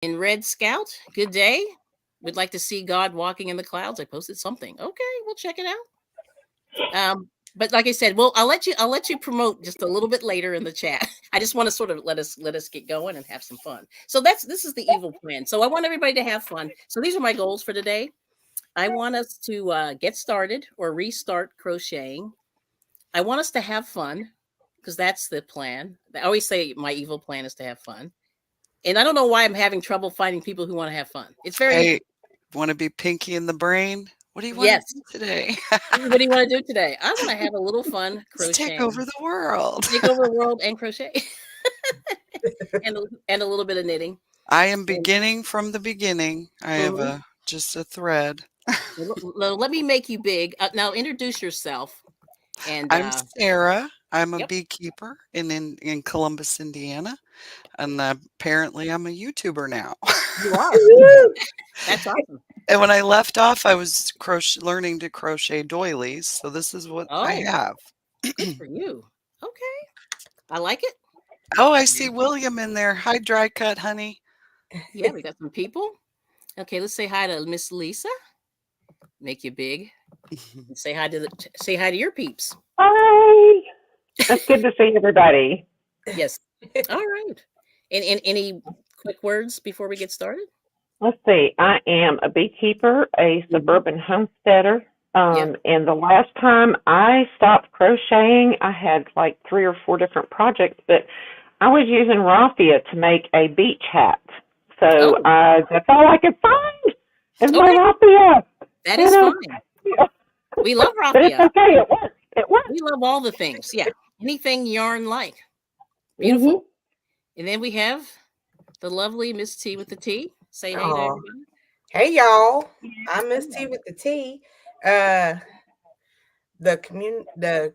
In Red Scout, good day. We'd like to see God walking in the clouds. I posted something. Okay, we'll check it out. But like I said, well, I'll let you promote just a little bit later in the chat. I just want to sort of let us get going and have some fun. So this is the evil plan. So I want everybody to have fun. So these are my goals for today. I want us to get started or restart crocheting. I want us to have fun because that's the plan. I always say my evil plan is to have fun. And I don't know why I'm having trouble finding people who want to have fun. It's very Hey, want to be Pinky in the brain? What do you want to yes. do today? What do you want to do today? I want to have a little fun Let's take crocheting. over the world. Take over the world and crochet and a little bit of knitting. I am So, beginning from the beginning. I have mhm. a just a thread. Let me make you big. Now introduce yourself. And I'm Sarah. I'm a yep, beekeeper in Columbus, Indiana, and apparently I'm a YouTuber now. you are. Woo! That's awesome. And when I left off, I was learning to crochet doilies, so this is what I Oh, have. good for you. Okay, I like it. Oh, I see William in there. Hi, dry cut, honey. Yeah, we got some people. Okay, let's say hi to Miss Lisa. Make you big. And say hi to your peeps. Hi. It's good to see everybody. Yes. All right. And any quick words before we get started? Let's see. I am a beekeeper, a Mhm. suburban homesteader. Yep. And the last time I stopped crocheting, I had like 3 or 4 different projects, but I was using raffia to make a beach hat. So Oh, that's all I could find is my okay. raffia. That You is know, fine. We love but it's raffia. okay. It works. It works. We love all the things. Yeah. Anything yarn like. Mhm. Beautiful. And then we have the lovely Miss T with the T. Say hey to Oh, everybody. hey y'all. I'm Miss T with the T. Uh the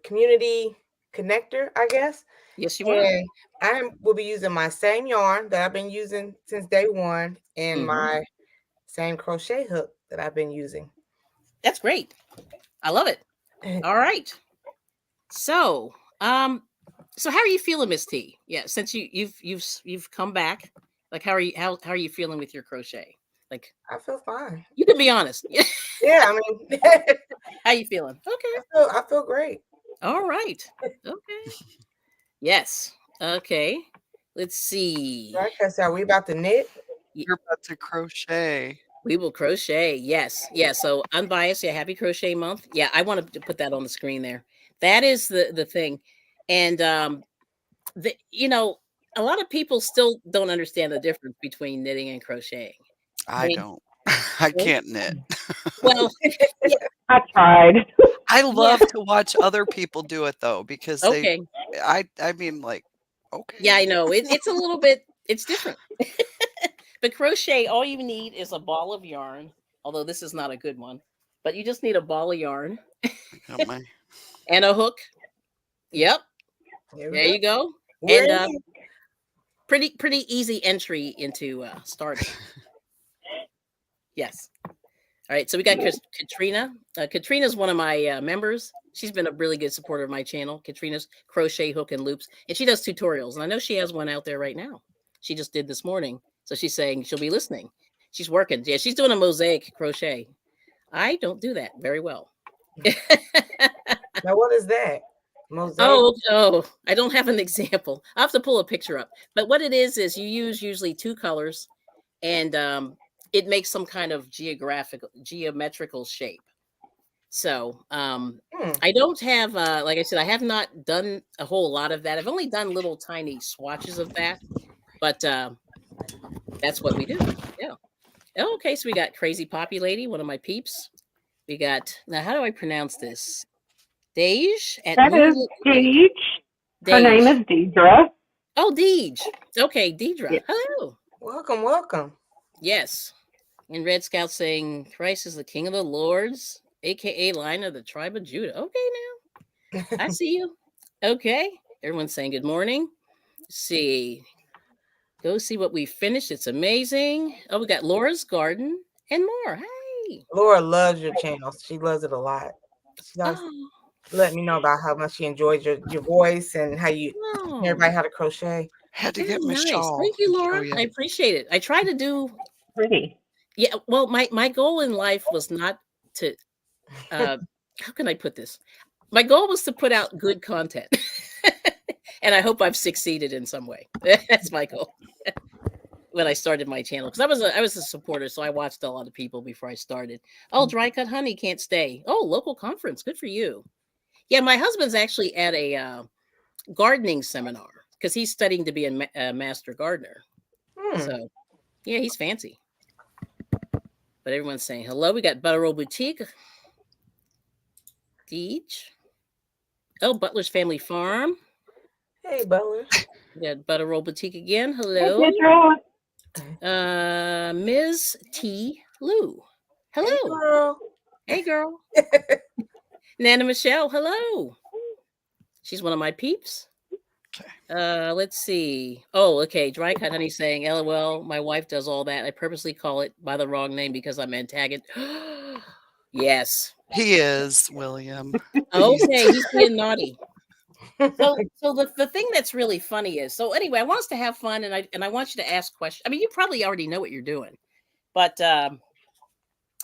community connector, I guess. Yes, you are. And will be using my same yarn that I've been using since day one and Hmm. my same crochet hook that I've been using. That's great. I love it. All right. So, so how are you feeling, Miss T? Yeah, since you've come back. Like, how are you feeling with your crochet? Like, I feel fine. you can be honest. Yeah. Yeah, I mean How you feeling? Okay. I feel great. All right. Okay. Yes. Okay. Let's see. Right, so are we about to knit? Y- You're about to crochet. We will crochet. Yes. Yeah. So unbiased. Yeah. Happy Crochet Month. Yeah. I want to put that on the screen there. That is the thing. And a lot of people still don't understand the difference between knitting and crocheting. I They, don't. I they- can't knit. well, yeah, I tried. I yeah. love to watch other people do it though because Okay. I mean like Yeah, okay. I know. It's a little bit. It's different. But crochet, all you need is a ball of yarn. Although this is not a good one, but you just need a ball of yarn I got my and a hook. Yep. There we There go. you go. We're And in here. pretty easy entry into starting. Yes. All right, so we got Katrina. Katrina's one of my members. She's been a really good supporter of my channel. Katrina's Crochet Hook and Loops, and she does tutorials. And I know she has one out there right now. She just did this morning, so she's saying she'll be listening. She's working. Yeah, she's doing a mosaic crochet. I don't do that very well. Now what is that? Mosaic? Oh, I don't have an example. I have to pull a picture up. But what it is you use usually two colors, and it makes some kind of geometrical shape. So Hmm. I don't have like I said, I have not done a whole lot of that. I've only done little tiny swatches of that, but that's what we do. Yeah. Oh, okay, so we got Crazy Poppy Lady, one of my peeps. We got now. How do I pronounce this? Dej at That is Moon. Deej. Her name Dej. is Deidre. Oh, Deej. Okay, Deidre. Yeah. Hello. Welcome, welcome. Yes. And Red Scout saying Christ is the King of the Lords, aka Lion of the Tribe of Judah. Okay, now I see you. Okay. Everyone's saying good morning. Let's see. Go see what we finished. It's amazing. Oh, we got Laura's Garden and more. Hey. Laura loves your channel. She loves it a lot. She always Oh, let me know about how much she enjoys your voice and how you teach oh. everybody how to crochet. Had to get Very my nice. shawl Thank you, and show Laura. you. I appreciate it. I try to do. Pretty. Yeah. Well, my goal in life was not to. How can I put this? My goal was to put out good content, and I hope I've succeeded in some way. That's my goal. When I started my channel, because I was a supporter, so I watched a lot of people before I started. Oh, dry cut honey can't stay. Oh, local conference, good for you. Yeah, my husband's actually at a gardening seminar because he's studying to be a master gardener. So yeah, he's fancy. But everyone's saying hello. We got Butterroll Boutique, Deej. Oh, Butler's Family Farm. Hey, Butler. We got Butterroll Boutique again. Hey, Hello. Deidre. Ms. T. Lou. Hey, Hello. girl. Hey, girl. Nana Michelle. Hello. She's one of my peeps. Okay. Let's see. Oh, okay. Dry cut honey saying, LOL, my wife does all that. I purposely call it by the wrong name because I'm antagonist. Yes. He is, William. Okay, he's being naughty. So the thing that's really funny is, so anyway, I want us to have fun, and I want you to ask questions. I mean, you probably already know what you're doing, but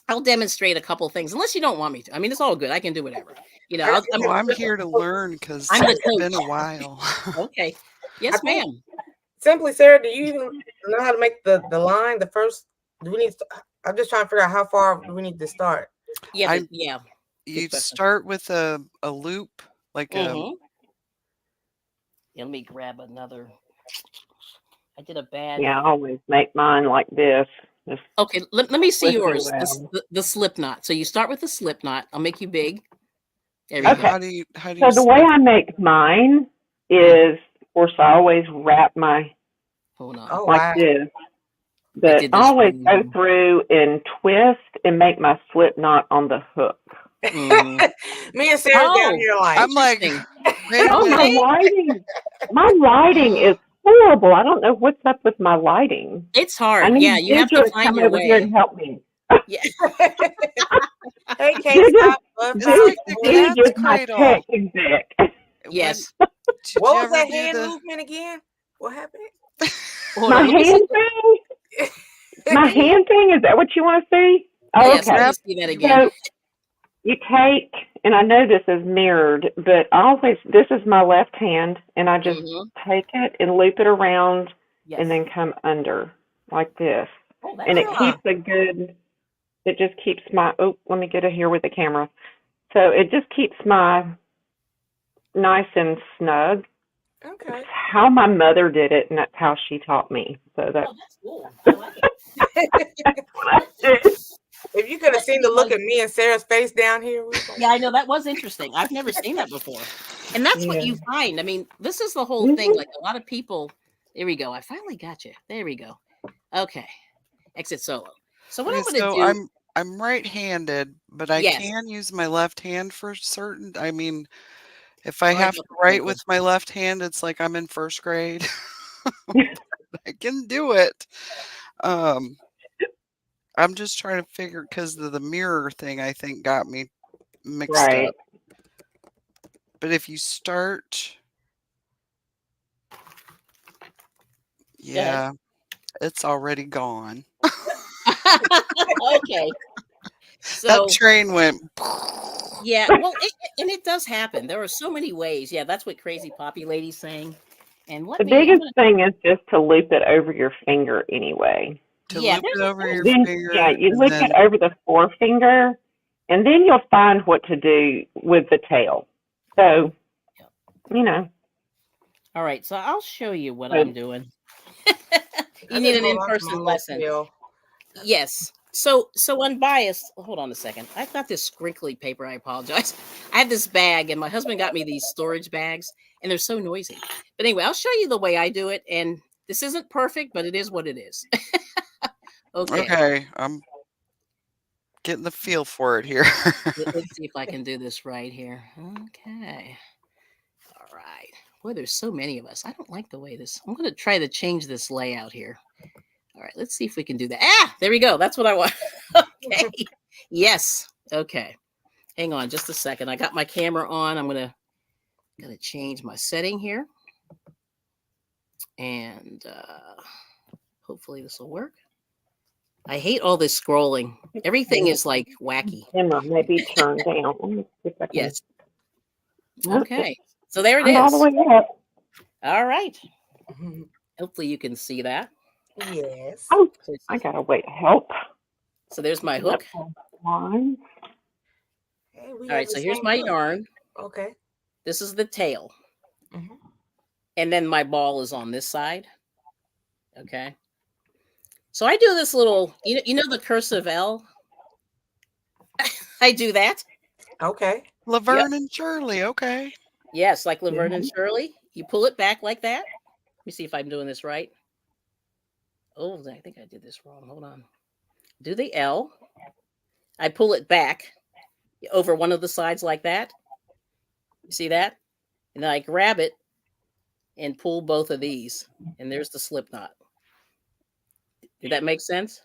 I'll demonstrate a couple things, unless you don't want me to. I mean, it's all good. I can do whatever. You know, I'm here to learn because I'm the it's been coach. a while. Okay. Yes, ma'am. Simply, Sarah, do you even know how to make the line? The first, do we need? I'm just trying to figure out how far do we need to start. Yeah, yeah. You question. start with a loop, like a. Yeah, let me grab another. I did a bad. Yeah, I always make mine like this. Just Okay, let me see listen yours. well. The slip knot. So you start with the slip knot. I'll make you big. There we Okay. go. How do you So the way I make mine is, of course, I always wrap my Hold on. Oh, like wow. this, I but did I this always go wrong. through and twist and make my slip knot on the hook. Me and Sarah down here like. I'm like, wait a Oh, minute. my lighting is horrible. I don't know what's up with my lighting. It's I hard. need Yeah, you have to Deidre to find come your over here way. and help me. Yeah. Hey, can't stop. It's like the Deidre cat's is my cradle. tech exec. Yes. What was that hand movement again? What happened? Hold My on, let me hand see. thing? My hand thing? Is that what you want to see? Oh, Yes, okay. let me see that again. So you take, and I know this is mirrored, but this is my left hand, and I just take it and loop it around and then come under like this. Oh, and it just keeps my, let me get it here with the camera. So it just keeps my nice and snug. Okay. That's how my mother did it, and that's how she taught me. So that's cool. I like it. If you could have seen the look at me and Sarah's face down here. Yeah, I know, that was interesting. I've never seen that before. And that's what you find. I mean, this is the whole thing. Like a lot of people, there we go. I finally got you. There we go. Okay. Exit solo. So what I'm going to do. I'm right-handed, but I can use my left hand for certain. I mean, if I have to write with my left hand, it's like I'm in first grade. I can do it. I'm just trying to figure, because the mirror thing, I think, got me mixed up. But if you start, yeah, it's already gone. Okay. So that train went. Yeah, well, it does happen. There are so many ways. Yeah, that's what Crazy Poppy Lady's saying. And the biggest thing is just to loop it over your finger anyway. Loop it over your finger. Yeah, you loop it over the forefinger, and then you'll find what to do with the tail. So, you know. All right, so I'll show you what I'm doing. You need an in-person lesson. Yes. So unbiased. Hold on a second. I've got this scrinkly paper. I apologize. I have this bag, and my husband got me these storage bags, and they're so noisy. But anyway, I'll show you the way I do it, and this isn't perfect, but it is what it is. Okay. I'm getting the feel for it here. Let's see if I can do this right here. Okay. All right. Boy, there's so many of us. I don't like the way this. I'm going to try to change this layout here. All right, let's see if we can do that. There we go. That's what I want. Okay. Yes. Okay. Hang on just a second. I got my camera on. I'm gonna change my setting here. And hopefully this will work. I hate all this scrolling. Everything is like wacky. Camera maybe turned down. Let me see if I can. Yes. Okay. So there it is. All the way up. All right. Hopefully you can see that. Yes. Oh, I gotta wait. Help. So there's my hook. Line. Hey, all right. So here's my yarn. Okay. This is the tail. And then my ball is on this side. Okay. So I do this little, you know the cursive L? I do that. Okay. Laverne and Shirley. Okay. Yes, like Laverne and Shirley. You pull it back like that. Let me see if I'm doing this right. Oh, I think I did this wrong. Hold on. Do the L. I pull it back over one of the sides like that. You see that? And then I grab it and pull both of these. And there's the slip knot. Did that make sense?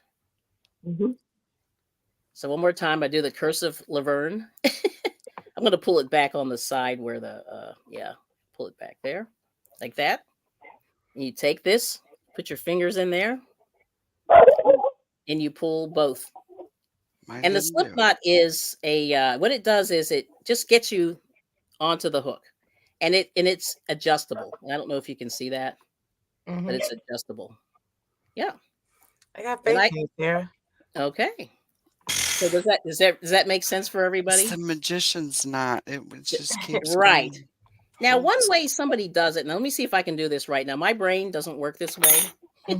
So one more time, I do the cursive Laverne. I'm going to pull it back on the side where the, pull it back there like that. And you take this, put your fingers in there, and you pull both. And the slip knot is what it does is it just gets you onto the hook, and it's adjustable. I don't know if you can see that, but it's adjustable. Yeah. I got faith in there. Okay. So does that make sense for everybody? It's the magician's knot. It just keeps right. going. Now, one way somebody does it. Now, let me see if I can do this right. Now, my brain doesn't work this way,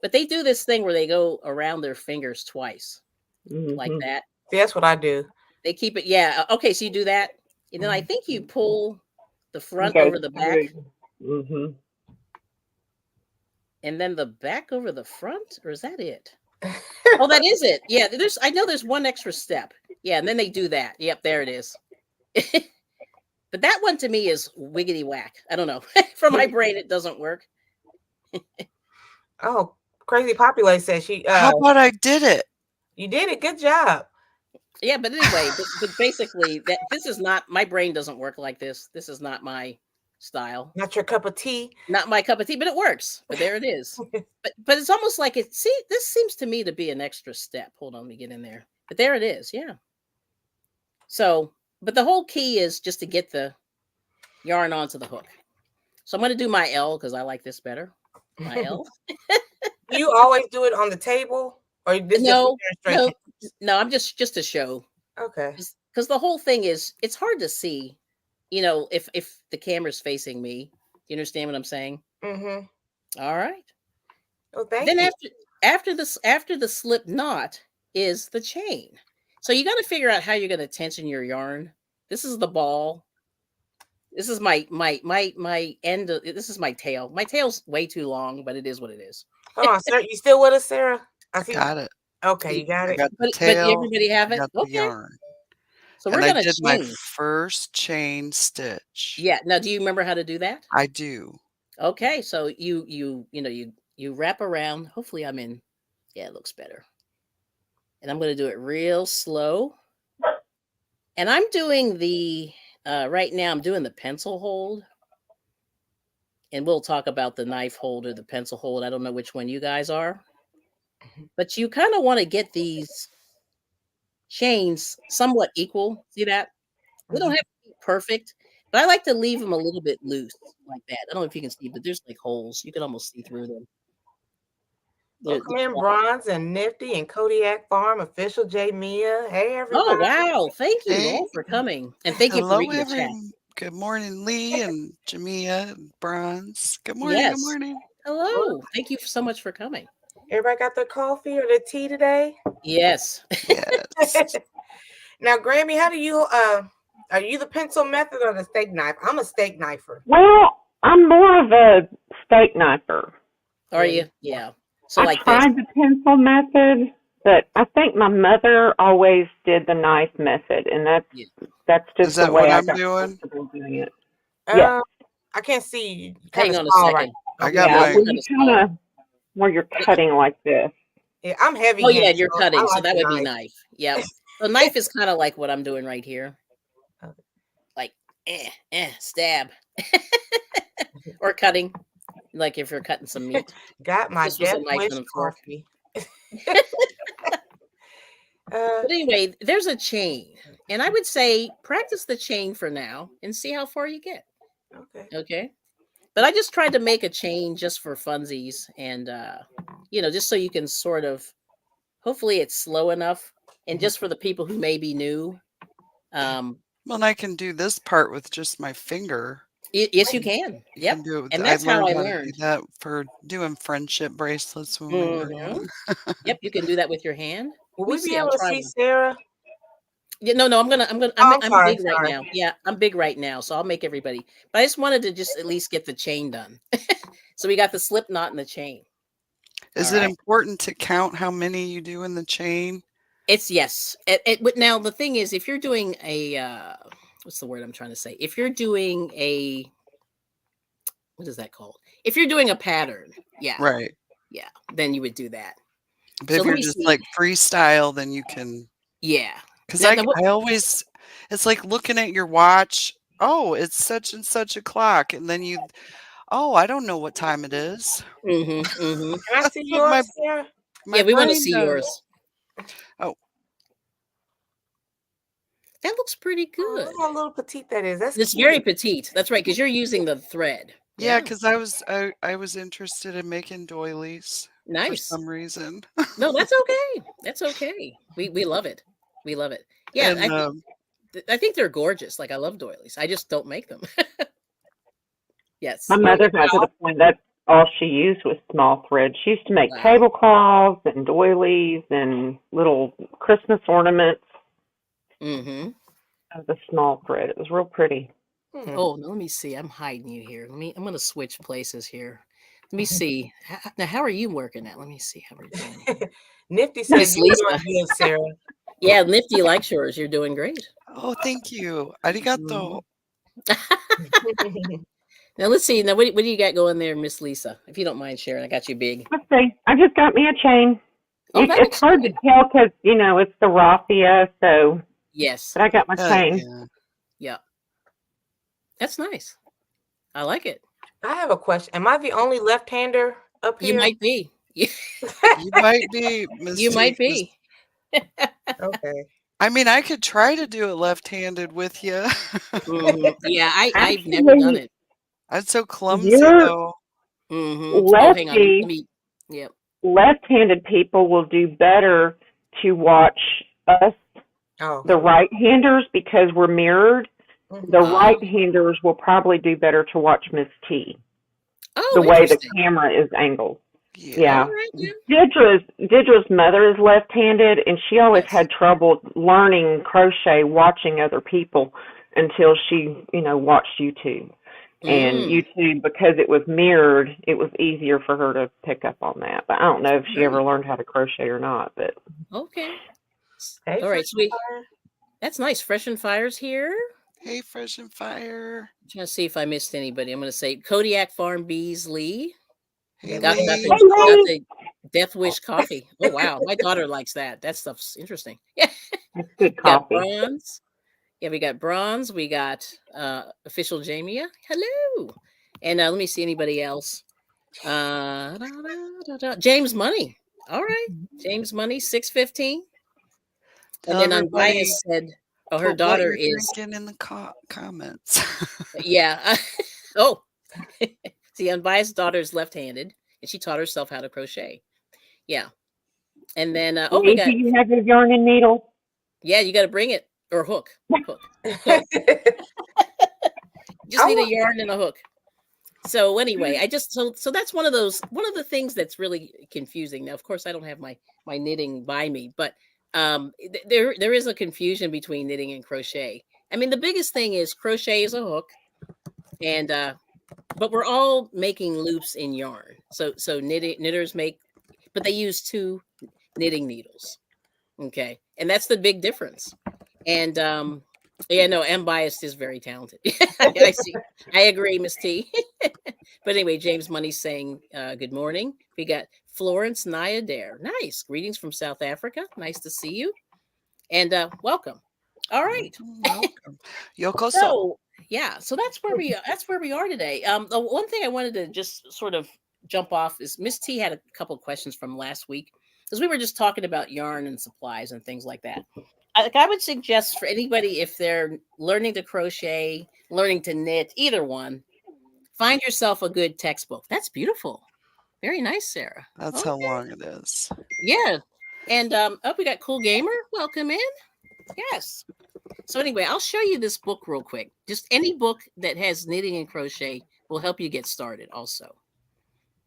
but they do this thing where they go around their fingers twice, like that. See, that's what I do. They keep it. Yeah. Okay. So you do that, and then I think you pull the front over the back, and then the back over the front, or is that it? Oh, that is it. Yeah. I know there's one extra step. Yeah, and then they do that. Yep, there it is. But that one to me is wiggity whack. I don't know. For my brain, it doesn't work. Oh, Crazy Populate says she. How about I did it? You did it. Good job. Yeah, but anyway, but basically, this is not my brain. Doesn't work like this. This is not my style. Not your cup of tea. Not my cup of tea, but it works. But there it is. but it's almost like it. See, this seems to me to be an extra step. Hold on, let me get in there. But there it is. Yeah. So. But the whole key is just to get the yarn onto the hook. So I'm going to do my L because I like this better. My L. Do you always do it on the table, or this no, I'm just to show. Okay. Because the whole thing is, it's hard to see, if the camera's facing me. You understand what I'm saying? All right. Well, thank you. Then after the slip knot is the chain. So you got to figure out how you're going to tension your yarn. This is the ball. This is my end. This is my tail. My tail's way too long, but it is what it is. Hold on, sir. You still with us, Sarah? I got it. Okay, you got it. Got the tail, but everybody have it? Okay. The yarn. So we're going to did my first chain stitch. Yeah. Now, do you remember how to do that? I do. Okay. So you wrap around. Hopefully I'm in. Yeah, it looks better. And I'm going to do it real slow. And I'm doing right now, I'm doing the pencil hold. And we'll talk about the knife hold or the pencil hold. I don't know which one you guys are. But you kind of want to get these chains somewhat equal. See that? They don't have to be perfect. But I like to leave them a little bit loose like that. I don't know if you can see, but there's like holes. You can almost see through them. Come in, Bronze and Nifty and Kodiak Farm official J Mia. Hey, everybody! Oh wow! Thank you all for coming, and thank you for reading the chat. Good morning, Lee and Jamia and Bronze. Good morning. Yes. Good morning. Hello. Thank you so much for coming. Everybody got their coffee or their tea today? Yes. Yes. Now, Grammy, how do you are you the pencil method or the steak knife? I'm a steak knifer. Well, I'm more of a steak knifer. Are you? Yeah. So I tried the pencil method, but I think my mother always did the knife method, and that's just the way I'm doing it. Yeah. I can't see you. Hang on a second. Right. I got my kind of where you're cutting like this. Yeah, I'm heavy. Oh yeah, you're cutting, so that would be knife. knife. Yeah. The knife is kind of like what I'm doing right here. Like stab. Or cutting. like if you're cutting some meat. Got my This was a death knife wish and a fork. coffee. But anyway, there's a chain, and I would say practice the chain for now and see how far you get. Okay. But I just tried to make a chain just for funsies, and just so you can sort of, hopefully it's slow enough, and just for the people who may be new. Well, and I can do this part with just my finger. Yes, you can. You Yep. can do it And that's how I to learned. do that for doing friendship bracelets when we were young. Yep, you can do that with your hand. Will we be able to see Sarah? Yeah, no, I'm sorry, big right now. Yeah, I'm big right now, so I'll make everybody. But I just wanted to just at least get the chain done. So we got the slip knot and the chain. Is it important to count how many you do in the chain? It's yes. Now the thing is, if you're doing a what's the word I'm trying to say? If you're doing a, what is that called? If you're doing a pattern, yeah, right, yeah, then you would do that. But so if you're just like freestyle, then you can, yeah. Because I always, it's like looking at your watch. Oh, it's such and such o'clock, and then I don't know what time it is. Can I see yours, Sarah? Yeah, we want to see yours. Oh, that looks pretty good. Oh, look how little petite that is. It's very petite. That's right, because you're using the thread. Yeah, because I was interested in making doilies. Nice. For some reason. No, that's okay. That's okay. We love it. We love it. Yeah, and, I think they're gorgeous. Like, I love doilies. I just don't make them. Yes. My mother got to the point that all she used was small thread. She used to make tablecloths and doilies and little Christmas ornaments. Of the small thread. It was real pretty. Oh, let me see. I'm hiding you here. I'm going to switch places here. Let me see. Now, how are you working at? Let me see how we're doing. Nifty says you're doing good, Sarah. Yeah, Nifty likes yours. You're doing great. Oh, thank you. Arigato. Now, let's see. Now, what do you got going there, Miss Lisa? If you don't mind sharing, I got you big. Let's see. I just got me a chain. It's hard to tell because, it's the raffia, so. Yes. But I got my chain. Yeah. That's nice. I like it. I have a question. Am I the only left-hander up here? You might be. You might be. You might be. Okay. I mean, I could try to do it left-handed with you. Yeah, I've never done it. I'm so clumsy, though. Lefty, hang on. Yep. Left-handed people will do better to watch us, the right-handers, because we're mirrored. The right-handers will probably do better to watch Miss T. The way the camera is angled. Yeah. Didra's mother is left-handed, and she always had trouble learning crochet watching other people until she, watched YouTube. And YouTube, because it was mirrored, it was easier for her to pick up on that. But I don't know if she ever learned how to crochet or not. But okay. All right, sweet. That's nice. Fresh and Fire's here. Hey, Fresh and Fire. I'm trying to see if I missed anybody. I'm going to say Kodiak Farm Bees Lee. Hey, got the Death Wish coffee. Oh, wow. My daughter likes that. That stuff's interesting. Yeah. That's good coffee. Bronze. Yeah, we got Bronze. We got Official Jamia. Hello. And let me see anybody else. James Money. All right. James Money, 615. And then Unbiased said, her daughter is drinking in the comments. Yeah. See, Unbiased daughter is left-handed, and she taught herself how to crochet. Yeah. And then we got. Do you have your yarn and needle? Yeah, you got to bring it, or hook. Just need a yarn and a hook. So anyway, so that's one of the things that's really confusing. Now, of course, I don't have my knitting by me, but there is a confusion between knitting and crochet. I mean, the biggest thing is crochet is a hook, and but we're all making loops in yarn. So knitters make, but they use 2 knitting needles. Okay, and that's the big difference. And Unbiased is very talented. I see. I agree, Miss T. But anyway, James Money's saying good morning. We got Florence Nyadair. Nice. Greetings from South Africa. Nice to see you. And welcome. All right. Welcome. Yokoso. So Yeah, so that's where we are today. The one thing I wanted to just sort of jump off is Miss T had a couple of questions from last week because we were just talking about yarn and supplies and things like that. I would suggest for anybody, if they're learning to crochet, learning to knit, either one, find yourself a good textbook. That's beautiful. Very nice, Sarah. That's how long it is. Yeah. And we got Cool Gamer. Welcome in. Yes. So anyway, I'll show you this book real quick. Just any book that has knitting and crochet will help you get started also.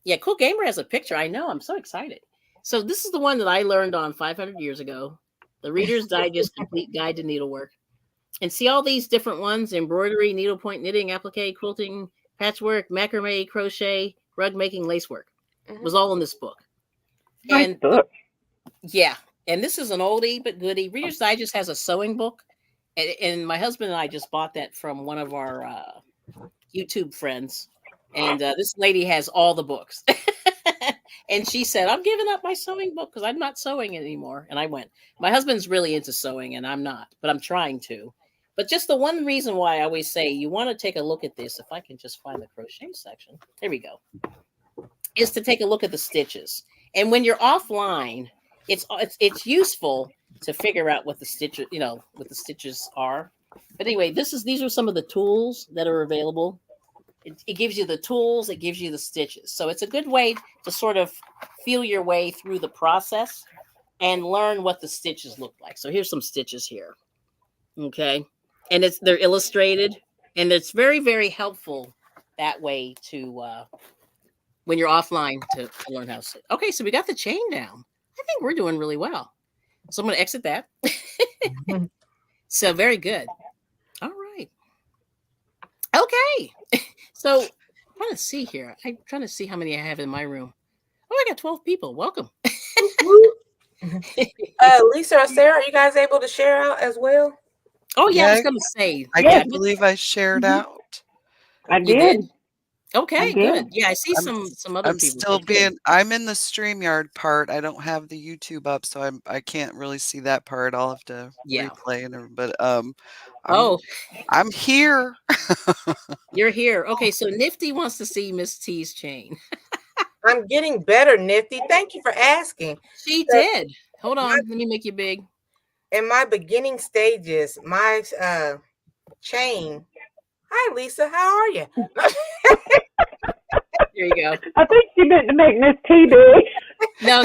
Yeah, Cool Gamer has a picture. I know. I'm so excited. So this is the one that I learned on 500 years ago. The Reader's Digest Complete Guide to Needlework. And see all these different ones: embroidery, needlepoint, knitting, applique, quilting, patchwork, macrame, crochet, rug making, lacework. It was all in this book. Nice book. Yeah. And this is an oldie but goodie. Reader's Digest has a sewing book. And my husband and I just bought that from one of our YouTube friends. And this lady has all the books. And she said, I'm giving up my sewing book because I'm not sewing anymore. And I went, my husband's really into sewing and I'm not, but I'm trying to. But just the one reason why I always say you want to take a look at this, if I can just find the crochet section, there we go, is to take a look at the stitches. And when you're offline, it's useful to figure out what the stitches, what the stitches are. But anyway, these are some of the tools that are available. It gives you the tools, it gives you the stitches. So it's a good way to sort of feel your way through the process and learn what the stitches look like. So here's some stitches here. Okay. And they're illustrated, and it's very, very helpful that way to when you're offline to learn how to stitch. Okay, so we got the chain down. I think we're doing really well. So I'm going to exit that. So very good. All right. Okay. So I'm trying to see here. I'm trying to see how many I have in my room. Oh, I got 12 people. Welcome. Lisa or Sarah, are you guys able to share out as well? Oh, yeah, I was going to say. I can't believe I shared out. I did. Okay, good. Yeah, I see some other people. I'm in the StreamYard part. I don't have the YouTube up, so I can't really see that part. I'll have to replay it. But I'm here. You're here. Okay, so Nifty wants to see Miss T's chain. I'm getting better, Nifty. Thank you for asking. She did. Hold on. Let me make you big. In my beginning stages, my chain. Hi, Lisa. How are you? There you go. I think she meant to make Miss T big. No.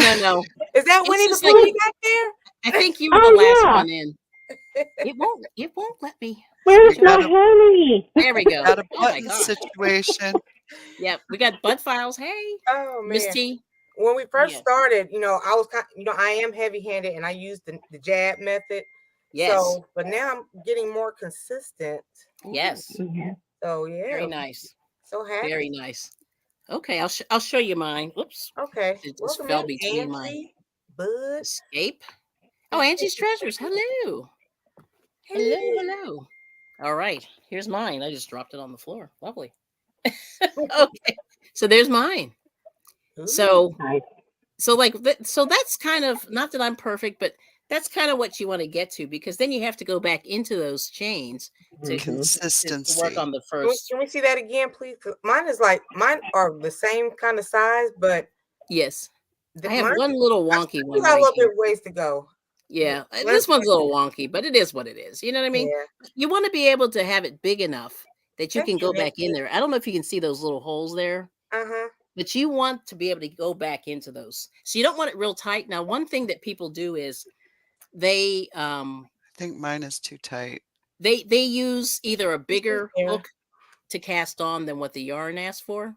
Is that Winnie the Pooh back there? I think you were the last one in. It won't let me. Where's my honey? There we go. Got a button situation. Yep, we got bud files. Hey, oh man, Miss T. When we first started, I was I am heavy-handed and I used the jab method. Yes. So, but now I'm getting more consistent. Yes. Mm-hmm. So yeah. Very nice. So happy. Very nice. Okay, I'll show you mine. Oops. Okay. It just fell between mine. Bud. Escape. Oh, Angie's Treasures. Hello. Hello. All right. Here's mine. I just dropped it on the floor. Lovely. Okay. So there's mine. Ooh. So that's kind of, not that I'm perfect, but that's kind of what you want to get to, because then you have to go back into those chains to consistency. To work on the first. Can we see that again, please? Mine are the same kind of size, but yes, I have one little wonky one. I love it ways to go. Yeah, this one's a little wonky, but it is what it is. You know what I mean? Yeah. You want to be able to have it big enough that you can go back in there. I don't know if you can see those little holes there. But you want to be able to go back into those. So you don't want it real tight. Now, one thing that people do is they I think mine is too tight. They use either a bigger hook to cast on than what the yarn asks for,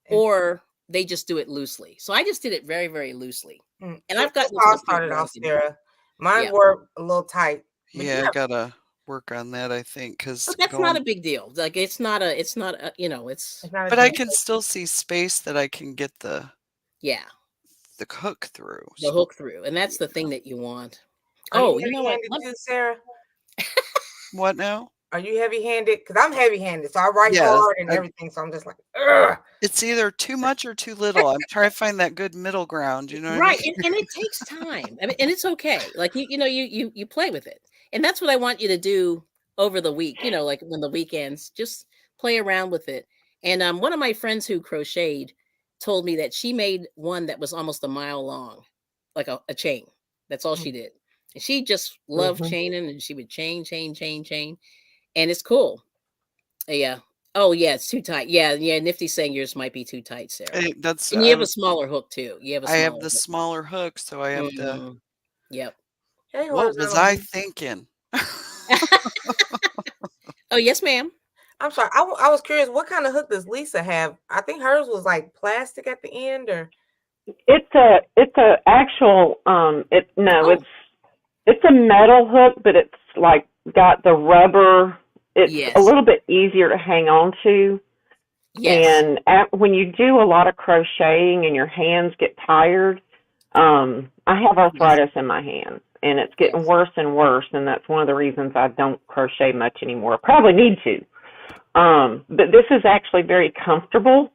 or they just do it loosely. So I just did it very, very loosely. And I've got I started off, Sarah. Mine were a little tight. Yeah, I gotta work on that, I think, because that's not a big deal. Like it's not a but I can still see space that I can get the hook through. The hook through, and that's the thing that you want. You know what, too, Sarah? What now? Are you heavy-handed? Because I'm heavy-handed, so I write hard and everything. So I'm just like, ugh. It's either too much or too little. I'm trying to find that good middle ground. You know, right? And it takes time. I mean, and it's okay. Like you play with it. And that's what I want you to do over the week, like when the weekends, just play around with it. And one of my friends who crocheted told me that she made one that was almost a mile long, like a chain. That's all she did. And she just loved chaining, and she would chain. And it's cool. Yeah. Oh, yeah, it's too tight. Yeah. Nifty saying yours might be too tight, Sarah. Hey, And you have a smaller hook too. You have a I have smaller the hook. smaller hook, so I have to. Yep. Hey, What was I thinking? Oh, yes, ma'am. I'm sorry. I was curious. What kind of hook does Lisa have? I think hers was like plastic at the end, or It's a actual it's a metal hook, but it's like got the rubber. It's a little bit easier to hang on to. Yes. And when you do a lot of crocheting and your hands get tired, I have arthritis in my hands, and it's getting worse and worse. And that's one of the reasons I don't crochet much anymore. I probably need to. But this is actually very comfortable.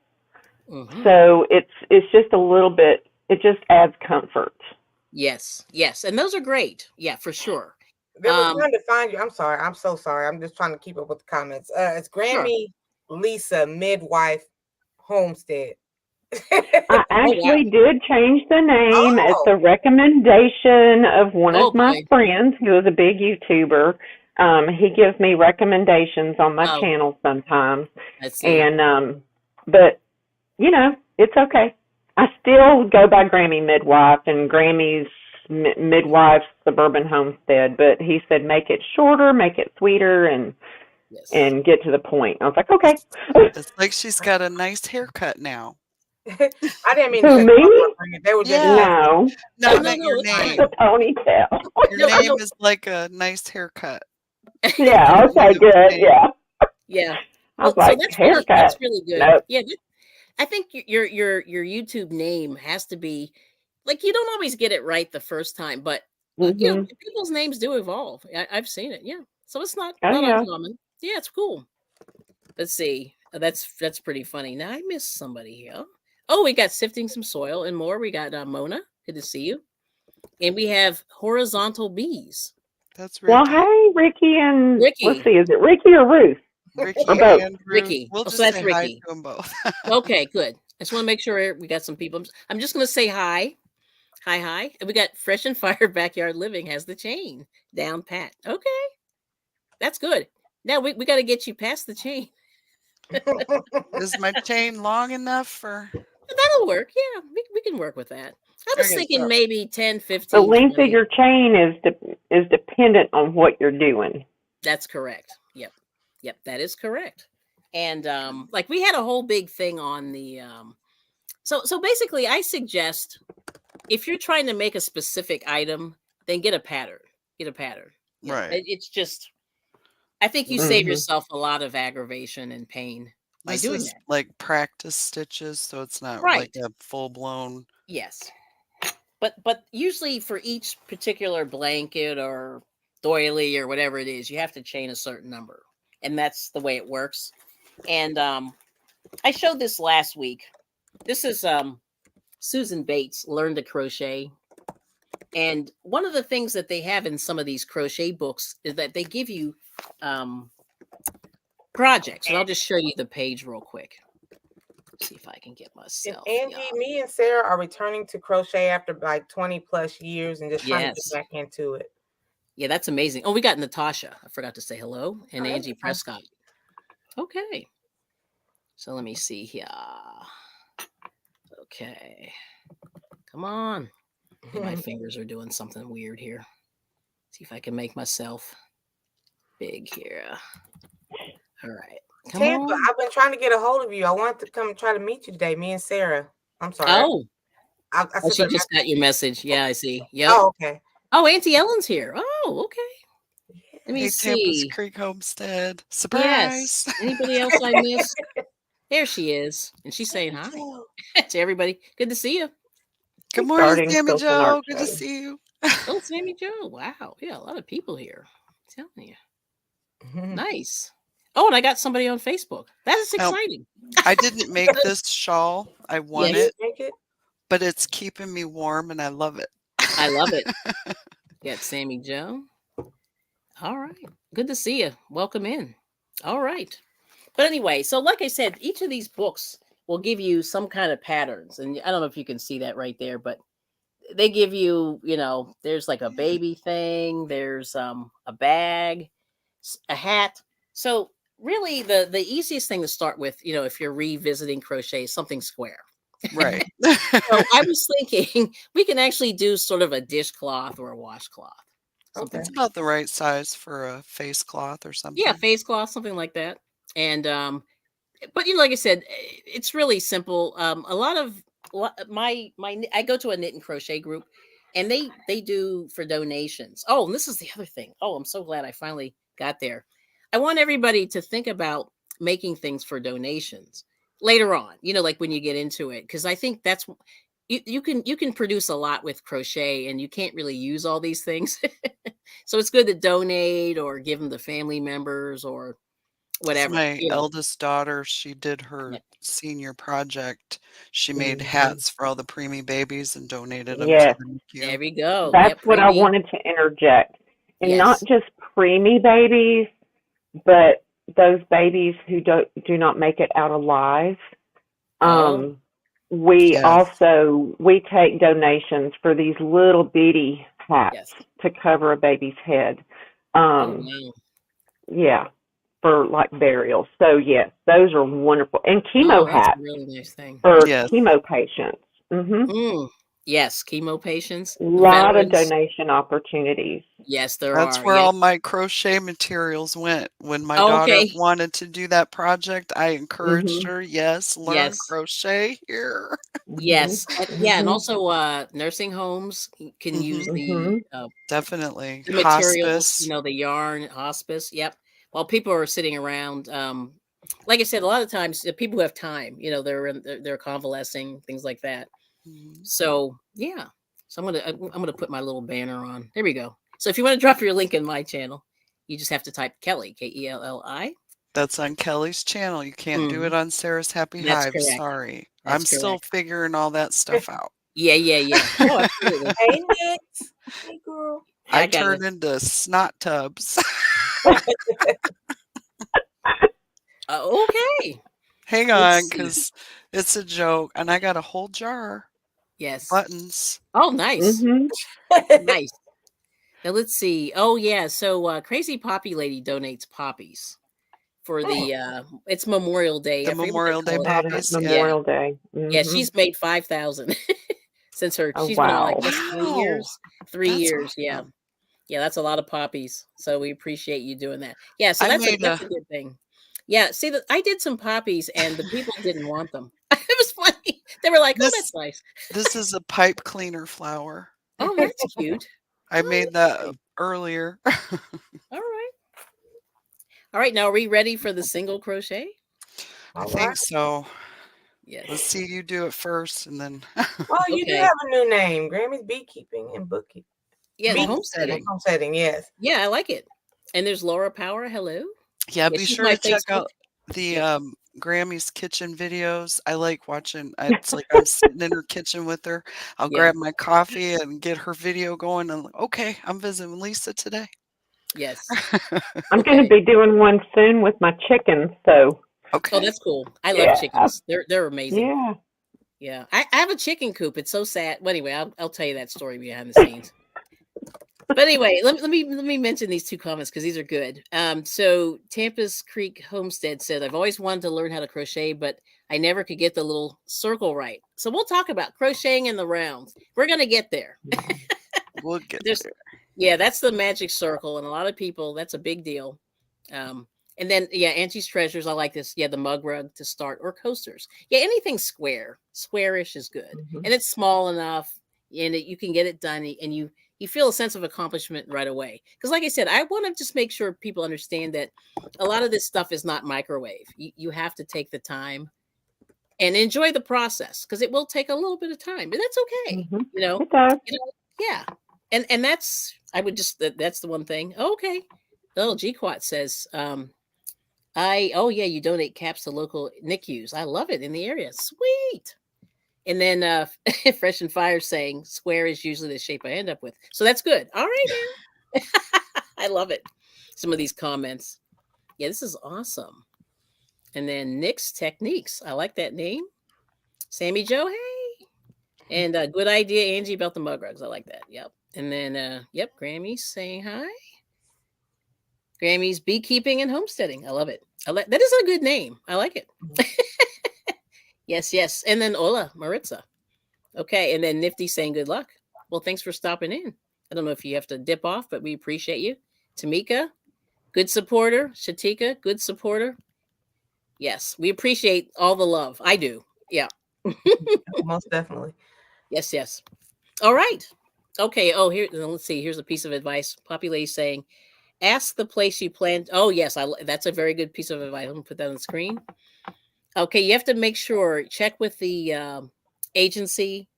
So it's just a little bit, it just adds comfort. Yes. And those are great. Yeah, for sure. They were trying to find you. I'm sorry. I'm so sorry. I'm just trying to keep up with the comments. It's Grammy Lisa Midwife Homestead. I actually did change the name. It's a recommendation of one of my friends who is a big YouTuber. He gives me recommendations on my channel sometimes. And but it's okay. I still go by Grammy Midwife and Grammy's Midwife Suburban Homestead, but he said make it shorter, make it sweeter, and get to the point. I was like, okay. It's like she's got a nice haircut now. I didn't mean to me. They were just no, your name. A ponytail. Your name is like a nice haircut. Yeah. Okay. Good. Yeah. Yeah. I was like, that's haircut. That's really good. Nope. Yeah. I think your YouTube name has to be like, you don't always get it right the first time, but people's names do evolve. I've seen it. Yeah. So it's not uncommon. Yeah, it's cool. Let's see. That's pretty funny. Now I missed somebody here. Oh, we got Sifting Some Soil and more. We got Mona. Good to see you. And we have Horizontal Bees. That's Ricky. Well, hey, Ricky and Ricky. Let's see, is it Ricky or Ruth? Ricky or both? and Ruth. Ricky. We'll just that's say Ricky. hi to them both. Okay, good. I just want to make sure we got some people. I'm just going to say hi. Hi. And we got Fresh and Fire Backyard Living has the chain down pat. Okay. That's good. Now we got to get you past the chain. Is my chain long enough for? That'll work. Yeah, we can work with that. I was thinking maybe 10, 15. The length 20. of your chain is dependent on what you're doing. That's correct. Yep, that is correct. And like we had a whole big thing on the so basically I suggest if you're trying to make a specific item, then get a pattern. Right. It's just, I think you save yourself a lot of aggravation and pain by doing that. Like practice stitches, so it's not like a full blown. Yes. But usually for each particular blanket or doily or whatever it is, you have to chain a certain number. And that's the way it works. And I showed this last week. This is Susan Bates, Learn to Crochet. And one of the things that they have in some of these crochet books is that they give you projects. And I'll just show you the page real quick. See if I can get myself. And Angie, me and Sarah are returning to crochet after like 20 plus years and just trying to get back into it. Yeah, that's amazing. Oh, we got Natasha. I forgot to say hello. And Angie Prescott. Okay. So let me see here. Okay. Come on. My fingers are doing something weird here. See if I can make myself big here. All right. Come Tampa, on. I've been trying to get a hold of you. I wanted to come try to meet you today, me and Sarah. I'm sorry. Oh. I she just got your message. Yeah, I see. Yep. Oh, okay. Oh, Auntie Ellen's here. Oh, okay. Let me see. Tampa's Creek Homestead. Surprise. Yes. Anybody else I missed? There she is. And she's saying hi to everybody. Good to see you. Good morning, Sammy Joe. Good to see you. Oh, Sammy Joe. Wow. Yeah, a lot of people here. I'm telling you. Nice. Oh, and I got somebody on Facebook. That is exciting. I didn't make this shawl. I won it. But it's keeping me warm and I love it. I love it. Got Sammy Joe. All right. Good to see you. Welcome in. All right. But anyway, so like I said, each of these books will give you some kind of patterns. And I don't know if you can see that right there, but they give you, there's like a baby thing, there's a bag, a hat. So really the easiest thing to start with, if you're revisiting crochet, is something square. Right. So I was thinking we can actually do sort of a dishcloth or a washcloth. It's about the right size for a face cloth or something. Yeah, face cloth, something like that. And but like I said, it's really simple. A lot of my I go to a knit and crochet group, and they do for donations. Oh, and this is the other thing. Oh, I'm so glad I finally got there. I want everybody to think about making things for donations later on. Like when you get into it, because I think that's you can produce a lot with crochet, and you can't really use all these things. So it's good to donate or give them to family members or whatever. My eldest daughter, she did her senior project. She made hats for all the preemie babies and donated them to the NICU. There we go. That's what I wanted to interject. And not just preemie babies, but those babies who do not make it out alive. We take donations for these little bitty hats to cover a baby's head. Yeah, for like burials. So yes, those are wonderful. And chemo hats, a really nice thing for chemo patients. Yes, chemo patients. A lot of donation opportunities. Yes, there That's are. where all my crochet materials went. When my daughter wanted to do that project, I encouraged her, learn crochet here. Yes. And also nursing homes can use the definitely the materials, the yarn, hospice. Yep. While people are sitting around, like I said, a lot of times people who have time, they're convalescing, things like that. So yeah, so I'm gonna put my little banner on. There we go. So if you want to drop your link in my channel, you just have to type Kelly, Kelli. That's on Kelly's channel. You can't do it on Sarah's Happy Hive. Correct. Sorry, I'm still figuring all that stuff out. Yeah. Oh, absolutely. Hey, Nick. Hey, girl. I turn into snot tubs. Okay. Hang on, because it's a joke, and I got a whole jar. Yes. Buttons. Oh, nice. Nice. Now let's see. Oh yeah. So Crazy Poppy Lady donates poppies for the it's Memorial Day. The Memorial Day poppies. Memorial Day. Yeah, she's made 5,000 since her. She's been on like 3 years. 3 years. Awesome. Yeah. Yeah, that's a lot of poppies. So we appreciate you doing that. Yeah. So that's a good thing. Yeah. See, I did some poppies and the people didn't want them. It was funny. They were like, "Oh, that's nice." This is a pipe cleaner flower. Oh, that's cute. I made that earlier. All right. Now, are we ready for the single crochet? I think so. Yes. Let's see you do it first, and then. Well, you do have a new name, Grammy's Beekeeping and Bookkeeping. Yeah, homesteading. Homesteading, yes. Yeah, I like it. And there's Laura Power. Hello. Yeah, be sure to check out the Grammy's kitchen videos. I like watching. It's like I'm sitting in her kitchen with her. I'll grab my coffee and get her video going. And okay, I'm visiting Lisa today. Yes. I'm going to be doing one soon with my chickens. So. Okay. Oh, that's cool. I love chickens. They're amazing. Yeah. Yeah. I have a chicken coop. It's so sad. Well, anyway, I'll tell you that story behind the scenes. But anyway, let me mention these two comments because these are good. So Tampa's Creek Homestead said, "I've always wanted to learn how to crochet, but I never could get the little circle right." So we'll talk about crocheting in the rounds. We're gonna get there. We'll get there. Yeah, that's the magic circle, and a lot of people, that's a big deal. And then Angie's Treasures, I like this. Yeah, the mug rug to start, or coasters. Yeah, anything squarish is good, and it's small enough, and you can get it done, and you feel a sense of accomplishment right away. Because like I said, I want to just make sure people understand that a lot of this stuff is not microwave. You have to take the time and enjoy the process, because it will take a little bit of time, and that's okay. Yeah. And that's, that's the one thing. Okay. Oh, GQuat says, you donate caps to local NICUs. I love it in the area. Sweet. And then Fresh and Fire saying square is usually the shape I end up with. So that's good. All right. I love it. some of these comments. Yeah, this is awesome. And then Nick's Techniques. I like that name. Sammy Joe, hey. And good idea, Angie, about the mug rugs. I like that. Yep. And then, yep, Grammy's saying hi. Grammy's Beekeeping and Homesteading. I love it. That is a good name. I like it. Yes, yes. And then Ola Maritza. Okay. And then Nifty saying good luck. Well, thanks for stopping in. I don't know if you have to dip off, but we appreciate you. Tamika, good supporter. Shatika, good supporter. Yes, we appreciate all the love. I do. Yeah. Most definitely. Yes, yes. All right. Okay. Oh, here. Let's see. Here's a piece of advice. Populate saying, ask the place you plan. Oh, yes. That's a very good piece of advice. I'm going to put that on the screen. Okay. You have to make sure, check with the agency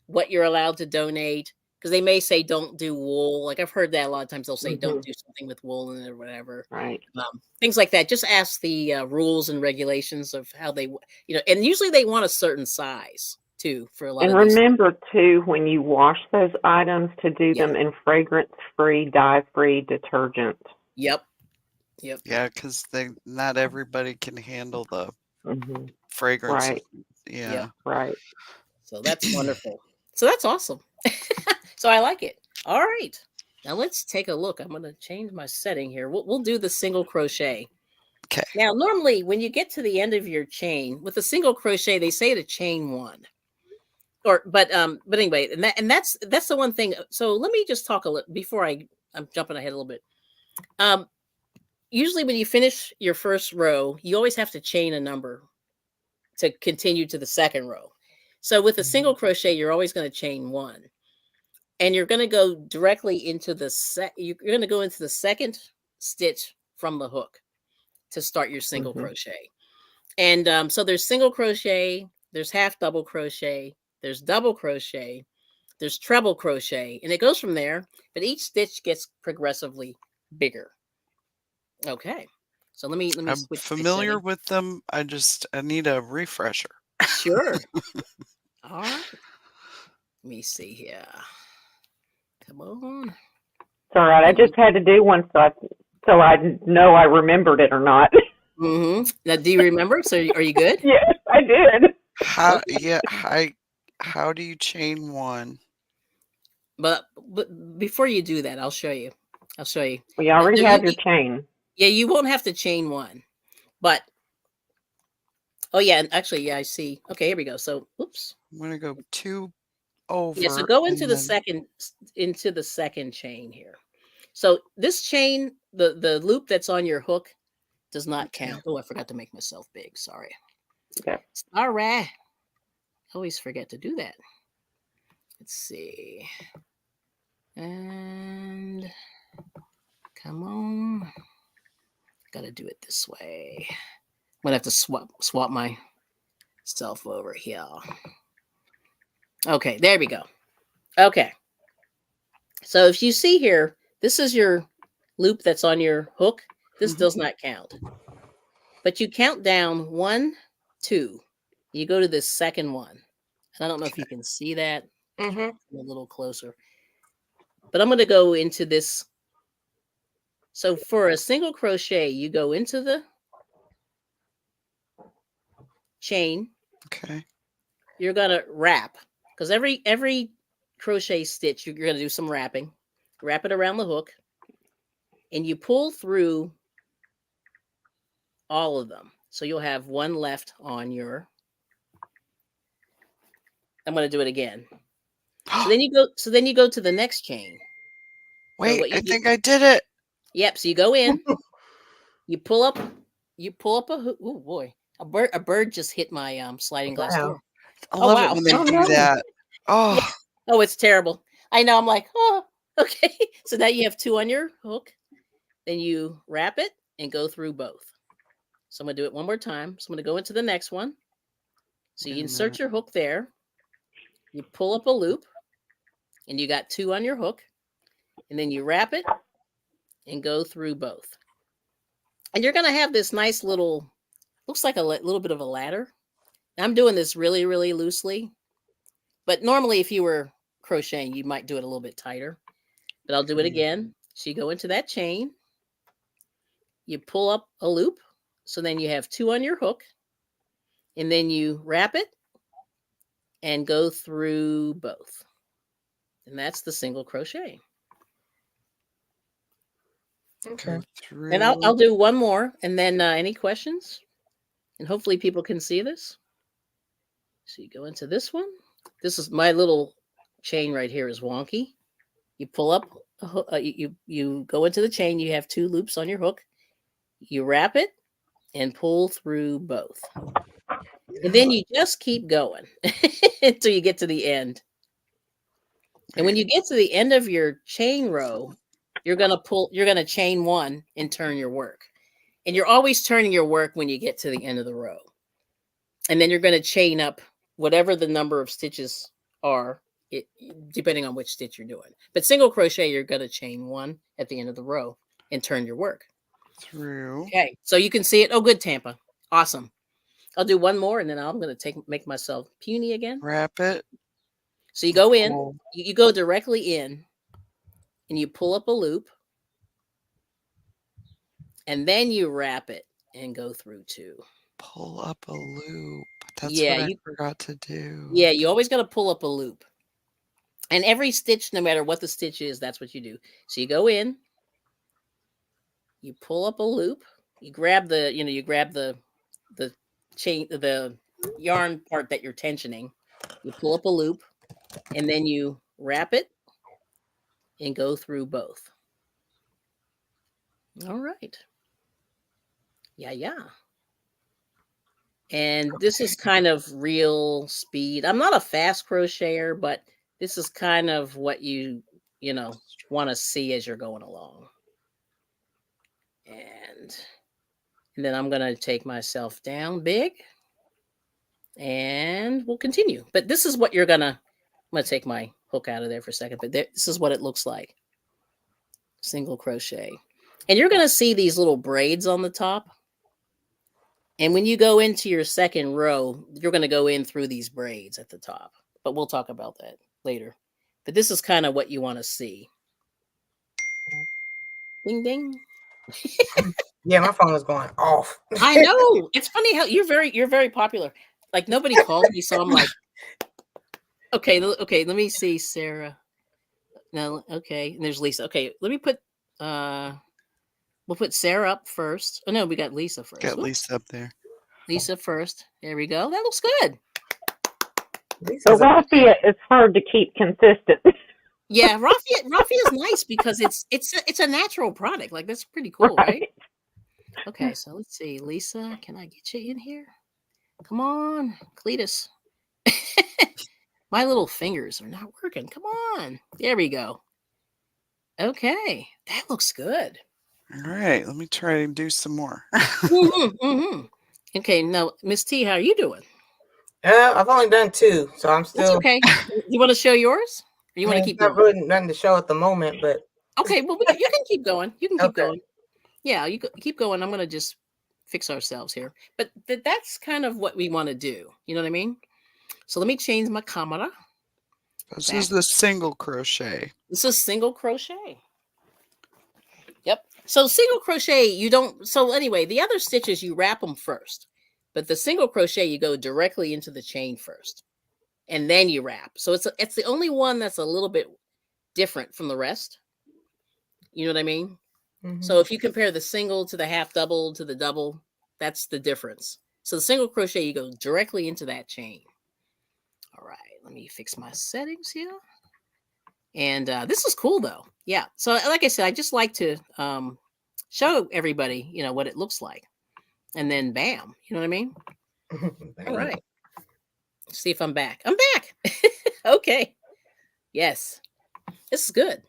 what you're allowed to donate, because they may say don't do wool. Like I've heard that a lot of times. They'll say don't do something with wool in it or whatever. Right. Things like that. Just ask the rules and regulations of how they, and usually they want a certain size too for a lot and of these. Remember too, when you wash those items, to do them in fragrance-free, dye-free detergent. Yep. Yep. Yeah, because not everybody can handle the fragrance. Right. Yeah. Yep. Right. So that's wonderful. So that's awesome. So I like it. All right. Now let's take a look. I'm going to change my setting here. We'll do the single crochet. Okay. Now, normally when you get to the end of your chain with a single crochet, they say to chain one. But anyway, and that's the one thing. So let me just talk a little before I'm jumping ahead a little bit. Usually when you finish your first row, you always have to chain a number to continue to the second row. So with a single crochet, you're always going to chain one, and you're going to go directly into you're going to go into the second stitch from the hook to start your single crochet. And so there's single crochet, there's half double crochet, there's double crochet, there's treble crochet, and it goes from there, but each stitch gets progressively bigger. Okay. So let me I'm switch. familiar with them. I need a refresher. Sure. All right. Let me see here. Come on. It's all right. I just had to do one so I know I remembered it or not. Now, do you remember? So are you good? Yes, I did. How do you chain one? But before you do that, I'll show you. Well, you already have your chain. Yeah, you won't have to chain one. But oh yeah, and actually, yeah, I see. Okay, here we go. So oops. I'm gonna go 2 over. Yeah, so go into the second chain here. So this chain, the loop that's on your hook does not count. Oh, I forgot to make myself big. Sorry. Okay. All right. Always forget to do that. Let's see. And come on. Gotta do it this way. I'm gonna have to swap myself over here. Okay, there we go. Okay. So if you see here, this is your loop that's on your hook. This does not count. But you count down 1, 2. You go to this second one. And I don't know if you can see that. A little closer. But I'm going to go into this. So for a single crochet, you go into the chain. Okay. You're going to wrap. Because every crochet stitch, you're going to do some wrapping. Wrap it around the hook. And you pull through all of them. So you'll have one left on your. I'm going to do it again. So then you go to the next chain. Wait, so I think I did it. Yep. So you go in, you pull up a oh boy, a bird just hit my sliding glass door. I love it when they do that. Oh. Yeah. Oh, it's terrible. I know. I'm like, oh, okay. So now you have 2 on your hook. Then you wrap it and go through both. So I'm going to do it one more time. So I'm going to go into the next one. So you insert your hook there. You pull up a loop. And you got 2 on your hook. And then you wrap it and go through both. And you're going to have this nice little, looks like a little bit of a ladder. Now, I'm doing this really, really loosely. But normally if you were crocheting, you might do it a little bit tighter. But I'll do it again. So you go into that chain. you pull up a loop. So then you have 2 on your hook, and then you wrap it and go through both. And that's the single crochet. Okay. And I'll do one more, and then any questions? And hopefully people can see this. So you go into this one. This is my little chain right here is wonky. You pull up, you go into the chain. You have 2 loops on your hook. You wrap it and pull through both. And then you just keep going until you get to the end. And when you get to the end of your chain row, you're going to chain 1 and turn your work. And you're always turning your work when you get to the end of the row. And then you're going to chain up whatever the number of stitches are, depending on which stitch you're doing. But single crochet, you're going to chain 1 at the end of the row and turn your work through. Okay, so you can see it. Oh, good, Tampa. Awesome. I'll do one more, and then I'm going to make myself puny again. Wrap it. So you go in, you go directly in, and you pull up a loop, and then you wrap it and go through 2. Pull up a loop. That's what I forgot to do. Yeah, you always got to pull up a loop. And every stitch, no matter what the stitch is, that's what you do. So you go in, you pull up a loop, you grab the chain, the yarn part that you're tensioning, you pull up a loop, and then you wrap it and go through both. All right. Yeah. And this is kind of real speed. I'm not a fast crocheter, but this is kind of what you want to see as you're going along. And then I'm going to take myself down big, and we'll continue. But this is what I'm going to take my hook out of there for a second, but this is what it looks like. Single crochet. And you're going to see these little braids on the top. And when you go into your second row, you're going to go in through these braids at the top. But we'll talk about that later. But this is kind of what you want to see. Ding, ding. Yeah, my phone was going off. I know. It's funny how you're very popular. Like nobody called me, so I'm like, okay. Let me see, Sarah. No, okay. And there's Lisa. Okay, let me put. We'll put Sarah up first. Oh no, we got Lisa first. Got Lisa up there. Lisa first. There we go. That looks good. So raffia is hard to keep consistent. Yeah, raffia is nice because it's a natural product. Like that's pretty cool, right? Okay, so let's see. Lisa, can I get you in here? Come on, Cletus. My little fingers are not working. Come on. There we go. Okay, that looks good. All right, let me try and do some more. Okay, now, Miss T, how are you doing? I've only done 2, so I'm still. That's okay. You want to show yours? Or you want to keep going? Really nothing to show at the moment, but. Okay, well, you can keep going. You can keep going. Yeah, you keep going. I'm going to just fix ourselves here. But that's kind of what we want to do. You know what I mean? So let me change my camera. This is the single crochet. This is single crochet. Yep. So single crochet, you don't. So anyway, the other stitches, you wrap them first. But the single crochet, you go directly into the chain first. And then you wrap. So it's the only one that's a little bit different from the rest. You know what I mean? Mm-hmm. So if you compare the single to the half double to the double, that's the difference. So the single crochet, you go directly into that chain. All right, let me fix my settings here. And this is cool though. Yeah. So like I said, I just like to show everybody, what it looks like. And then bam, you know what I mean? All right. Let's see if I'm back. I'm back. Okay. Yes. This is good.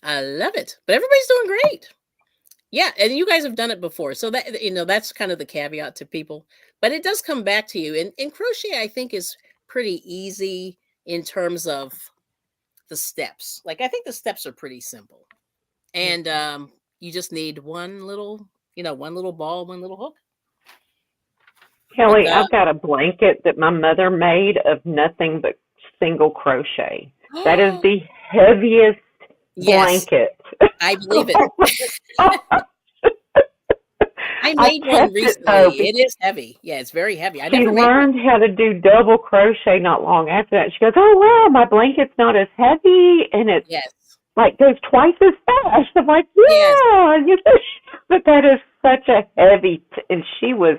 I love it. But everybody's doing great. Yeah, and you guys have done it before. So that that's kind of the caveat to people. But it does come back to you. And crochet, I think, is pretty easy in terms of the steps. Like I think the steps are pretty simple. And you just need one little ball, one little hook. Kelly, I've got a blanket that my mother made of nothing but single crochet. That is the heaviest blanket. I believe it. I I made one kept it though. recently. It is heavy. Yeah, it's very heavy. I She never made one. learned how to do double crochet not long after that. She goes, "Oh wow, my blanket's not as heavy, and it's Yes. like goes twice as fast." I'm like, Yes. "Yeah," but that is such a heavy, and she was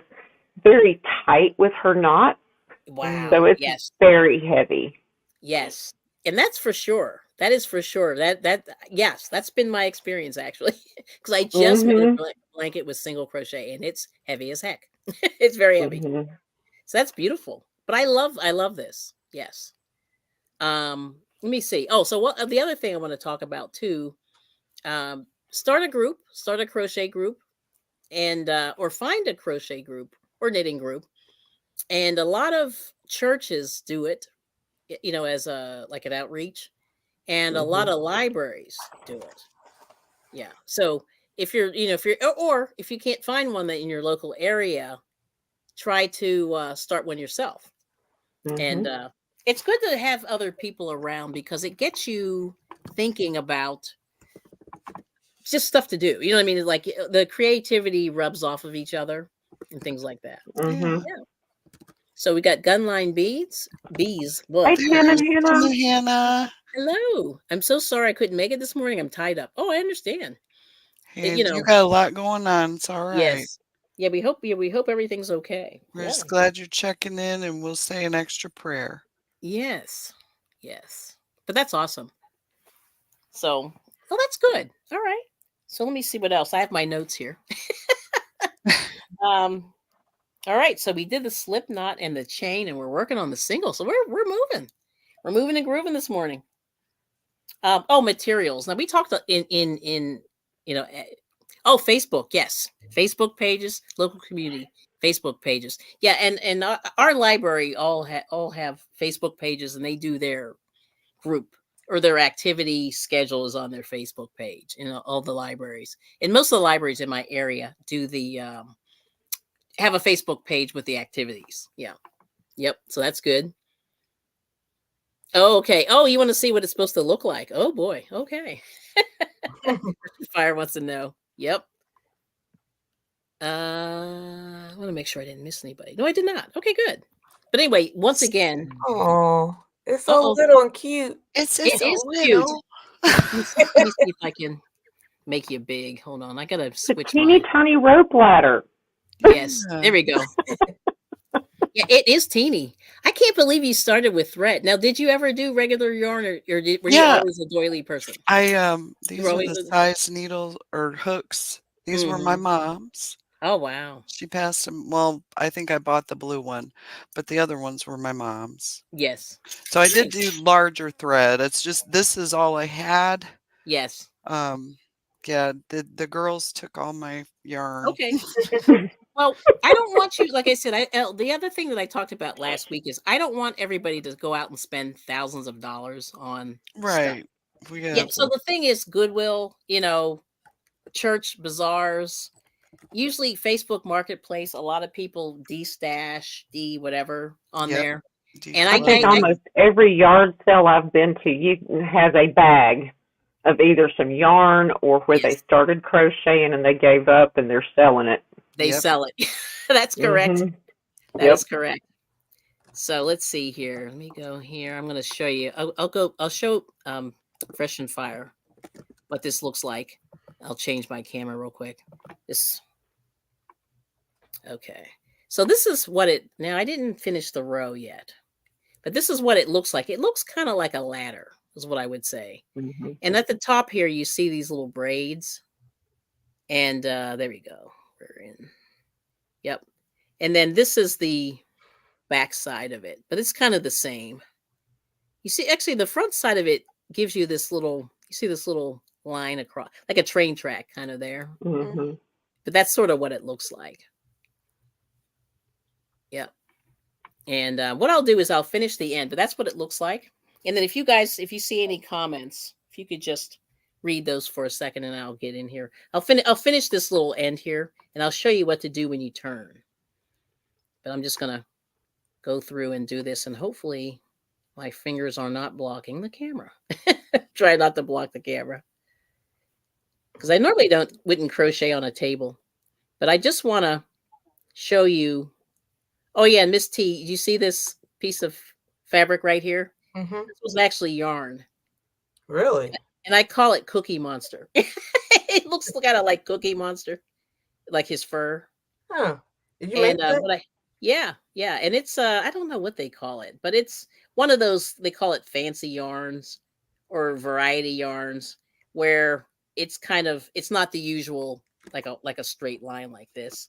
very tight with her knot, Wow. so it's Yes. very heavy. Yes. And that's for sure. That is for sure. Yes, that's been my experience actually. Because I just made a blanket with single crochet and it's heavy as heck. It's very heavy. So that's beautiful. But I love this. Yes. Let me see. Oh, so what the other thing I want to talk about too, start a crochet group, and or find a crochet group or knitting group. And a lot of churches do it, as a like an outreach, and a lot of libraries do it. Yeah. So if you're, or if you can't find one that in your local area, try to start one yourself. And it's good to have other people around because it gets you thinking about just stuff to do. You know what I mean? Like the creativity rubs off of each other and things like that. Yeah. So we got gunline bees. Look. Hi, Hannah. Hello. I'm so sorry I couldn't make it this morning. I'm tied up. Oh, I understand. And you got a lot going on. It's all right. Yes. Yeah, we hope everything's okay. We're just glad you're checking in, and we'll say an extra prayer. Yes. Yes. But that's awesome. So, well, that's good. All right. So let me see what else. I have my notes here. All right. So we did the slip knot and the chain, and we're working on the single. So we're moving. We're moving and grooving this morning. Materials. Now we talked in Facebook. Yes, Facebook pages, local community Facebook pages. Yeah, and our library all have Facebook pages, and they do their group or their activity schedule is on their Facebook page. All the libraries, and most of the libraries in my area do the have a Facebook page with the activities. Yeah, yep. So that's good. Oh, okay. Oh, you want to see what it's supposed to look like? Oh boy. Okay. Fire wants to know. Yep. I want to make sure I didn't miss anybody. No, I did not. Okay, good. But anyway, once again. Oh, it's so little and cute. It is cute. Let me see if I can make you big. Hold on. I gotta switch. It's a teeny tiny rope ladder. Yes. There we go. Yeah, it is teeny. I can't believe you started with thread. Now, did you ever do regular yarn, or were you always a doily person? These are the size needles or hooks. These were my mom's. Oh wow! She passed them. Well, I think I bought the blue one, but the other ones were my mom's. Yes. So I did do larger thread. It's just this is all I had. Yes. Yeah. The girls took all my yarn. Okay. Well, I don't want you, like I said, the other thing that I talked about last week is I don't want everybody to go out and spend thousands of dollars on right. Stuff. So the thing is, Goodwill, church bazaars, usually Facebook Marketplace. A lot of people de-stash, whatever on there. And I think almost every yard sale I've been to, has a bag of either some yarn or where they started crocheting and they gave up and they're selling it. They sell it. That's correct. That is correct. So let's see here. Let me go here. I'm going to show you. I'll show Fresh and Fire what this looks like. I'll change my camera real quick. Okay. So this is what now I didn't finish the row yet, but this is what it looks like. It looks kind of like a ladder is what I would say. And at the top here, you see these little braids. And there we go. We're in. Yep. And then this is the back side of it, but it's kind of the same. You see, actually, the front side of it gives you this little, line across, like a train track kind of there. But that's sort of what it looks like. Yep. And what I'll do is I'll finish the end, but that's what it looks like. And then if you see any comments, if you could just read those for a second and I'll get in here. I'll finish this little end here and I'll show you what to do when you turn. But I'm just going to go through and do this and hopefully my fingers are not blocking the camera. Try not to block the camera. Because I normally wouldn't crochet on a table. But I just want to show you. Oh yeah, Miss T, you see this piece of fabric right here? This was actually yarn. Really? And I call it Cookie Monster. It looks kind of like Cookie Monster, like his fur. Huh. Did you make that? Yeah. And it's I don't know what they call it, but it's one of those, they call it fancy yarns or variety yarns, where it's kind of, it's not the usual like a straight line like this.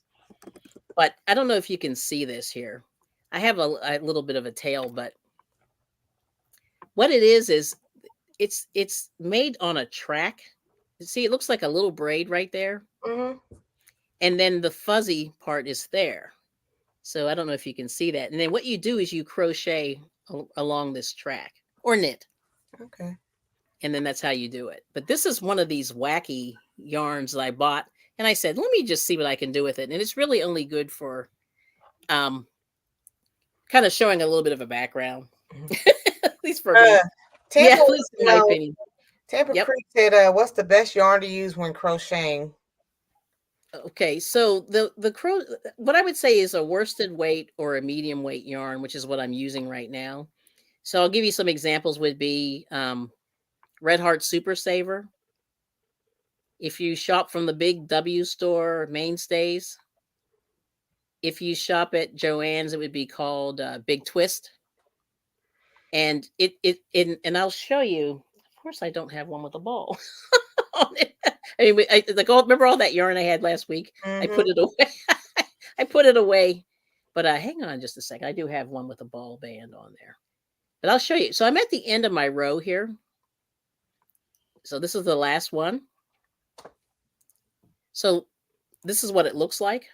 But I don't know if you can see this here. I have a little bit of a tail, but what it is it's made on a track. See, it looks like a little braid right there. And then the fuzzy part is there. So I don't know if you can see that. And then what you do is you crochet along this track or knit. Okay. And then that's how you do it. But this is one of these wacky yarns that I bought. And I said, let me just see what I can do with it. And it's really only good for kind of showing a little bit of a background. At least for me. Tampa, at least in my opinion. Tampa Creek said, what's the best yarn to use when crocheting? Okay, so what I would say is a worsted weight or a medium weight yarn, which is what I'm using right now. So I'll give you some examples. Would be Red Heart Super Saver. If you shop from the Big W store, Mainstays. If you shop at Joann's, it would be called Big Twist. And and I'll show you. Of course, I don't have one with a ball on it. I mean, remember all that yarn I had last week? I put it away. I put it away. But hang on just a second. I do have one with a ball band on there. But I'll show you. So I'm at the end of my row here. So this is the last one. So this is what it looks like.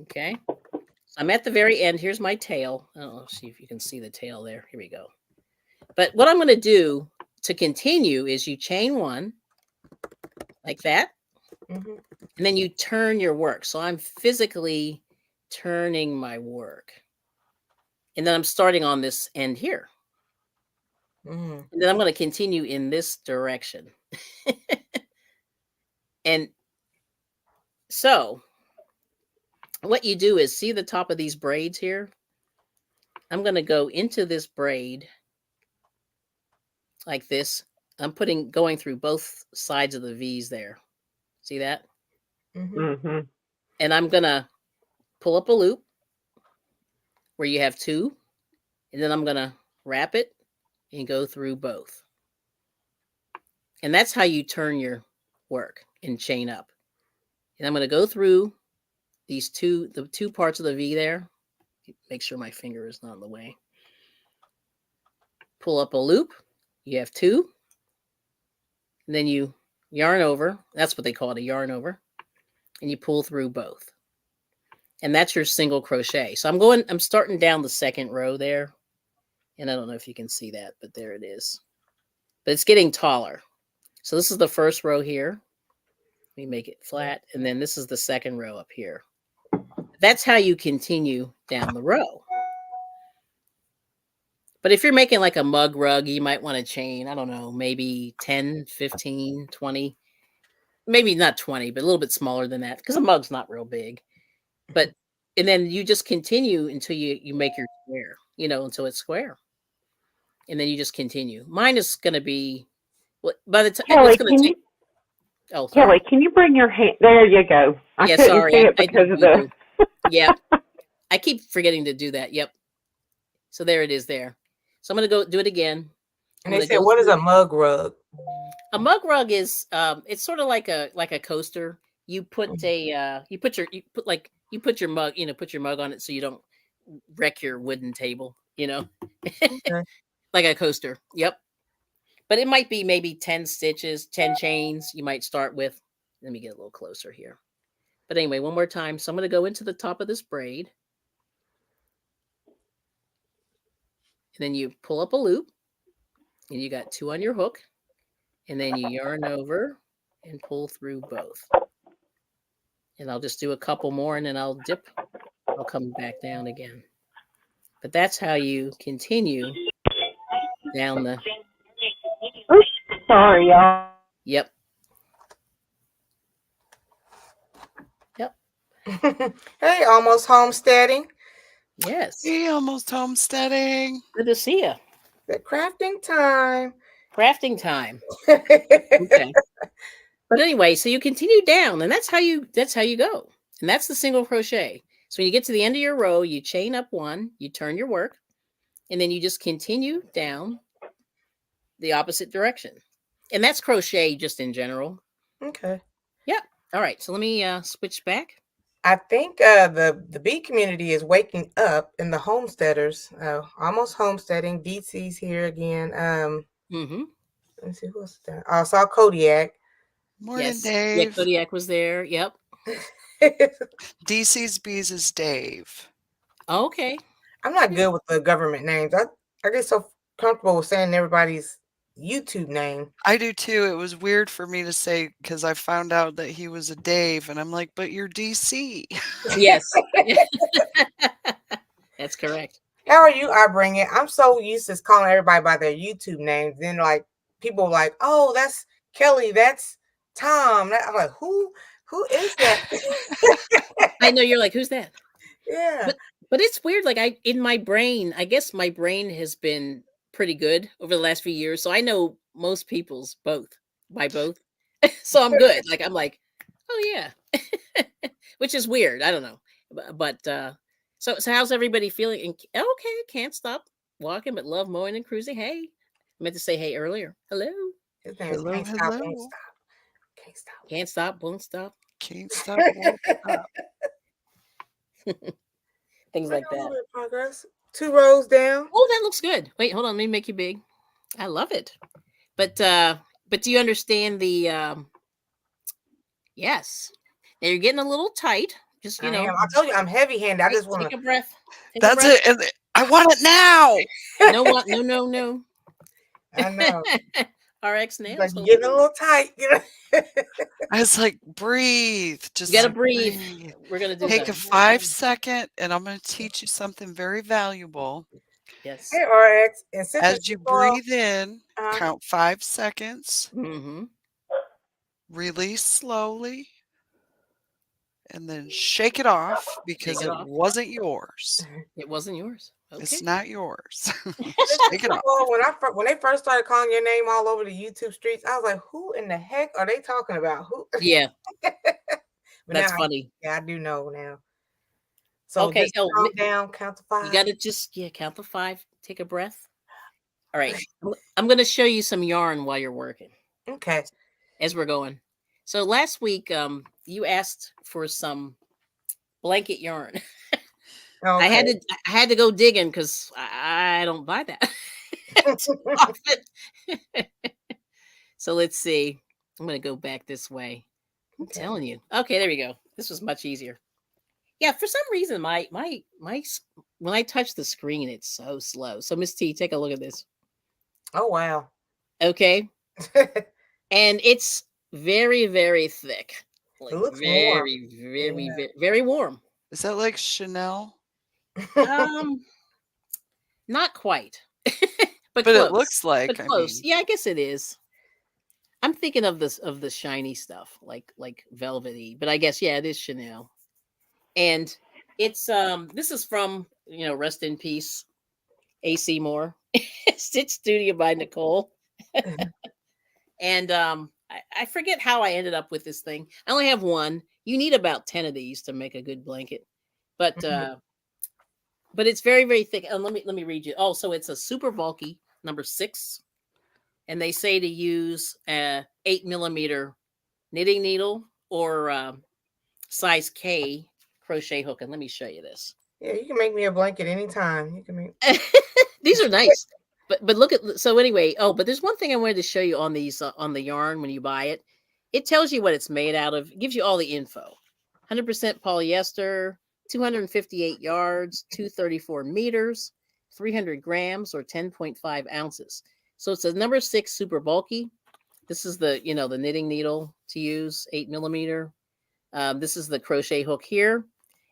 Okay. So I'm at the very end. Here's my tail. Oh, see if you can see the tail there. Here we go. But what I'm going to do to continue is you chain one like that. And then you turn your work. So I'm physically turning my work. And then I'm starting on this end here. And then I'm going to continue in this direction. And so what you do is, see the top of these braids here? I'm going to go into this braid like this. I'm going through both sides of the V's there. See that? And I'm going to pull up a loop where you have two. And then I'm going to wrap it and go through both. And that's how you turn your work and chain up. And I'm going to go through the two parts of the V there. Make sure my finger is not in the way. Pull up a loop. You have two. And then you yarn over. That's what they call it, a yarn over. And you pull through both. And that's your single crochet. So I'm starting down the second row there. And I don't know if you can see that, but there it is. But it's getting taller. So this is the first row here. Let me make it flat. And then this is the second row up here. That's how you continue down the row. But if you're making like a mug rug, you might want to chain, I don't know, maybe 10, 15, 20. Maybe not 20, but a little bit smaller than that, because a mug's not real big. But and then you just continue until you make your square, until it's square. And then you just continue. Mine is going to be, by the time Kelly, it's going to take. Oh, sorry. Kelly, can you bring your hand? There you go. I couldn't see it because of the. Yeah, I keep forgetting to do that. Yep. So there it is there. So I'm going to go do it again. And they said, what is a mug rug? A mug rug is it's sort of like a coaster. You put you put your mug, put your mug on it so you don't wreck your wooden table, Okay. Like a coaster. Yep. But it might be maybe 10 stitches, 10 chains you might start with. Let me get a little closer here. But anyway, one more time. So I'm going to go into the top of this braid. And then you pull up a loop. And you got two on your hook. And then you yarn over and pull through both. And I'll just do a couple more and then I'll dip. I'll come back down again. But that's how you continue down the... Oops, sorry, y'all. Yep. Hey, almost homesteading. Yes. Hey, almost homesteading. Good to see you. The crafting time. Crafting time. Okay. But anyway, so you continue down, and that's how you go. And that's the single crochet. So when you get to the end of your row, you chain up one, you turn your work, and then you just continue down the opposite direction. And that's crochet just in general. Okay. Yeah. All right. So let me switch back. I think the bee community is waking up, in the homesteaders. Almost homesteading. DC's here again. Let me see who else is there. I saw Kodiak. Morning, Yes. Dave. Yeah, Kodiak was there. Yep. DC's Bees is Dave. Okay. I'm not good with the government names. I get so comfortable with saying everybody's YouTube name. I do too. It was weird for me to say because I found out that he was a Dave, and I'm like, but you're DC. Yes. That's correct. How are you? I bring it. I'm so used to calling everybody by their YouTube names. Then like people are like, oh, that's Kelly. That's Tom. I'm like, who is that? I know, you're like, who's that? Yeah. But it's weird. Like in my brain, I guess my brain has been pretty good over the last few years. So I know most people's by both. So I'm good. Like I'm like, oh yeah. Which is weird. I don't know. But so how's everybody feeling? Okay, can't stop walking, but love mowing and cruising. Hey. I meant to say hey earlier. Hello. His name is Hello, Can't Stop, hello. Won't Stop. Can't stop. Can't stop, won't stop. Can't stop, won't stop. Things like that. Progress. 2 rows down. Oh, that looks good. Wait, hold on. Let me make you big. I love it. But do you understand the yes. Now you're getting a little tight. Just I told you I'm heavy-handed. I just want take a breath. That's it. And I want it now. No, what? No. I know. RX nails. Like, you're getting a little tight. I was like, breathe. Just you gotta breathe. We're gonna do take a 5-second, and I'm going to teach you something very valuable. Yes. Hey, RX. And as you breathe in, count 5 seconds. Mm-hmm. Release slowly. And then shake it off because it wasn't yours. It wasn't yours. Okay. It's not yours. Shake it off. When they first started calling your name all over the YouTube streets, I was like, who in the heck are they talking about? Who? Yeah. That's funny. I do know now. So okay, just calm down, count to 5. You gotta just count to 5, take a breath. All right. I'm gonna show you some yarn while you're working. Okay. As we're going. So last week, you asked for some blanket yarn. Okay. I had to go digging because I don't buy that too often. So let's see. I'm gonna go back this way. I'm telling you. Okay, there we go. This was much easier. Yeah, for some reason, my when I touch the screen, it's so slow. So Miss T, take a look at this. Oh wow. Okay. And it's very, very thick. Like, it looks very, warm. very, very warm. Is that like Chanel? Not quite. but close. It looks like. But close. Yeah, I guess it is. I'm thinking of the shiny stuff, like velvety. But I guess it is Chanel. And it's this is from rest in peace, AC Moore. Stitch Studio by Nicole. And I forget how I ended up with this thing. I only have one. You need about 10 of these to make a good blanket. But it's very, very thick. And let me read you. Oh, so it's a super bulky number 6. And they say to use a 8mm knitting needle or size K crochet hook. And let me show you this. Yeah, you can make me a blanket anytime. You can make these are nice. But look at, so anyway, but there's one thing I wanted to show you on these on the yarn when you buy it. It tells you what it's made out of. It gives you all the info. 100% polyester, 258 yards, 234 meters, 300 grams or 10.5 ounces. So it's a number 6 super bulky. This is the the knitting needle to use, 8mm. This is the crochet hook here,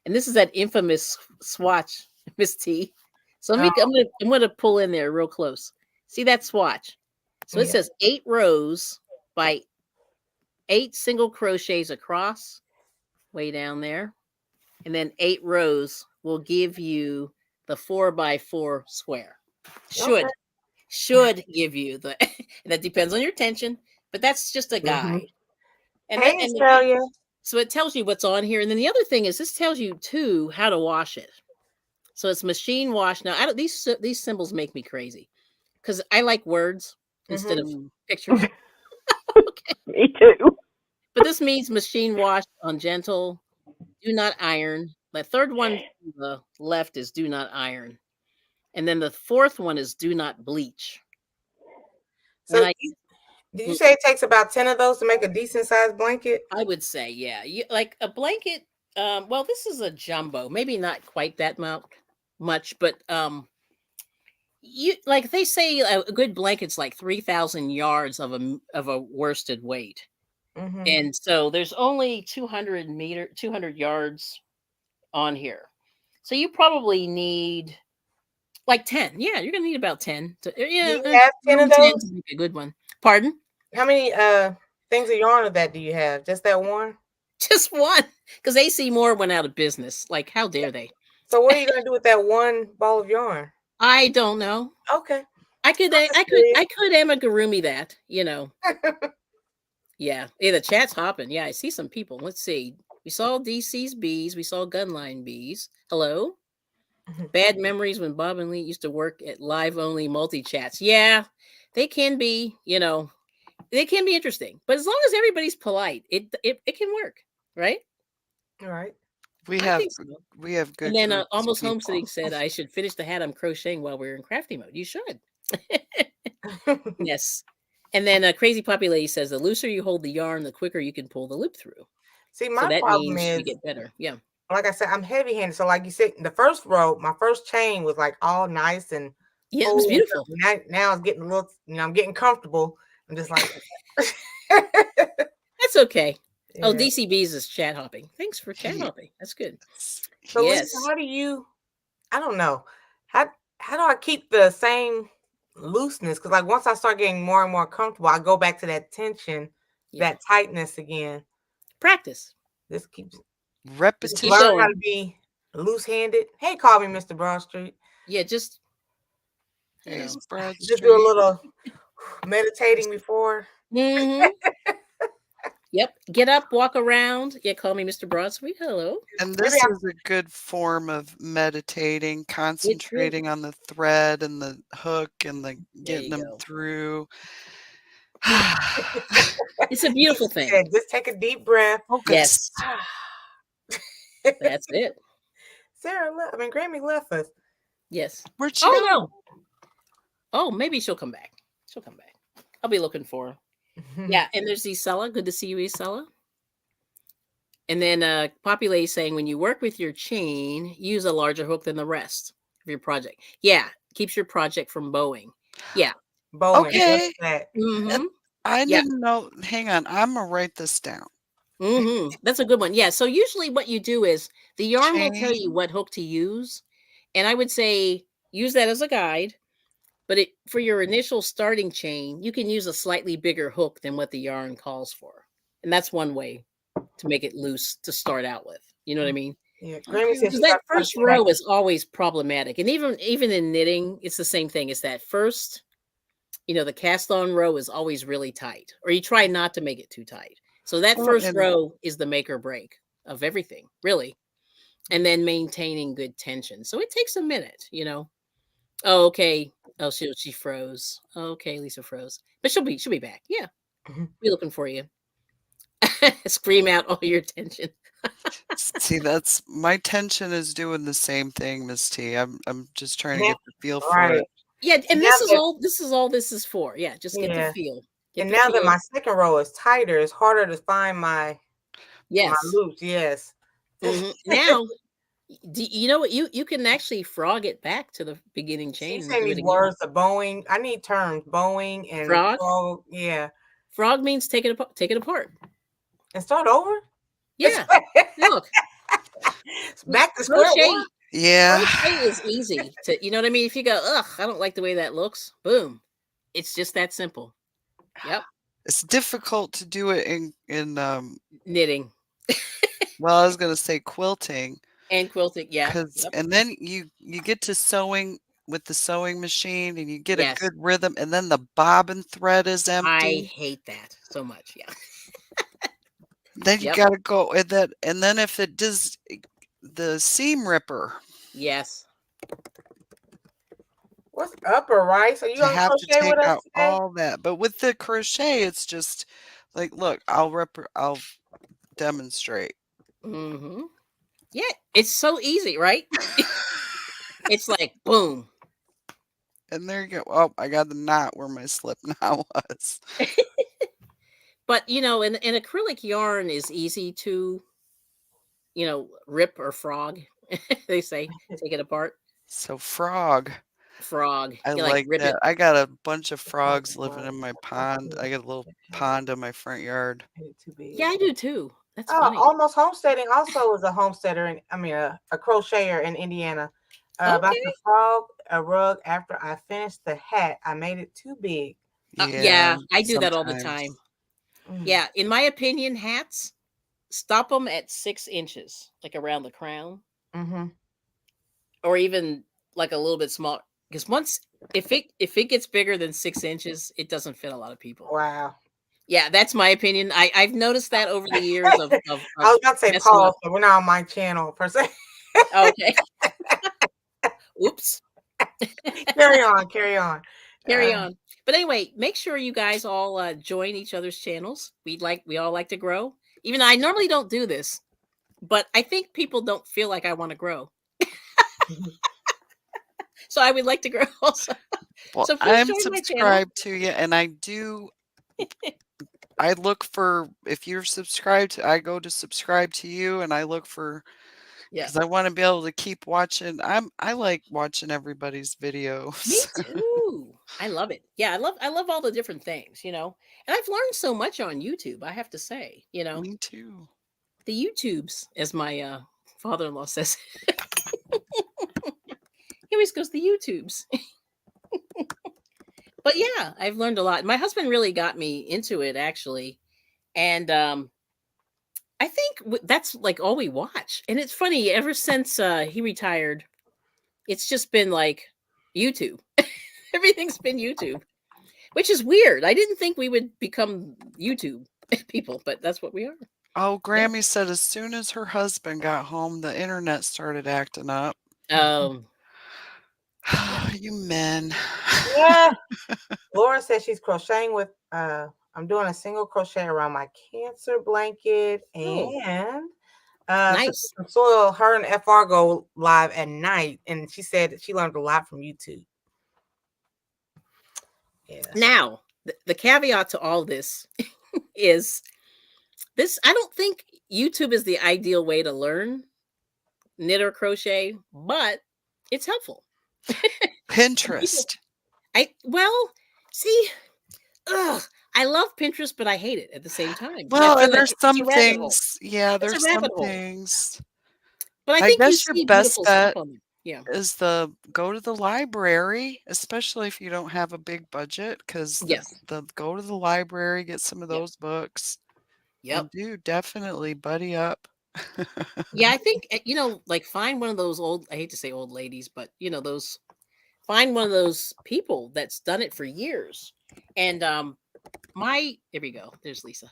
and this is that infamous swatch, Miss T. So I'm gonna pull in there real close. See that swatch? So it says 8 rows by 8 single crochets across, way down there. and then 8 rows will give you the 4x4 square. Should give you the. That depends on your tension, but that's just a guide. And hey, Australia. So it tells you what's on here, and then the other thing is this tells you too how to wash it. So it's machine wash. Now these symbols make me crazy because I like words instead of pictures. Okay. Me too. But this means machine wash on gentle. Do not iron. The third one to the left is do not iron. And then the fourth one is do not bleach. So did you say it takes about 10 of those to make a decent sized blanket? I would say, yeah. Like a blanket, well, this is a jumbo. Maybe not quite that much, but you like they say a good blanket's like 3,000 yards of a worsted weight. And so there's only 200 yards on here. So you probably need like 10. Yeah, you're gonna need about 10. Do you have 10 of those? To make a good one. Pardon? How many things of yarn of that do you have? Just that one? Just one. Because AC Moore went out of business. Like, how dare they? So what are you gonna do with that one ball of yarn? I don't know. Okay. I could amigurumi that, you know. Yeah, the chat's hopping. Yeah, I see some people. Let's see. We saw DC's bees. We saw Gunline bees. Hello. Bad memories when Bob and Lee used to work at live only multi chats. Yeah, they can be. You know, they can be interesting. But as long as everybody's polite, it can work, right? All right. We have good. And then almost homesteading said I should finish the hat I'm crocheting while we're in crafty mode. You should. Yes. And then Crazy Poppy Lady says the looser you hold the yarn, the quicker you can pull the loop through. See, my problem is you get better. Yeah. Like I said, I'm heavy-handed. So like you said, the first row, my first chain was like all nice and it was beautiful. Now it's getting a little, I'm getting comfortable. I'm just like that's okay. Yeah. Oh, DCB's is chat hopping. Thanks for chat hopping. That's good. So yes. Lisa, how do you? I don't know. How do I keep the same looseness? Because like once I start getting more and more comfortable, I go back to that tension, that tightness again. Practice. This keeps repetition. Learn how to be loose-handed. Hey, call me Mr. Broadstreet. Yeah, just do a little meditating before. Yep. Get up, walk around. Yeah, call me Mr. Broadstreet. Hello. And this is a good form of meditating, concentrating on the thread and the hook and the getting them through. It's a beautiful thing. Just take a deep breath. Focus. Yes. That's it. Sarah Grammy left us. Yes. Where'd she go? No. Oh, maybe she'll come back. She'll come back. I'll be looking for her. Yeah, and there's Isella. Good to see you, Isella. And then Poppy Lady saying when you work with your chain, use a larger hook than the rest of your project. Yeah, keeps your project from bowing. Yeah. Bowing. Okay. I didn't know. Hang on. I'm going to write this down. That's a good one. Yeah. So usually what you do is the yarn will tell you what hook to use. And I would say use that as a guide. But for your initial starting chain, you can use a slightly bigger hook than what the yarn calls for. And that's one way to make it loose to start out with. You know what I mean? Yeah. Because that first row is always problematic. And even in knitting, it's the same thing. It's that first, the cast on row is always really tight. Or you try not to make it too tight. So that first row is the make or break of everything, really. And then maintaining good tension. So it takes a minute, Oh, okay. Oh, she froze. Okay, Lisa froze. But she'll be back. Yeah. Be looking for you. Scream out all your tension. See, that's my tension is doing the same thing, Miss T. I'm just trying to get the feel for it. Yeah, and this is all this is for. Yeah, just get the feel. And now that my second row is tighter, it's harder to find my loops. Yes. Now, you know what? You can actually frog it back to the beginning chain. She's saying these words of bowing. I need terms. Bowing and frog. Yeah. Frog means take it apart. And start over? Yeah. Look. Back to square one. Yeah. Crochet is easy to, you know what I mean? If you go, I don't like the way that looks, boom. It's just that simple. Yep. It's difficult to do it in knitting. Well, I was going to say quilting. And quilting, yeah. And then you get to sewing with the sewing machine, and you get a good rhythm, and then the bobbin thread is I empty. hate that so much. Yeah. Then you gotta go, and then if it does the seam ripper. Yes. What's upper, right? So you gonna have to crochet with take us out today? all that. But with the crochet, it's just like, look, I'll demonstrate. Mm-hmm. Yeah, it's so easy, right? It's like boom. And there you go. Oh, I got the knot where my slip knot was. But an acrylic yarn is easy to, rip or frog. They say take it apart. So frog. I like rip that. it. I got a bunch of frogs living in my pond. I got a little pond in my front yard. Yeah, I do too. That's Oh, funny. Almost Homesteading also is a homesteader, and a crocheter in Indiana. About the frog, a rug. After I finished the hat, I made it too big. Yeah, I do that all the time. Yeah, in my opinion, hats, stop them at 6 inches, like around the crown, or even like a little bit smaller. Because if it gets bigger than 6 inches, it doesn't fit a lot of people. Wow. Yeah, that's my opinion. I've noticed that over the years of I was about to say pause, so we're not on my channel per se. Okay. Oops. Carry on. Carry on. But anyway, make sure you guys all join each other's channels. We all like to grow. Even though I normally don't do this, but I think people don't feel like I want to grow. So I would like to grow also. Well, so please I'm join subscribed to you, and I do. I look for, if you're subscribed, I go to subscribe to you, and I look for, because I want to be able to keep watching. I like watching everybody's videos. Me too. I love it. Yeah, I love all the different things, and I've learned so much on YouTube, I have to say, Me too. The YouTubes, as my father-in-law says. He always goes, the YouTubes. But yeah, I've learned a lot. My husband really got me into it, actually. And I think that's like all we watch. And it's funny, ever since he retired, it's just been like YouTube. Everything's been YouTube, which is weird. I didn't think we would become YouTube people, but that's what we are. Oh, Grammy said as soon as her husband got home, the internet started acting up. You men. Yeah. Laura says she's crocheting with I'm doing a single crochet around my cancer blanket, and nice. So her and FR go live at night, and she said that she learned a lot from YouTube. Yes. Now, the caveat to all this is this: I don't think YouTube is the ideal way to learn knit or crochet, but it's helpful. Pinterest. I love Pinterest, but I hate it at the same time. Well, and there's some things. Yeah, there's some things. But I think guess your best bet is go to the library, especially if you don't have a big budget, because go to the library, get some of those books. Yep. And definitely buddy up. Yeah, I think, like find one of those I hate to say old ladies, but find one of those people that's done it for years. And there we go. There's Lisa.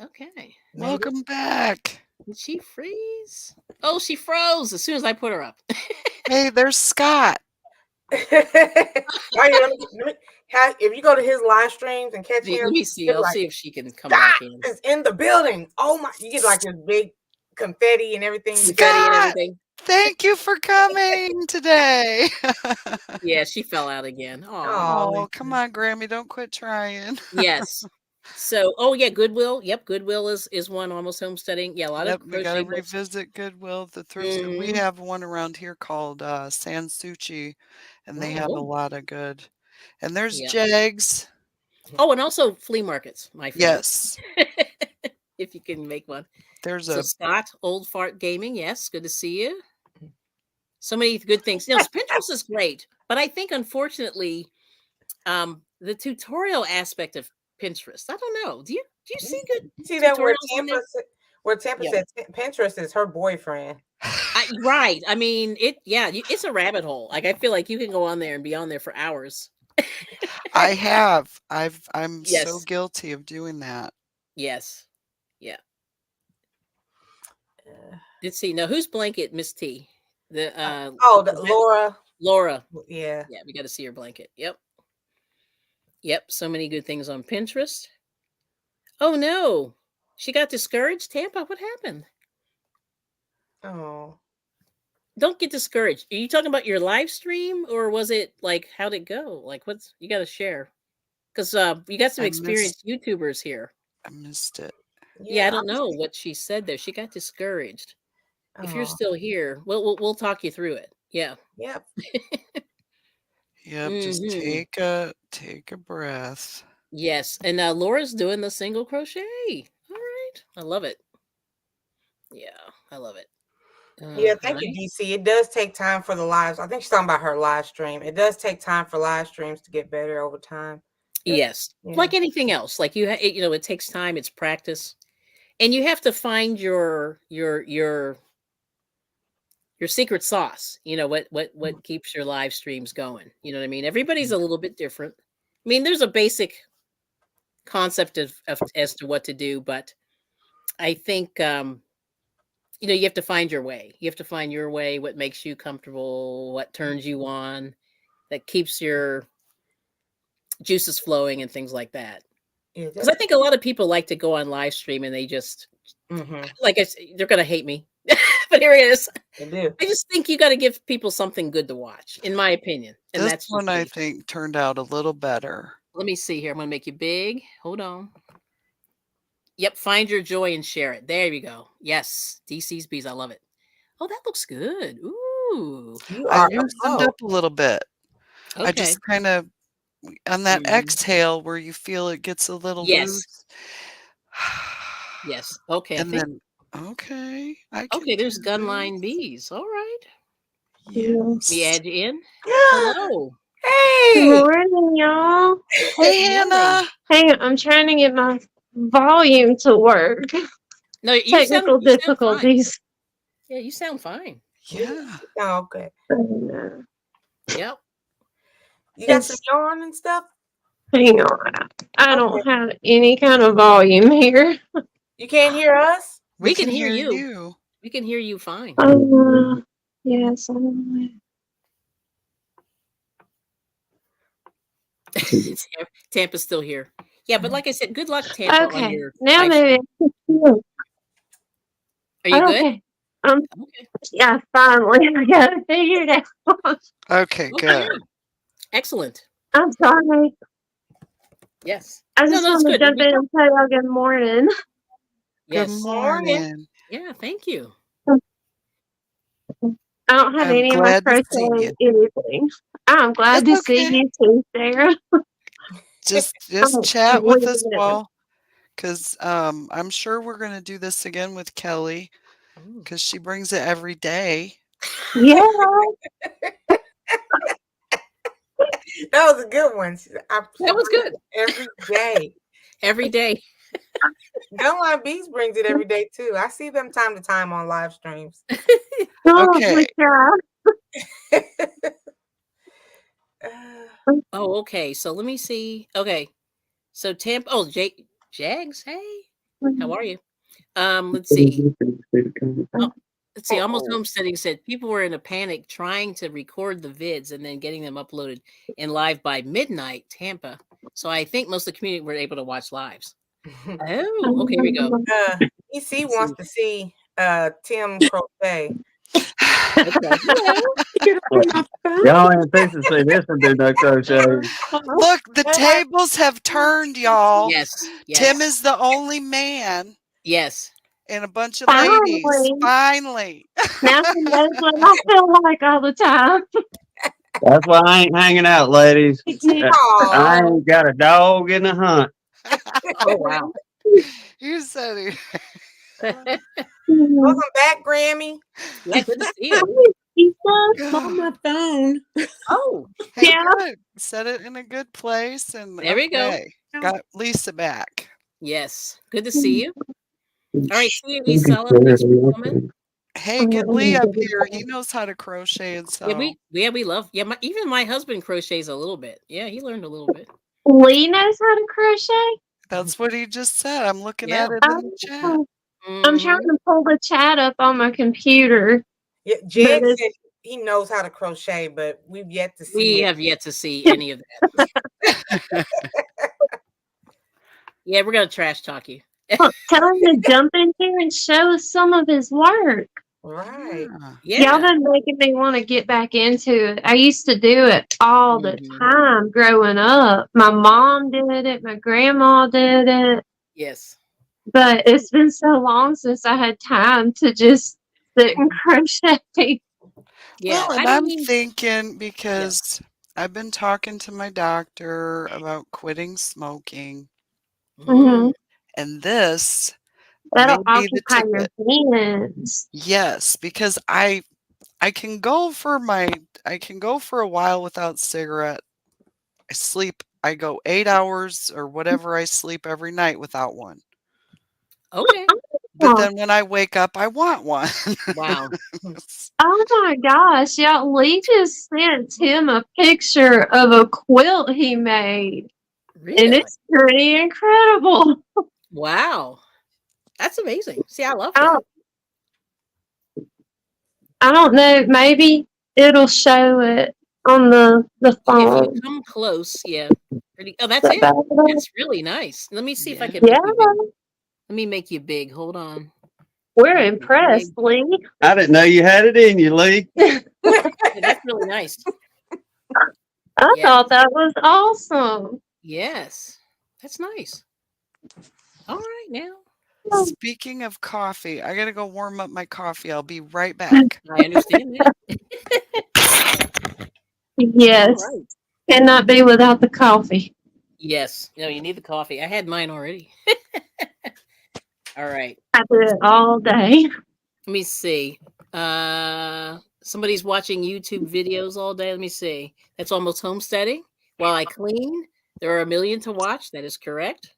Okay. Welcome back. Did she freeze? Oh, she froze as soon as I put her up. Hey, there's Scott. If you go to his live streams and catch him, let me see. I'll see if she can come back in. Is in the building. Oh my! You get like this big confetti and everything. Scott, thank you for coming today. Yeah, she fell out again. Oh, come on, Grammy, don't quit trying. Yes. So, Goodwill. Yep, Goodwill is one. Almost Homesteading. Yeah, a lot of we got to revisit Goodwill. The thrift store. We have one around here called Sansuchi, and they have a lot of good. And there's Jags. Oh, and also flea markets. My favorite. Yes. If you can make one. There's Scott, Old Fart Gaming. Yes, good to see you. So many good things. Pinterest is great, but I think unfortunately, the tutorial aspect of Pinterest, I don't know. Do you see good? See that Where Tampa said Pinterest is her boyfriend. Right. I mean, it's a rabbit hole. Like, I feel like you can go on there and be on there for hours. I have. I'm so guilty of doing that. Yes. Yeah. Let's see. Now, whose blanket, Miss T? Laura. Laura. Yeah. Yeah, we got to see her blanket. Yep. Yep. So many good things on Pinterest. Oh no. She got discouraged. Tampa, what happened? Oh. Don't get discouraged. Are you talking about your live stream, or was it like, how'd it go? Like, you got to share? Because you got some experienced YouTubers here. I missed it. Yeah, I don't know what she said there. She got discouraged. If you're still here, we'll talk you through it. Yeah. Yep. Yep. Just take a breath. Yes, and Laura's doing the single crochet. All right, I love it. Yeah, I love it. Yeah, thank you, DC. It does take time for the lives. I think she's talking about her live stream. It does take time for live streams to get better over time. Yes, like anything else. Like it takes time. It's practice, and you have to find your secret sauce. You know what keeps your live streams going. You know what I mean? Everybody's a little bit different. I mean, there's a basic concept of as to what to do, but I think you have to find your way. You have to find your way, what makes you comfortable, what turns you on, that keeps your juices flowing and things like that. Because I think a lot of people like to go on live stream and they just like they're gonna hate me. But here it is. I just think you got to give people something good to watch, in my opinion. And this one I think turned out a little better. Let me see here. I'm gonna make you big. Hold on. Yep, find your joy and share it. There you go. Yes, DC's Bees. I love it. Oh, that looks good. Ooh. I loosened up a little bit. Okay. I just kind of, on that exhale where you feel it gets a little loose. Yes. Okay. And then, okay. There's Gunline Bees. All right. Yes. We add you in. Hello. Hey. Good morning, y'all. Hey, Hannah. Hang on. I'm trying to get my volume to work. No, you Technical difficulties. Yeah, you sound fine. Yeah. Oh, okay. Yep. You got some yarn and stuff? Hang on. I don't have any kind of volume here. You can't hear us? We can hear you. We can hear you fine. Yes. Tampa's still here. Yeah, but like I said, good luck, Tampa. Okay. On your now maybe. Are you good? Okay. Yeah, finally. I got it figured out. Okay, good. Excellent. I'm sorry. Yes. I just want to jump in and say good morning. Yes. Good morning. Yeah, thank you. I don't have any of my crochet anything. I'm glad to see you too, Sarah. Just chat with us all, because I'm sure we're going to do this again with Kelly, because she brings it every day. Yeah. That was a good one. That was good. Every day. Every day. Gunline Bees brings it every day too. I see them time to time on live streams. Okay. Oh, okay. So let me see. Okay. So Tampa. Oh, Jags. Hey, how are you? Let's see. Let's see. Almost Homesteading said people were in a panic trying to record the vids and then getting them uploaded and live by midnight, Tampa. So I think most of the community were able to watch lives. Oh, okay. Here we go. EC wants to see Tim crochet. Y'all ain't fixing to see this and do no crochet. Look, the tables have turned, y'all. Yes. Tim is the only man. Yes. And a bunch of ladies. Finally. Now she knows what I feel like all the time. That's why I ain't hanging out, ladies. I ain't got a dog in the hunt. Oh, wow. You said it. Welcome back, Grammy. Yeah, good to see you. On my phone. Oh, hey, good. Set it in a good place, and there we go. Got Lisa back. Yes, good to see you. All right, CAD Sala, thanks for coming. Hey, get Lee up here. He knows how to crochet and sew. We love. Yeah, even my husband crochets a little bit. Yeah, he learned a little bit. Lee knows how to crochet. That's what he just said. I'm looking at it in the chat. I'm trying to pull the chat up on my computer. Yeah, Jed said he knows how to crochet, but we've yet to see. We have yet to see any of that. Yeah, we're gonna trash talk you. Well, tell him to jump in here and show us some of his work. Right. Yeah. Y'all been making me want to get back into it. I used to do it all the time growing up. My mom did it. My grandma did it. Yes. But it's been so long since I had time to just sit and crochet. Yeah, well, and I'm thinking because I've been talking to my doctor about quitting smoking. Mm-hmm. And this that'll may be the occupy ticket. your hands. Yes, because I can go for a while without cigarette. I go 8 hours or whatever I sleep every night without one. Okay. But then when I wake up, I want one. Wow. Oh my gosh. Yeah, Lee just sent him a picture of a quilt he made. Really? And it's pretty incredible. Wow. That's amazing. See, I love that. I don't know. Maybe it'll show it on the phone. If you come close, yeah. Oh, that's it. That's really nice. Let me see if I can make you big. Let me make you big. Hold on. We're impressed, Lee. I didn't know you had it in you, Lee. That's really nice. I thought that was awesome. Yes. That's nice. All right, now. Speaking of coffee, I gotta go warm up my coffee. I'll be right back. I understand that. Yes. Right. Cannot be without the coffee. Yes. No, you need the coffee. I had mine already. All right. I do it all day. Let me see. Somebody's watching YouTube videos all day. Let me see. That's almost homesteading. While I clean, there are a million to watch. That is correct.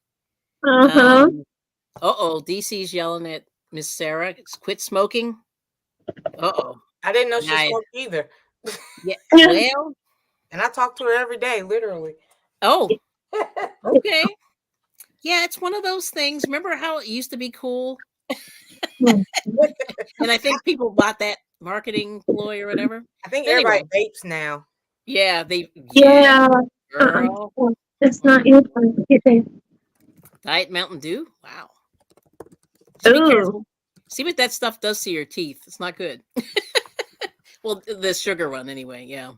DC's yelling at Miss Sarah. Quit smoking. I didn't know she smoked either. Yeah. Well, and I talk to her every day, literally. Oh. Okay. Yeah, it's one of those things. Remember how it used to be cool? And I think people bought that marketing ploy or whatever. I think everybody vapes now. Yeah, girl. It's not your turn. Diet Mountain Dew? Wow. Just be careful. See what that stuff does to your teeth. It's not good. Well, the sugar one anyway, yeah.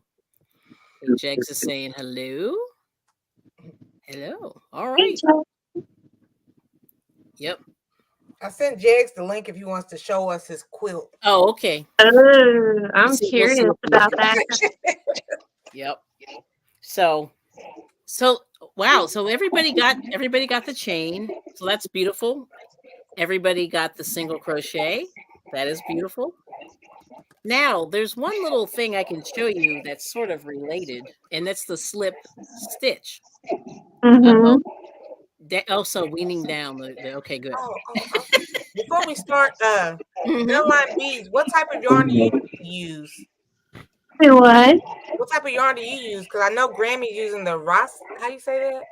Jegs is saying hello. Hello. All right. Yep. I sent Jegs the link if he wants to show us his quilt. Oh, okay. I'm curious about that. Yep. So wow. So everybody got the chain. So that's beautiful. Everybody got the single crochet. That is beautiful. Now there's one little thing I can show you that's sort of related, and that's the slip stitch. So weaning down. Okay, good. Before we start, Line beads. What type of yarn do you use? What? What type of yarn do you use? Because I know Grammy's using the How you say that?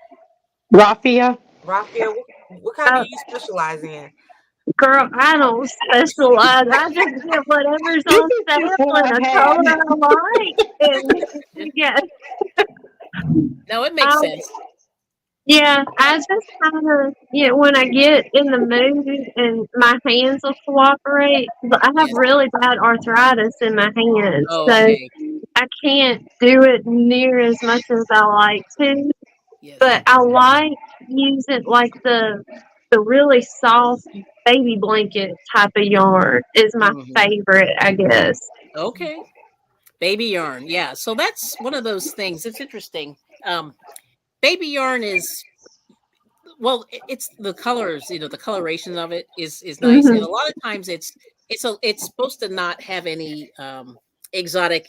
Raffia. Raffia. What kind do you specialize in? Girl, I don't specialize. I just get whatever's on sale and a color I like. And yes. No, it makes sense. Yeah, I just kind of, when I get in the mood and my hands will cooperate, but I have really bad arthritis in my hands, so I can't do it near as much as I like to. Yes. But I like using like the really soft baby blanket type of yarn is my favorite, I guess. Okay. Baby yarn. Yeah. So that's one of those things. It's interesting. Baby yarn is, well, it's the colors, the coloration of it is nice. And a lot of times it's supposed to not have any exotic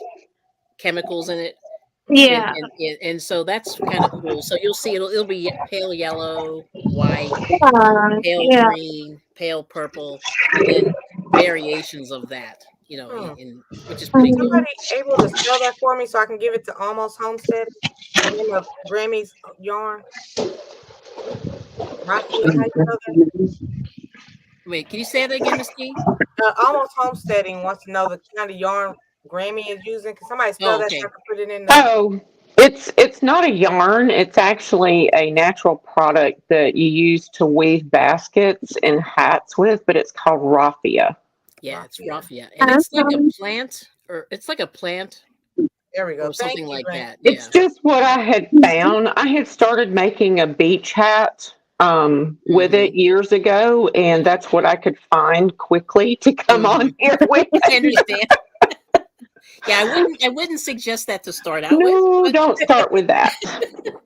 chemicals in it. Yeah. And so that's kind of cool. So you'll see it'll be pale yellow, white, pale Yeah. green, pale purple, and then variations of that, which is pretty Is cool. somebody able to spell that for me so I can give it to Almost Homestead? The name of Grammy's yarn. Raffia, how you spell that? Wait, can you say that again, Miss T? Almost Homesteading wants to know the kind of yarn Grammy is using. Can somebody spell that so I Okay. can put it in the? Oh, it's not a yarn. It's actually a natural product that you use to weave baskets and hats with, but it's called raffia. Yeah, it's raffia, and it's like a plant, or it's like a plant. There we go. Or something like that. It's just what I had found. I had started making a beach hat with it years ago, and that's what I could find quickly to come on here with. I understand. Yeah, I wouldn't suggest that to start out with. No, don't start with that.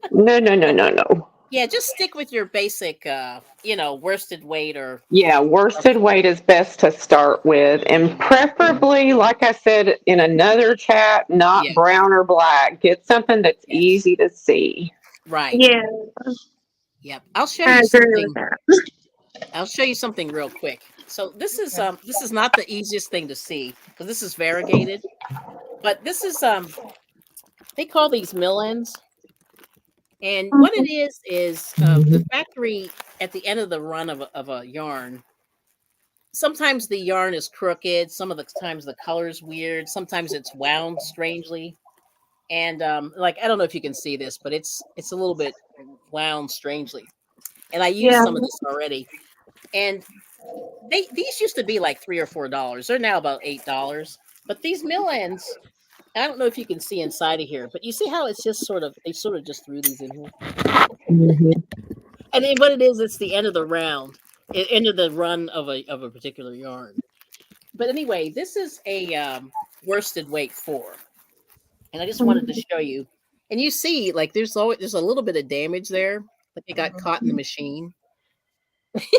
No. Yeah, just stick with your basic, worsted weight or. Yeah, worsted weight is best to start with, and preferably, like I said in another chat, not brown or black. Get something that's easy to see. Right. Yeah. Yep. I'll show you something. I'll show you something real quick. So this is not the easiest thing to see because this is variegated, but this is they call these mill ends. And what it is the factory at the end of the run of a yarn. Sometimes the yarn is crooked. Some of the times the color is weird. Sometimes it's wound strangely. And I don't know if you can see this, but it's a little bit wound strangely. And I used some of this already. And these used to be like $3 or $4. They're now about $8. But these mill ends, I don't know if you can see inside of here, but you see how it's just they sort of just threw these in here. And then what it is, it's the end of the round, end of the run of a particular yarn. But anyway, this is a worsted weight 4, and I just wanted to show you. And you see, there's a little bit of damage there, like it got caught in the machine.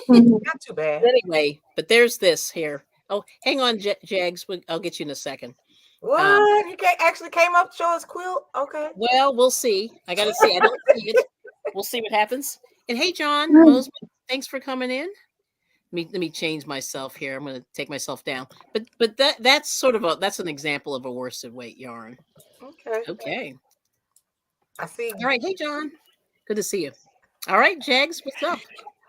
Not too bad. But anyway, but there's this here. Oh, hang on, Jags. I'll get you in a second. What? He actually came up to show us quilt? Okay. Well, we'll see. I got to see. I don't see it. We'll see what happens. And hey, John Mosman, thanks for coming in. Let me change myself here. I'm going to take myself down. But that's that's an example of a worsted weight yarn. Okay. I see. All right. Hey, John. Good to see you. All right, Jags, what's up?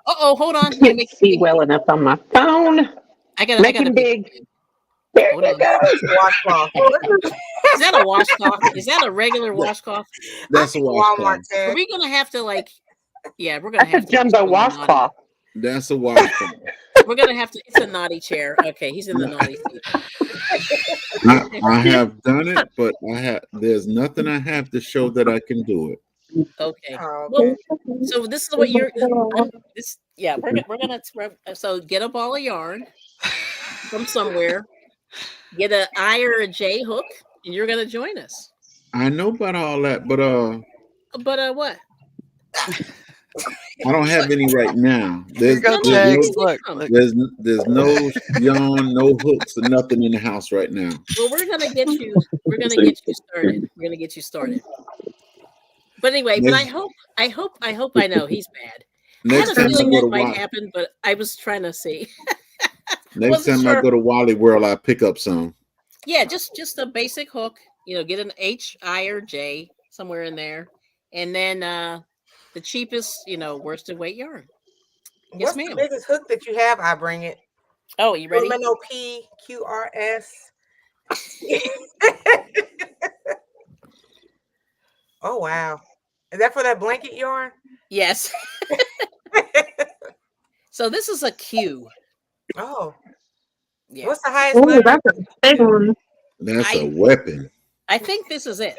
Hold on. I can't see well enough on my phone. I gotta big. There you go. Washcloth. Is that a washcloth? Is that a regular washcloth? That's a washcloth. Are we gonna have to Yeah, we're gonna have to. Jumbo washcloth. That's a washcloth. We're gonna have to. It's a naughty chair. Okay, he's in the naughty seat. I have done it, but there's nothing I have to show that I can do it. Okay. Well, so this is what you're. We're gonna. So get a ball of yarn from somewhere. Get an I or a J hook, and you're gonna join us. I know about all that, but what? I don't have any right now. There's no yarn, no hooks, and nothing in the house right now. Well, we're gonna get you. We're gonna get you started. We're gonna get you started. But anyway, but I hope I know he's bad. Next I had a time feeling that might happen, but I was trying to see. Next time I go to Wally World, I pick up some. Yeah, just a basic hook. Get an H, I, or J somewhere in there, and then the cheapest, worsted weight yarn. Yes, ma'am. What's the biggest hook that you have? I bring it. Oh, you ready? PQRS. Oh wow! Is that for that blanket yarn? Yes. So this is a Q. Oh. Yeah. What's the highest letter? That's a big one. That's a weapon. I think this is it.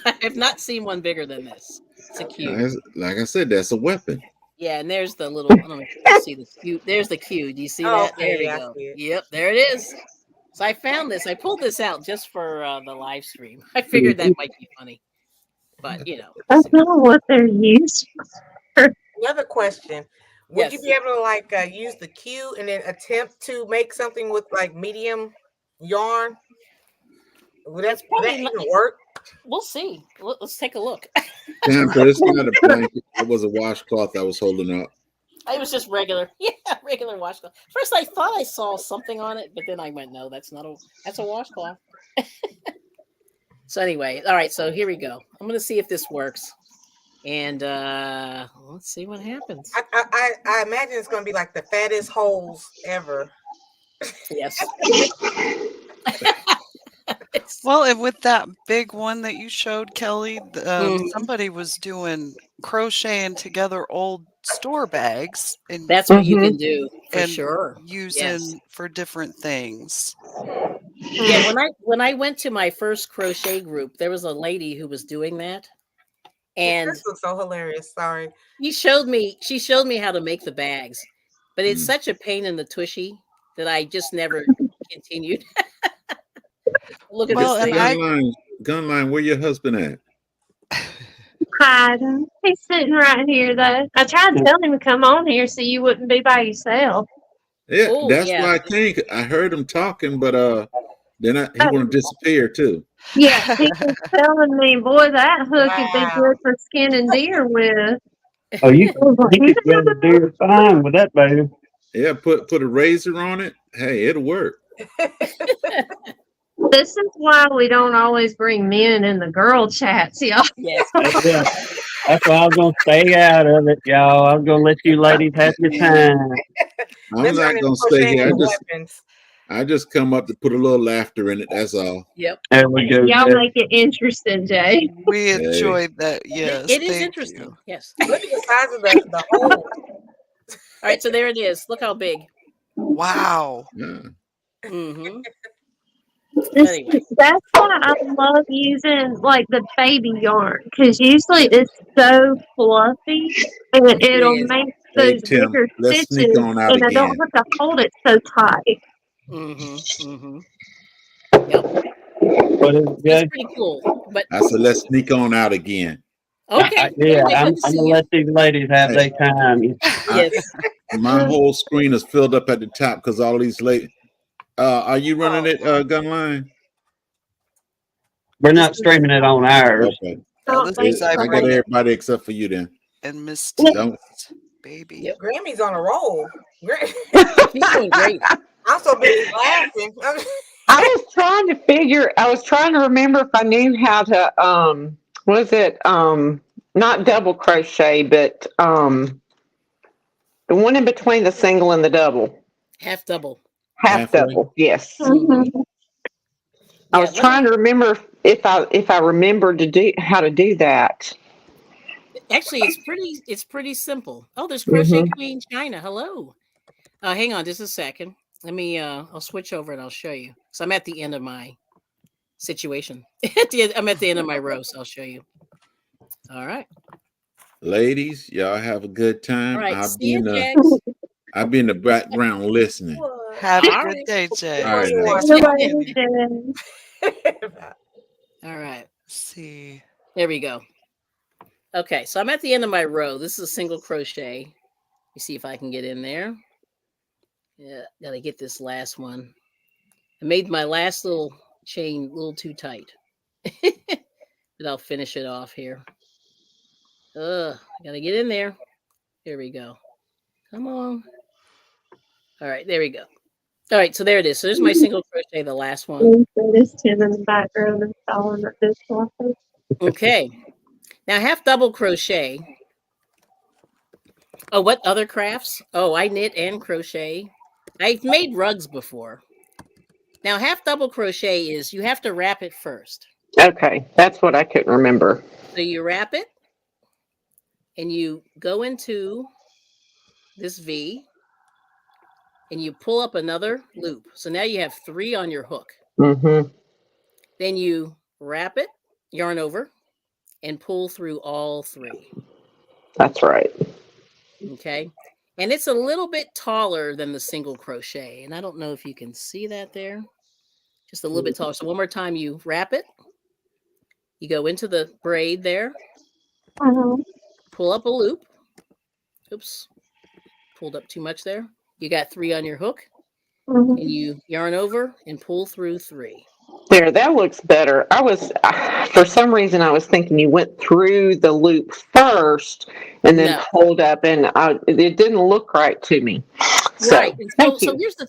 I have not seen one bigger than this. It's a Q. Like I said, that's a weapon. Yeah, and there's the little. I don't know if you can see the Q. There's the Q. Do you see that? Okay, there you go. Yep, there it is. So I found this. I pulled this out just for the live stream. I figured that might be funny, but I don't know what they're used for. Another question. Would you be able to use the Q and then attempt to make something with medium yarn? Would that even work? We'll see. Let's take a look. Tampa, it's not a blanket. It was a washcloth I was holding up. It was just regular, regular washcloth. First, I thought I saw something on it, but then I went, no, that's a washcloth. So anyway, all right. So here we go. I'm going to see if this works, and let's see what happens. I imagine it's going to be like the fattest holes ever. Yes. Well, and with that big one that you showed, Kelly, somebody was doing crocheting together old store bags, and that's what you can do for sure. Using for different things. Yeah, when I went to my first crochet group, there was a lady who was doing that, and this was so hilarious. Sorry, she showed me how to make the bags, but it's such a pain in the tushy that I just never continued. Look at this thing. Gunline, where your husband at? Hiding. He's sitting right here, though. I tried to tell him to come on here so you wouldn't be by yourself. Yeah, that's what I think. I heard him talking, but then he want to disappear too. Yeah, he was telling me, boy, that hook would be good for skinning deer with. Oh, he could get a deer fine with that, baby. Yeah, put a razor on it. Hey, it'll work. This is why we don't always bring men in the girl chats, y'all. Yes. That's why I was going to stay out of it, y'all. I was going to let you ladies have your time. I'm not going to stay here. I just come up to put a little laughter in it. That's all. Yep. There we go. Y'all make it interesting, Jay. We enjoyed that. Yes. It is interesting. You. Yes. Look at the size of the hole. All right, so there it is. Look how big. Wow. Yeah. Mm-hmm. That's why I love using like the baby yarn, because usually it's so fluffy and it'll make those bigger stitches, and I don't have to hold it so tight. Yep. That's pretty cool. But I said, let's sneak on out again. Okay. I'm gonna let these ladies have their time. Yes. My whole screen is filled up at the top because all these ladies. Are you running it, Gunline? We're not streaming it on ours. Okay. I got everybody except for you then. And Miss baby. Yep. Grammy's on a roll. He's doing great. I'm so busy laughing. I was trying to remember if I knew how to not double crochet, but the one in between the single and the double. Half double. Half double, yes. Mm-hmm. I was trying to remember if I remembered how to do that. Actually, it's pretty simple. Oh, there's Crochet Queen China. Hello. Hang on just a second. Let me I'll switch over and I'll show you. So I'm at the end of my situation. I'm at the end of my row, so I'll show you. All right. Ladies, y'all have a good time. All right, I'll be in the background listening. Have a good day, Jay. All right. All right. Let's see. There we go. Okay, so I'm at the end of my row. This is a single crochet. Let me see if I can get in there. Yeah, gotta get this last one. I made my last little chain a little too tight. But I'll finish it off here. I gotta get in there. Here we go. Come on. All right, there we go. All right, so there it is. So there's my single crochet, the last one. There's Tim in the background installing the dishwasher. Okay. Now half double crochet. Oh, what other crafts? Oh, I knit and crochet. I've made rugs before. Now half double crochet is you have to wrap it first. Okay, that's what I couldn't remember. So you wrap it and you go into this V and you pull up another loop. So now you have 3 on your hook. Mm-hmm. Then you wrap it, yarn over, and pull through all 3. That's right. Okay. And it's a little bit taller than the single crochet. And I don't know if you can see that there. Just a little bit taller. So one more time, you wrap it. You go into the braid there. Pull up a loop. Oops. Pulled up too much there. You got 3 on your hook. And you yarn over and pull through 3. There, that looks better. For some reason, I was thinking you went through the loop first and then No. pulled up, and it didn't look right to me. So, Right. And thank you. so here's the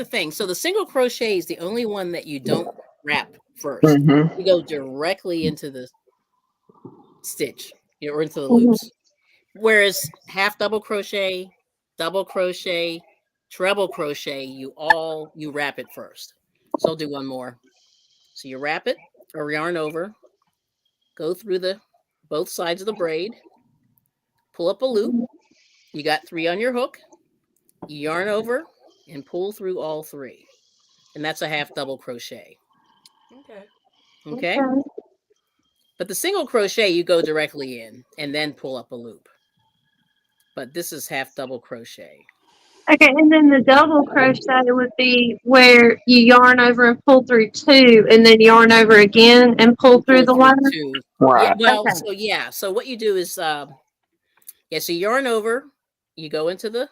thing. So the single crochet is the only one that you don't wrap 1st. Mm-hmm. You go directly into the stitch, or into the Mhm. loops. Whereas half double crochet, treble crochet, you wrap it first. So I'll do one more. So you wrap it or yarn over, go through both sides of the braid, pull up a loop. You got 3 on your hook. You yarn over and pull through all 3. And that's a half double crochet. Okay. But the single crochet, you go directly in and then pull up a loop. But this is half double crochet. Okay, and then the double crochet would be where you yarn over and pull through 2, and then yarn over again and pull through the line. 2. Right. Yeah. Well, Okay. So what you do is, so you yarn over, you go into the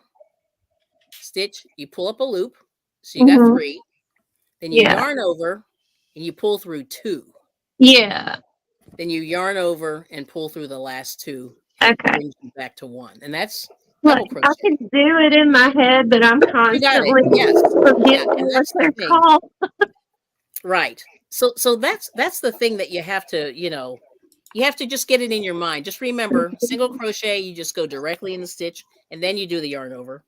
stitch, you pull up a loop. So you got 3. Then you yarn over and you pull through 2. Yeah. Then you yarn over and pull through the last 2. Okay. It brings you back to 1. And that's Look, double crochet. I can do it in my head, but I'm You got it. constantly Yes. forgetting And what that's they're the thing. called. Right. So that's the thing that you have to, you have to just get it in your mind. Just remember, single crochet, you just go directly in the stitch and then you do the yarn over.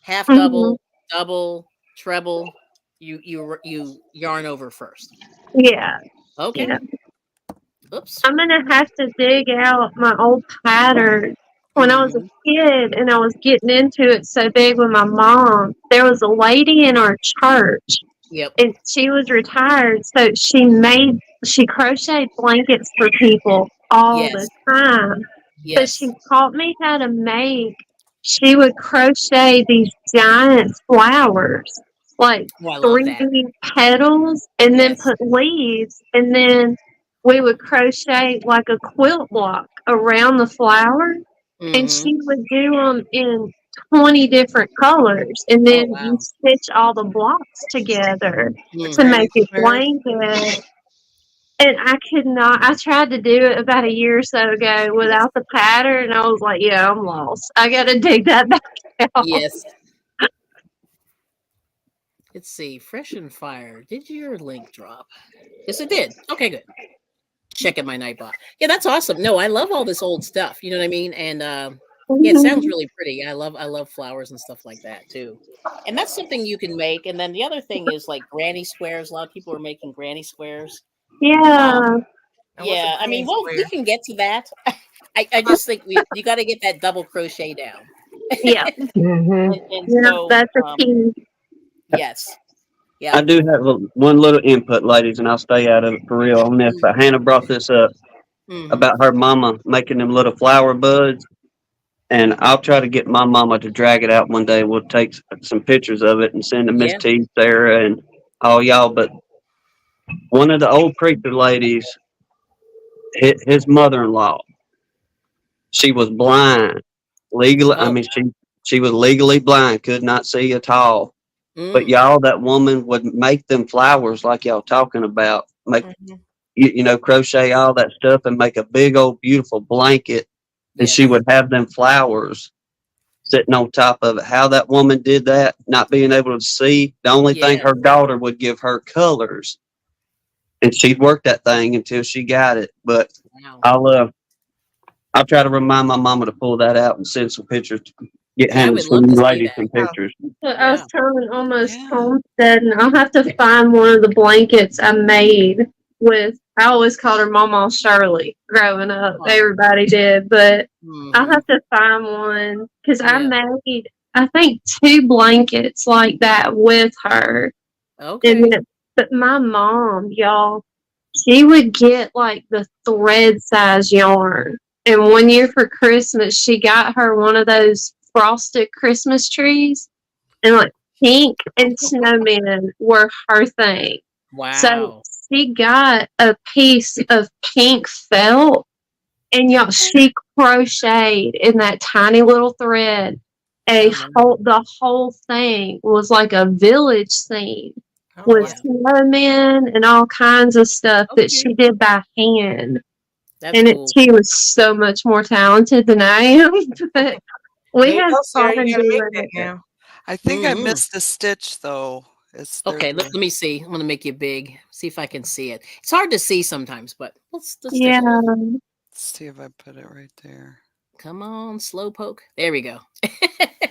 Half double, double, treble, you yarn over first. Yeah. Okay. Yeah. Oops. I'm gonna have to dig out my old pattern. When I was a kid and I was getting into it so big with my mom, there was a lady in our church. Yep. And she was retired, so she crocheted blankets for people all the time. So she taught me how to make. She would crochet these giant flowers, like 3D petals, and then put leaves, and then we would crochet like a quilt block around the flower, and she would do them in 20 different colors, and then you stitch all the blocks together to Granny make it squares. blanket. And I could not. I tried to do it about a year or so ago without the pattern, and I was like, "Yeah, I'm lost. I got to dig that back out." Yes. Let's see. Fresh and Fire. Did your link drop? Yes, it did. Okay, good. Checking my Nightbot. Yeah, that's awesome. No, I love all this old stuff. You know what I mean? And yeah, it sounds really pretty. I love flowers and stuff like that too. And that's something you can make. And then the other thing is like granny squares. A lot of people are making granny squares. Yeah. Yeah. I mean, well, we can get to that. I just think you got to get that double crochet down. Yeah. And so that's a key. Yes. Yeah. I do have one little input, ladies, and I'll stay out of it for real on this. But Hannah brought this up about her mama making them little flower buds. And I'll try to get my mama to drag it out one day. We'll take some pictures of it and send to Miss T, Sarah, and all y'all. But one of the old preacher ladies, his mother-in-law, she was blind. Legally, I mean, she was legally blind, could not see at all. But y'all, that woman would make them flowers like y'all talking about. Make crochet all that stuff and make a big old beautiful blanket. And she would have them flowers sitting on top of it. How that woman did that, not being able to see, the only thing her daughter would give her colors. And she'd work that thing until she got it. But I'll try to remind my mama to pull that out and send some pictures. Get Hannah some ladies some pictures. I was telling almost homestead, and I'll have to find one of the blankets I made with. I always called her Mama Shirley growing up. Everybody did, but I'll have to find one because I made, I think, 2 blankets like that with her. Okay. But my mom, y'all, she would get like the thread size yarn. And one year for Christmas, she got her one of those frosted Christmas trees, and like pink and snowmen were her thing. Wow. So she got a piece of pink felt, and y'all, she crocheted in that tiny little thread. The whole thing was like a village scene. with snowmen and all kinds of stuff that she did by hand. That's cool. She was so much more talented than I am. But we had fun doing it. Now. I think I missed a stitch though. Okay, let me see. I'm gonna make you big. See if I can see it. It's hard to see sometimes, but let's yeah. take a look. Let's see if I put it right there. Come on, slow poke. There we go.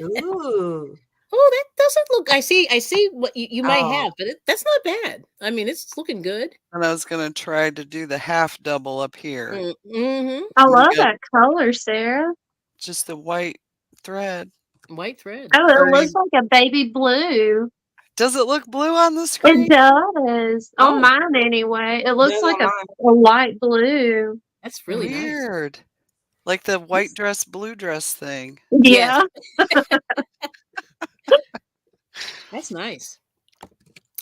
Ooh. Oh, that doesn't look. I see what you might have, but that's not bad. I mean, it's looking good. And I was gonna try to do the half double up here. I love that color, Sarah. Just the white thread. White thread. Oh, it looks like a baby blue. Does it look blue on the screen? It does. On mine anyway. It looks like a light blue. That's really weird. Nice. Like the white dress, blue dress thing. Yeah. That's nice.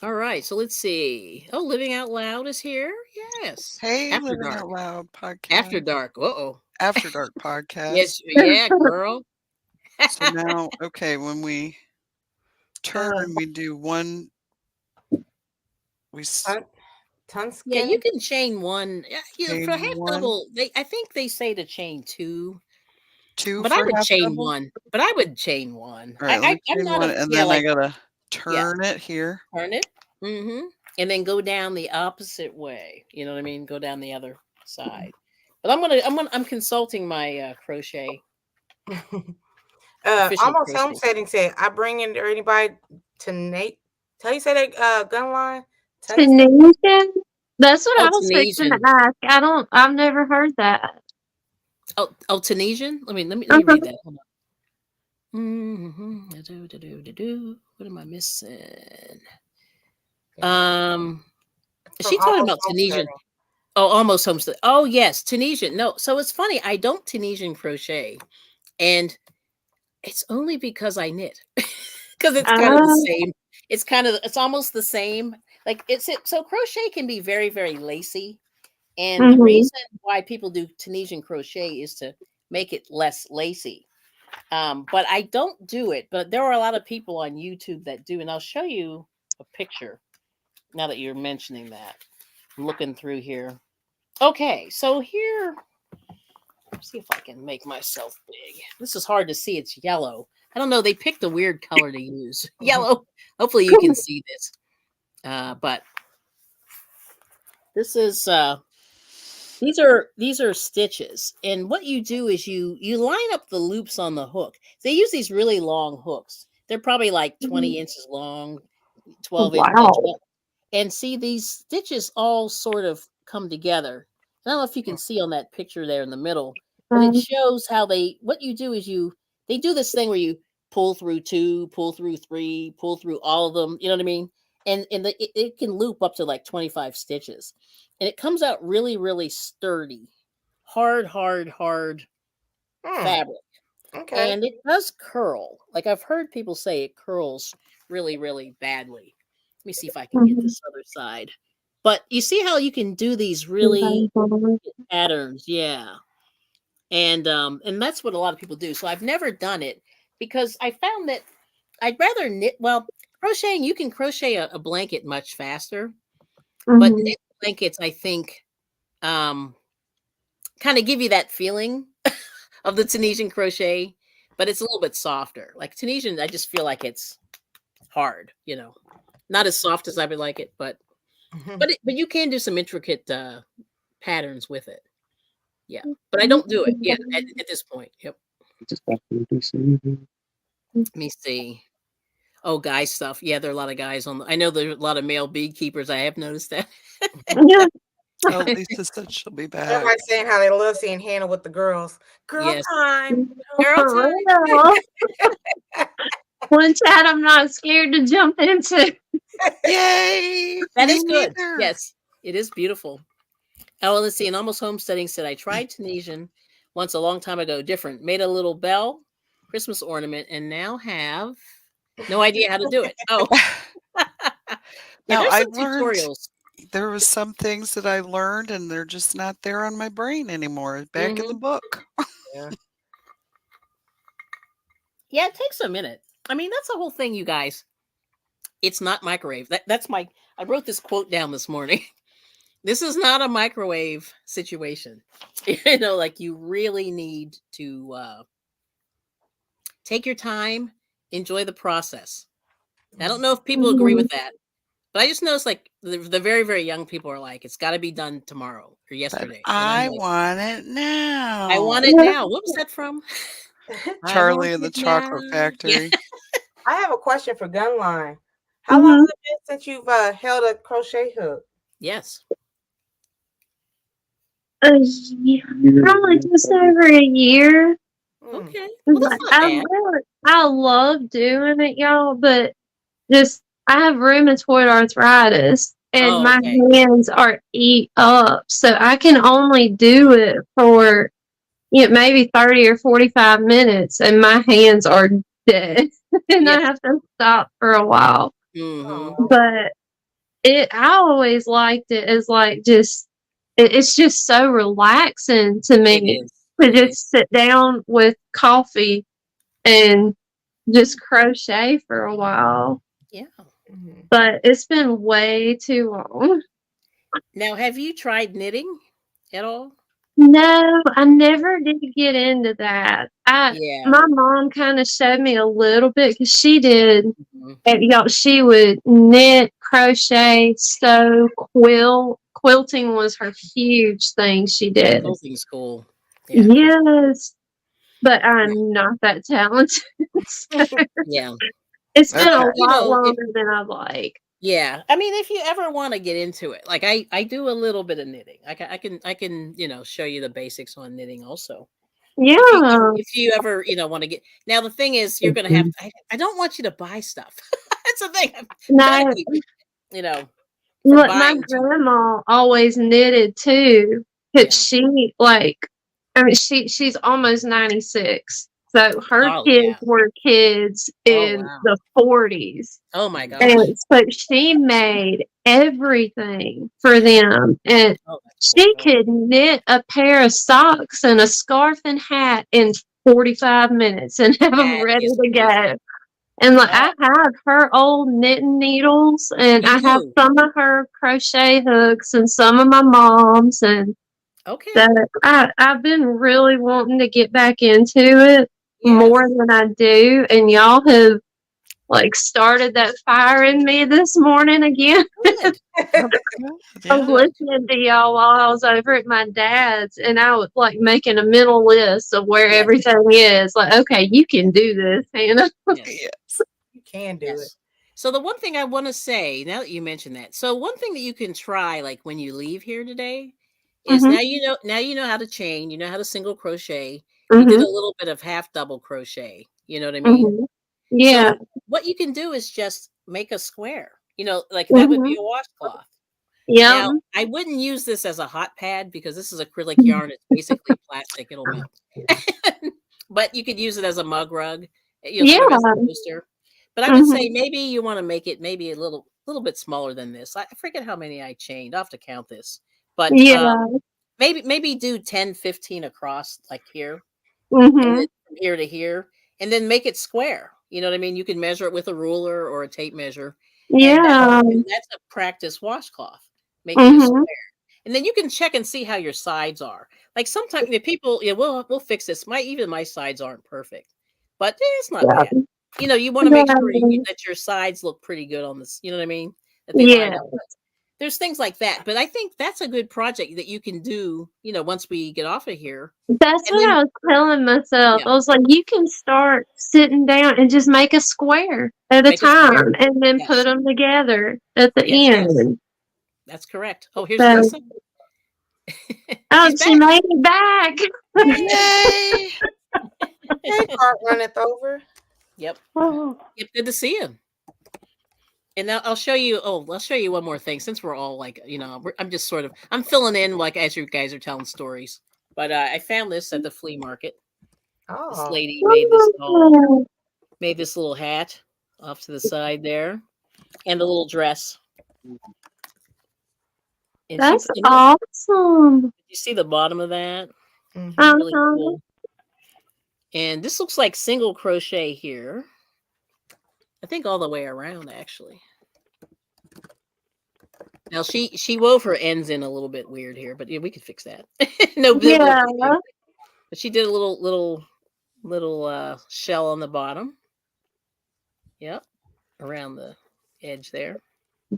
All right, so let's see. Oh, Living Out Loud is here. Yes. Hey, After Living Dark. Out Loud podcast. After Dark. Uh-oh. After Dark podcast. Yes, yeah, girl. So now, okay, when we turn, we do one. Yeah, you can chain one. Chain for half one. double, I think they say to chain two. But for I would half chain double? one. But I would chain one. All right, I'm not one, a, and yeah, then like, I gotta turn it here. Turn it. And then go down the opposite way. You know what I mean? Go down the other side. But I'm consulting my crochet. Almost Homesteading said, I bring in anybody to Nate. How you say that gun line? Tunisian? That's what I was fixing to ask. I've never heard that. Oh, Tunisian? Let me read that. Hold on. What am I missing? Is she talking about Tunisian? Oh, almost homestead. Oh, yes, Tunisian. No, so it's funny. I don't Tunisian crochet, and it's only because I knit, because it's kind of the same. It's almost the same. Like so crochet can be very, very lacy, and the reason why people do Tunisian crochet is to make it less lacy. But I don't do it. But there are a lot of people on YouTube that do, and I'll show you a picture now that you're mentioning that. I'm looking through here. Okay, so here, let's see if I can make myself big. This is hard to see. It's yellow. I don't know. They picked a weird color to use. Yellow. Hopefully you can see this. But this is these are stitches, and what you do is you line up the loops on the hook. They use these really long hooks. They're probably like 20 inches long, 12 inches. And see, these stitches all sort of come together. I don't know if you can see on that picture there in the middle, but it shows how what you do is they do this thing where you pull through 2, pull through 3, pull through all of them. You know what I mean? And it can loop up to like 25 stitches, and it comes out really, really sturdy, hard fabric. Okay. And it does curl. Like I've heard people say it curls really, really badly. Let me see if I can get this other side. But you see how you can do these really patterns, yeah. And that's what a lot of people do. So I've never done it because I found that I'd rather knit. Well, crocheting, you can crochet a blanket much faster, but knit blankets, I think, kind of give you that feeling of the Tunisian crochet, but it's a little bit softer. Like Tunisian, I just feel like it's hard, not as soft as I would like it, but you can do some intricate patterns with it. Yeah, but I don't do it yet at this point. Yep. Let me see. Oh, guy stuff. Yeah, there are a lot of guys on. I know there are a lot of male beekeepers. I have noticed that. Oh, Lisa said she'll be back. Everybody's saying how they love seeing Hannah with the girls. Girl time. Girl time. One chat I'm not scared to jump into. Yay! That is good. Yes, it is beautiful. Oh, let's see. And Almost Homesteading said, I tried Tunisian once a long time ago. Different. Made a little bell, Christmas ornament, and now have no idea how to do it. Oh. Now, there's I some learned tutorials. There was some things that I learned, and they're just not there on my brain anymore. Back in the book. Yeah, it takes a minute. I mean, that's the whole thing, you guys. It's not microwave. That's my. I wrote this quote down this morning. This is not a microwave situation. You know, like you really need to take your time, enjoy the process. I don't know if people agree with that, but I just noticed like the very, very young people are like, it's got to be done tomorrow or yesterday. But I want it now. I want it now. What was that from? Charlie and the Chocolate Factory. Yeah. I have a question for Gunline. How long has it been since you've held a crochet hook? Yes. Probably just over a year. Okay. Well, that's not bad. I love doing it, y'all, but just I have rheumatoid arthritis and my hands are eat up. So I can only do it for maybe 30 or 45 minutes and my hands are dead. And I have to stop for a while. But I always liked it as like just it's just so relaxing to me to just sit down with coffee and just crochet for a while. Yeah. But it's been way too long. Now, have you tried knitting at all? No, I never did get into that. My mom kind of showed me a little bit because she did. And, she would knit, crochet, sew, quilt. Quilting was her huge thing she did. Quilting's cool. Yeah. Yes, but I'm not that talented. So it's been a lot longer than I'd like. Yeah, I mean, if you ever want to get into it, like I do a little bit of knitting. I can show you the basics on knitting also. Yeah. If you ever want to get now, the thing is you're gonna have. I don't want you to buy stuff. That's the thing. No. My grandma always knitted too, but she she's almost 96. So her kids were kids in the 40s. Oh my gosh. And so she made everything for them. And she could knit a pair of socks and a scarf and hat in 45 minutes and have them ready to go. And I have her old knitting needles and I have some of her crochet hooks and some of my mom's and I've been really wanting to get back into it more than I do, and y'all have started that fire in me this morning again. I was listening to y'all while I was over at my dad's, and I was making a mental list of where everything is. Okay, you can do this, Hannah. Yes, you can do it. So the one thing I want to say, now that you mentioned that, so one thing that you can try, when you leave here today, is now you know how to chain, you know how to single crochet. You did a little bit of half double crochet. You know what I mean? Yeah. So what you can do is just make a square. That would be a washcloth. Yeah. Now I wouldn't use this as a hot pad because this is acrylic yarn. It's basically plastic. It'll melt. But you could use it as a mug rug. Sort of as a poster. But I would say maybe you want to make it maybe a little bit smaller than this. I forget how many I chained. I'll have to count this. But maybe do 10, 15 across here. And then from here to here. And then make it square. You know what I mean? You can measure it with a ruler or a tape measure. Yeah. And that's a practice washcloth. Making it square. And then you can check and see how your sides are. Sometimes people, we'll fix this. My sides aren't perfect. But it's not bad. You want to make sure that your sides look pretty good on this. You know what I mean? That they line up. There's things like that, but I think that's a good project that you can do, once we get off of here. That's what I was telling myself. I was like, you can start sitting down and just make a square at a time and then put them together at the end. Yes. That's correct. Oh, here's Lisa. She made it back. Yay! Hey, cart runneth over. Yep. Yep. Good to see you. And now I'll show you one more thing since we're all I'm just I'm filling in as you guys are telling stories. But I found this at the flea market. This lady made this little hat off to the side there and a little dress. And that's awesome. You see the bottom of that? Really cool. And this looks like single crochet here. I think all the way around actually. Now she wove her ends in a little bit weird here, but yeah, we could fix that. No, Yeah. but she did a little shell on the bottom. Yep, around the edge there.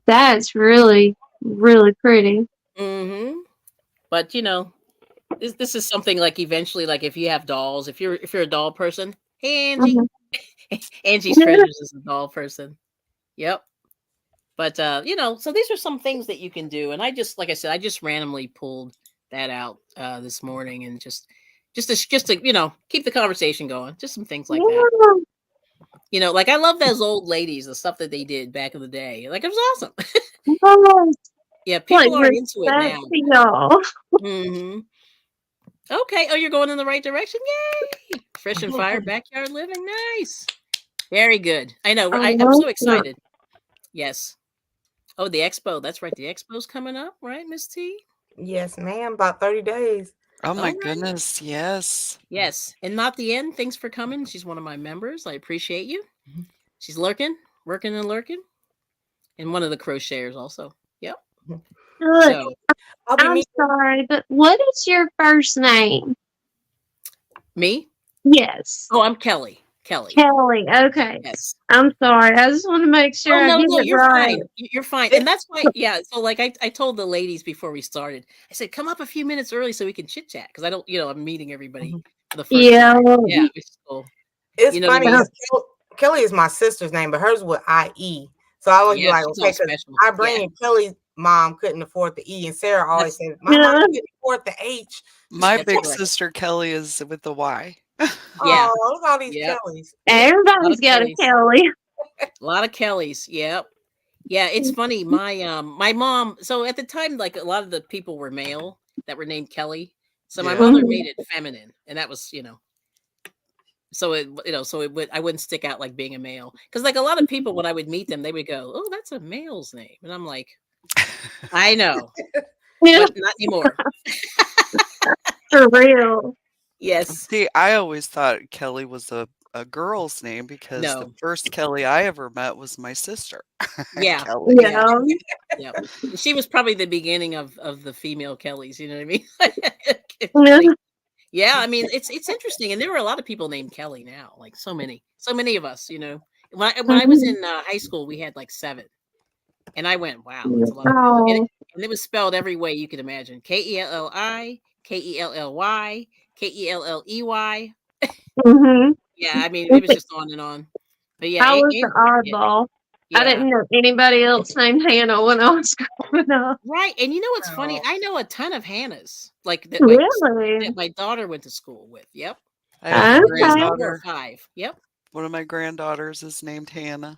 That's really, really pretty. Mm-hmm. But this is something like eventually, like if you have dolls, if you're a doll person, hey Angie, Angie's Treasures is a doll person. Yep. But so these are some things that you can do, and I just, like I said, I just randomly pulled that out this morning, and just to keep the conversation going, just some things like that. Like I love those old ladies, the stuff that they did back in the day. Like it was awesome. Yeah, people are into it now. Y'all. Mm-hmm. Okay. Oh, you're going in the right direction. Yay! Fresh and Fire backyard living. Nice. Very good. I know. I'm so excited. Yes. Oh, the expo. That's right. The expo's coming up, right, Miss T? Yes, ma'am. About 30 days. Oh my goodness. Yes. Yes. And Not the End. Thanks for coming. She's one of my members. I appreciate you. She's working and lurking. And one of the crocheters also. Yep. So, I'm sorry, but what is your first name? Me? Yes. Oh, I'm Kelly. Kelly. Okay. Yes. I'm sorry. I just want to make sure I get it you're right. fine. You're fine. And that's why, yeah. So like I told the ladies before we started, I said, come up a few minutes early so we can chit chat. Cause I don't, I'm meeting everybody for the first time. Yeah. It's funny. Kelly is my sister's name, but hers with IE. So I always be like, okay, because our brain, Kelly's mom couldn't afford the E, and Sarah always said, my mom couldn't afford the H. My big sister Kelly is with the Y. Yeah. Oh, look at all these Kellys. Everybody's got a Kelly. A lot of Kellys. Yep. Yeah, it's funny. My my mom. So at the time, like a lot of the people were male that were named Kelly. So my mother made it feminine, and that was So I wouldn't stick out like being a male, because like a lot of people, when I would meet them, they would go, "Oh, that's a male's name," and I'm like, I know, but not anymore. For real. Yes. See, I always thought Kelly was a girl's name, because the first Kelly I ever met was my sister. Yeah. Kelly. Yeah. She was probably the beginning of the female Kellys. You know what I mean? Yeah, I mean it's interesting, and there were a lot of people named Kelly now, like so many of us. When I was in high school, we had like 7, and I went, wow, that's a lot of people. And it was spelled every way you could imagine: Kelli, Kelly, Kelley. Yeah, I mean it was just on and on. But yeah, I was the oddball. I didn't know anybody else named Hannah when I was growing up. Right, and you know what's funny? I know a ton of Hannahs, like that. Really? That my daughter went to school with. Yep. I have a granddaughter. 5. Yep. One of my granddaughters is named Hannah.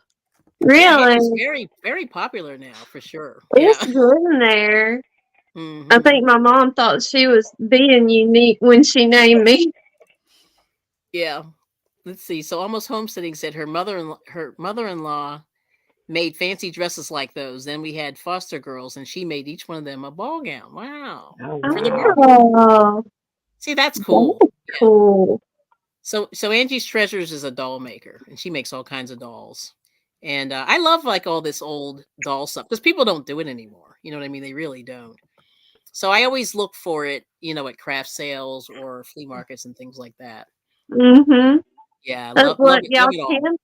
Really? Yeah, Hannah's very, very popular now, for sure. It's good in there. I think my mom thought she was being unique when she named me. Yeah. Let's see. So Almost Homesteading said her mother-in-law made fancy dresses like those. Then we had foster girls, and she made each one of them a ball gown. Wow. See, that's cool. That's cool. So Angie's Treasures is a doll maker, and she makes all kinds of dolls. And I love like all this old doll stuff, because people don't do it anymore. You know what I mean? They really don't. So I always look for it, at craft sales or flea markets and things like that. Mm-hmm. Yeah, love y'all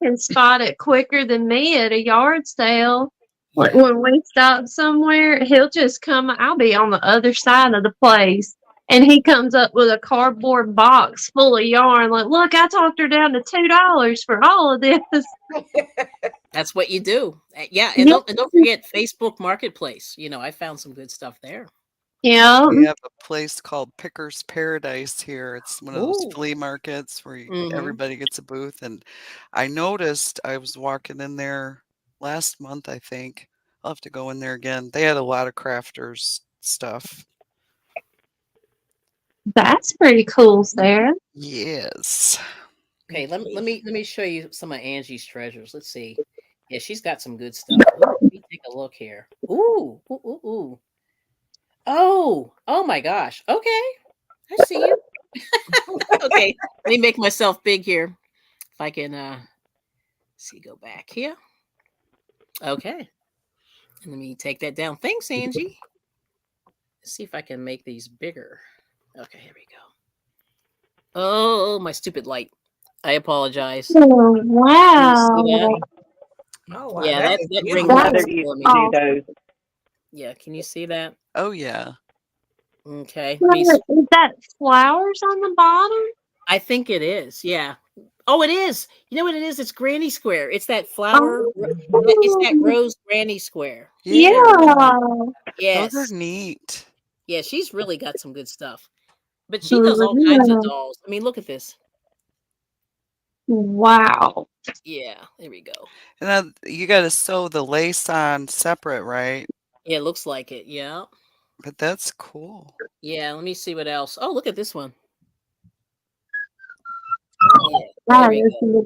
can spot it quicker than me at a yard sale. Like when we stop somewhere, he'll just come. I'll be on the other side of the place, and he comes up with a cardboard box full of yarn. Like, look, I talked her down to $2 for all of this. That's what you do. Yeah, and don't forget Facebook Marketplace. I found some good stuff there. Yeah. We have a place called Picker's Paradise here. It's one of those flea markets where everybody gets a booth. And I noticed, I was walking in there last month, I think. I'll have to go in there again. They had a lot of crafters stuff. That's pretty cool, Sarah. Yes. Okay, let me show you some of Angie's Treasures. Let's see. Yeah, she's got some good stuff. Let me take a look here. Ooh. Oh my gosh. Okay. I see you. Okay. Let me make myself big here. If I can see, go back here. Okay. And let me take that down. Thanks, Angie. Let's see if I can make these bigger. Okay, here we go. Oh, my stupid light. I apologize. Oh, wow. Oh wow, Yeah, that that is ring beautiful. light Mother is used killing to me. do those. Yeah, can you see that? Oh yeah. Okay. Is that flowers on the bottom? I think it is. Yeah. Oh, it is. You know what it is? It's Granny Square. It's that flower. It's that Oh, rose Granny Square. Yeah. Yes. Those are neat. Yeah, she's really got some good stuff. But she does all kinds of dolls. I mean, look at this. Wow. Yeah, there we go. And then you got to sew the lace on separate, right? Yeah, it looks like it. Yeah. But that's cool. Yeah, let me see what else. Oh, look at this one. Oh. Yeah, there we go.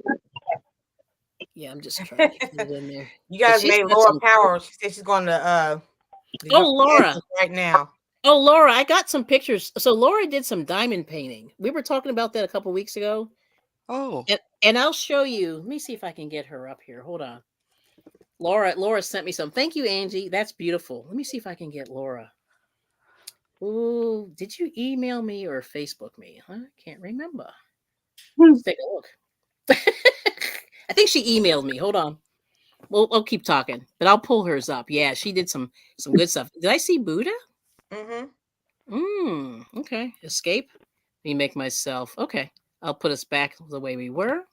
Yeah, I'm just trying to get it in there. You guys made Laura Power. She said she's going to Laura right now. Oh, Laura, I got some pictures. So Laura did some diamond painting. We were talking about that a couple weeks ago. Oh. And I'll show you. Let me see if I can get her up here. Hold on. Laura sent me some. Thank you, Angie. That's beautiful. Let me see if I can get Laura. Ooh, did you email me or Facebook me? I can't remember. Let's take a look. I think she emailed me. Hold on. We'll keep talking, but I'll pull hers up. Yeah, she did some good stuff. Did I see Buddha? Okay. Escape. Let me make myself. Okay. I'll put us back the way we were. Wow.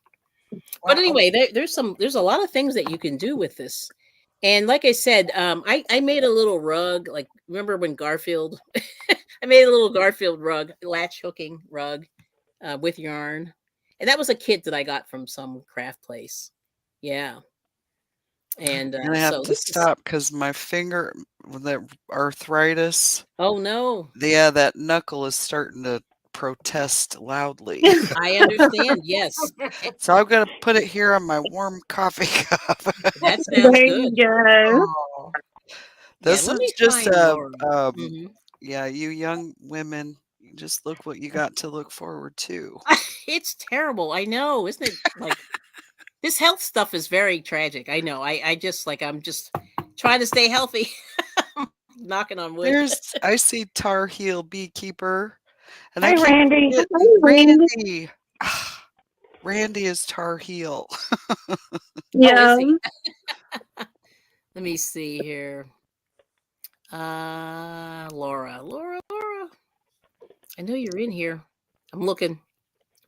But anyway, there's a lot of things that you can do with this. And like I said, I made a little rug. Like, remember when Garfield, I made a little Garfield rug, latch hooking rug with yarn. And that was a kit that I got from some craft place. Yeah. And I have to stop because my finger, that arthritis. Oh no. Yeah, that knuckle is starting to protest loudly. I understand. Yes. So I'm gonna put it here on my warm coffee cup. That sounds there good. You go. Oh. This is just yeah, you young women, you just look what you got to look forward to. It's terrible. I know, isn't it? Like, this health stuff is very tragic. I know. I'm just trying to stay healthy. Knocking on wood. I see Tar Heel Beekeeper. And hey, Randy. Randy. Randy is Tar Heel. Yeah. Let me see here. Laura. I know you're in here. I'm looking.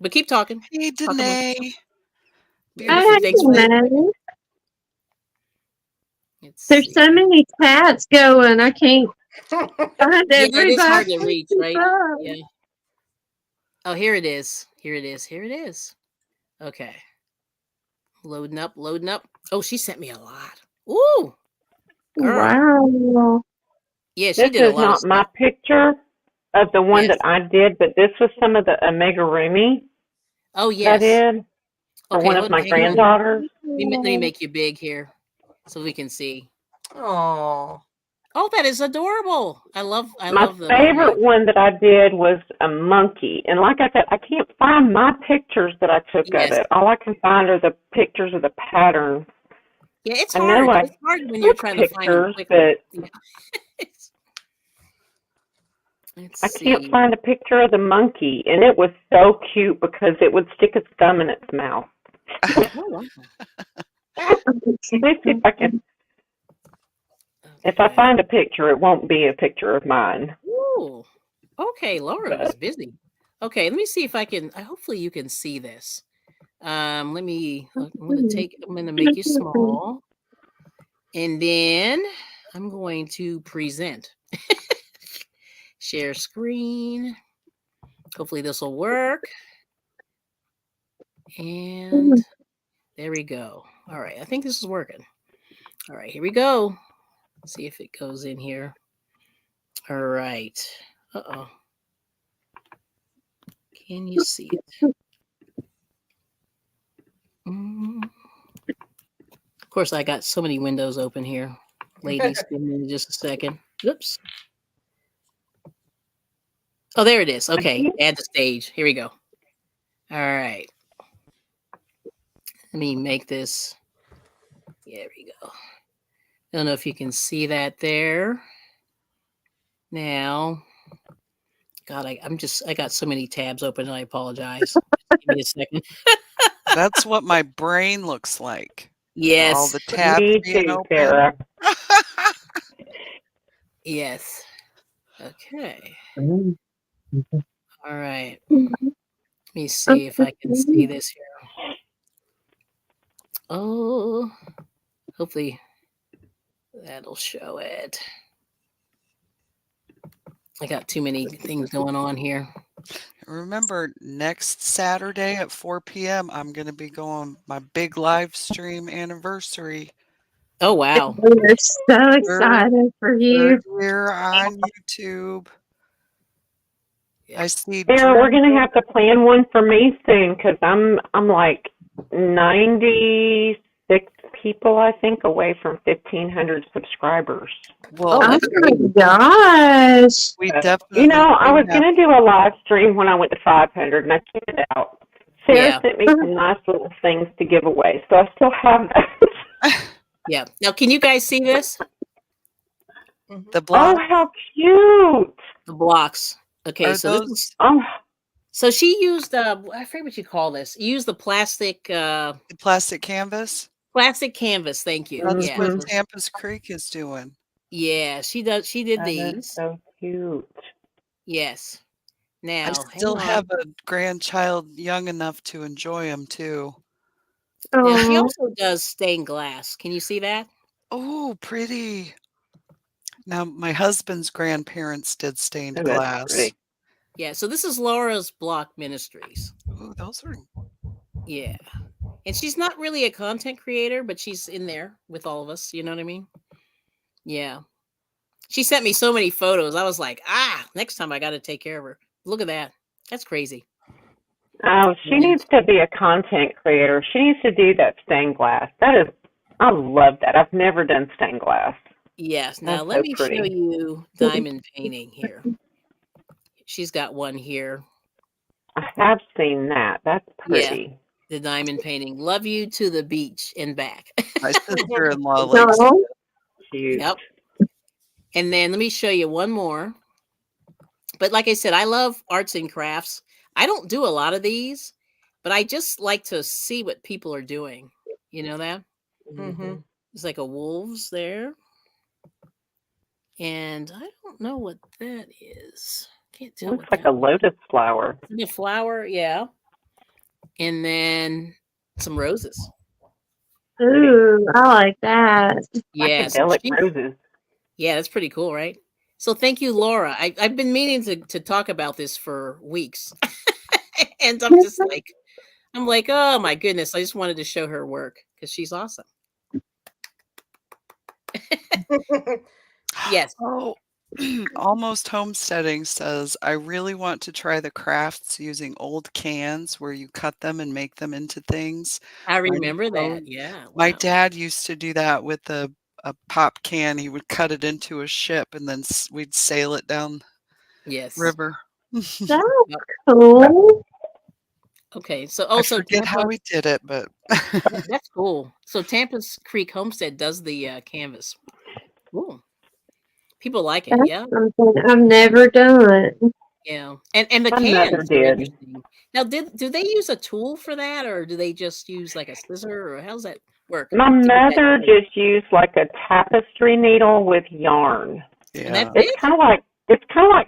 But keep talking. Hey, Danae. There's so many tabs going. I can't find everybody. It is hard to reach, right? Yeah. Oh, here it is. Here it is. Okay. Loading up. Oh, she sent me a lot. Ooh. Girl. Wow. Yeah, she did a lot. This is not my picture of the one that I did, but this was some of the amigurumi. Oh, yes. I did for one of my granddaughters. Let me make you big here so we can see. Oh, that is adorable. I love my favorite one that I did was a monkey. And like I said, I can't find my pictures that I took of it. All I can find are the pictures of the pattern. Yeah, it's hard. It's hard when you're trying to find them quickly. I can't find a picture of the monkey, and it was so cute because it would stick its thumb in its mouth. Let me see if I can. If I find a picture, it won't be a picture of mine. Ooh. Okay, Laura was busy. Okay, let me see if I can. Hopefully, you can see this. I'm gonna make you small, and then I'm going to present. Share screen. Hopefully this will work. And there we go. All right, I think this is working. All right, here we go. Let's see if it goes in here. All right. Uh-oh. Can you see it? Of course, I got so many windows open here. Ladies, give me just a second. Oops. Oh, there it is. Okay, add the stage. Here we go. All right. Let me make this There we go. I don't know if you can see that there. Now, God, I got so many tabs open and I apologize. Give me a second. That's what my brain looks like. Yes. All the tabs Me being too, open. Sarah. Yes. Okay. Mm-hmm. All right. Let me see if I can see this here. Oh, hopefully that'll show it. I got too many things going on here. Remember, next Saturday at 4 p.m., I'm going to be going my big live stream anniversary. Oh, wow. We're so excited for you. Third year on YouTube. Yeah. I see. Sarah, we're gonna have to plan one for me soon because I'm like 96 people, I think, away from 1,500 subscribers. Well, Oh my gosh! We definitely. You know, I was gonna do a live stream when I went to 500, and I canceled it out. Sarah sent me some nice little things to give away, so I still have that. Yeah. Now, can you guys see this? The blocks. Oh, how cute! The blocks. Okay, Are so those... this is. Oh. So she used I forget what you call this. You use the plastic. The plastic canvas. Plastic canvas. Thank you. That's yeah. what Tampa's Creek is doing. Yeah, she does. She did these. That's so cute. Yes. Now I still have a grandchild young enough to enjoy them too. Now, she also does stained glass. Can you see that? Oh, pretty. Now, my husband's grandparents did stained Oh, glass. Yeah, so this is Laura's Block Ministries. Oh, those are... Yeah. And she's not really a content creator, but she's in there with all of us. You know what I mean? Yeah. She sent me so many photos. I was like, next time I got to take care of her. Look at that. That's crazy. Oh, she needs to be a content creator. She needs to do that stained glass. I love that. I've never done stained glass. Yes. Now, let me show you diamond painting here. She's got one here. I have seen that. That's pretty. Yeah, the diamond painting. Love you to the beach and back. My sister-in-law likes it. Cute. Yep. And then let me show you one more. But like I said, I love arts and crafts. I don't do a lot of these, but I just like to see what people are doing. You know that? Mm-hmm. There's like a wolves there. And I don't know what that is. Can't tell. Looks like a lotus flower. The flower, yeah. And then some roses. Ooh, I like that. Yeah, roses. Yeah, that's pretty cool, right? So thank you, Laura. I've been meaning to talk about this for weeks. And I'm just like, oh my goodness. I just wanted to show her work because she's awesome. Yes. Oh, Almost Homesteading says, I really want to try the crafts using old cans where you cut them and make them into things. I remember that. Yeah. My dad used to do that with a pop can. He would cut it into a ship and then we'd sail it down river. That's cool. Okay. So also I forget how we did it, but that's cool. So Tampa's Creek Homestead does the canvas. Cool. People like it. That's yeah. something I've never done. Yeah. And the cans are interesting. Now, do they use a tool for that, or do they just use like a scissor, or how's that work? My mother just used like a tapestry needle with yarn. Yeah. And that's it's kind of like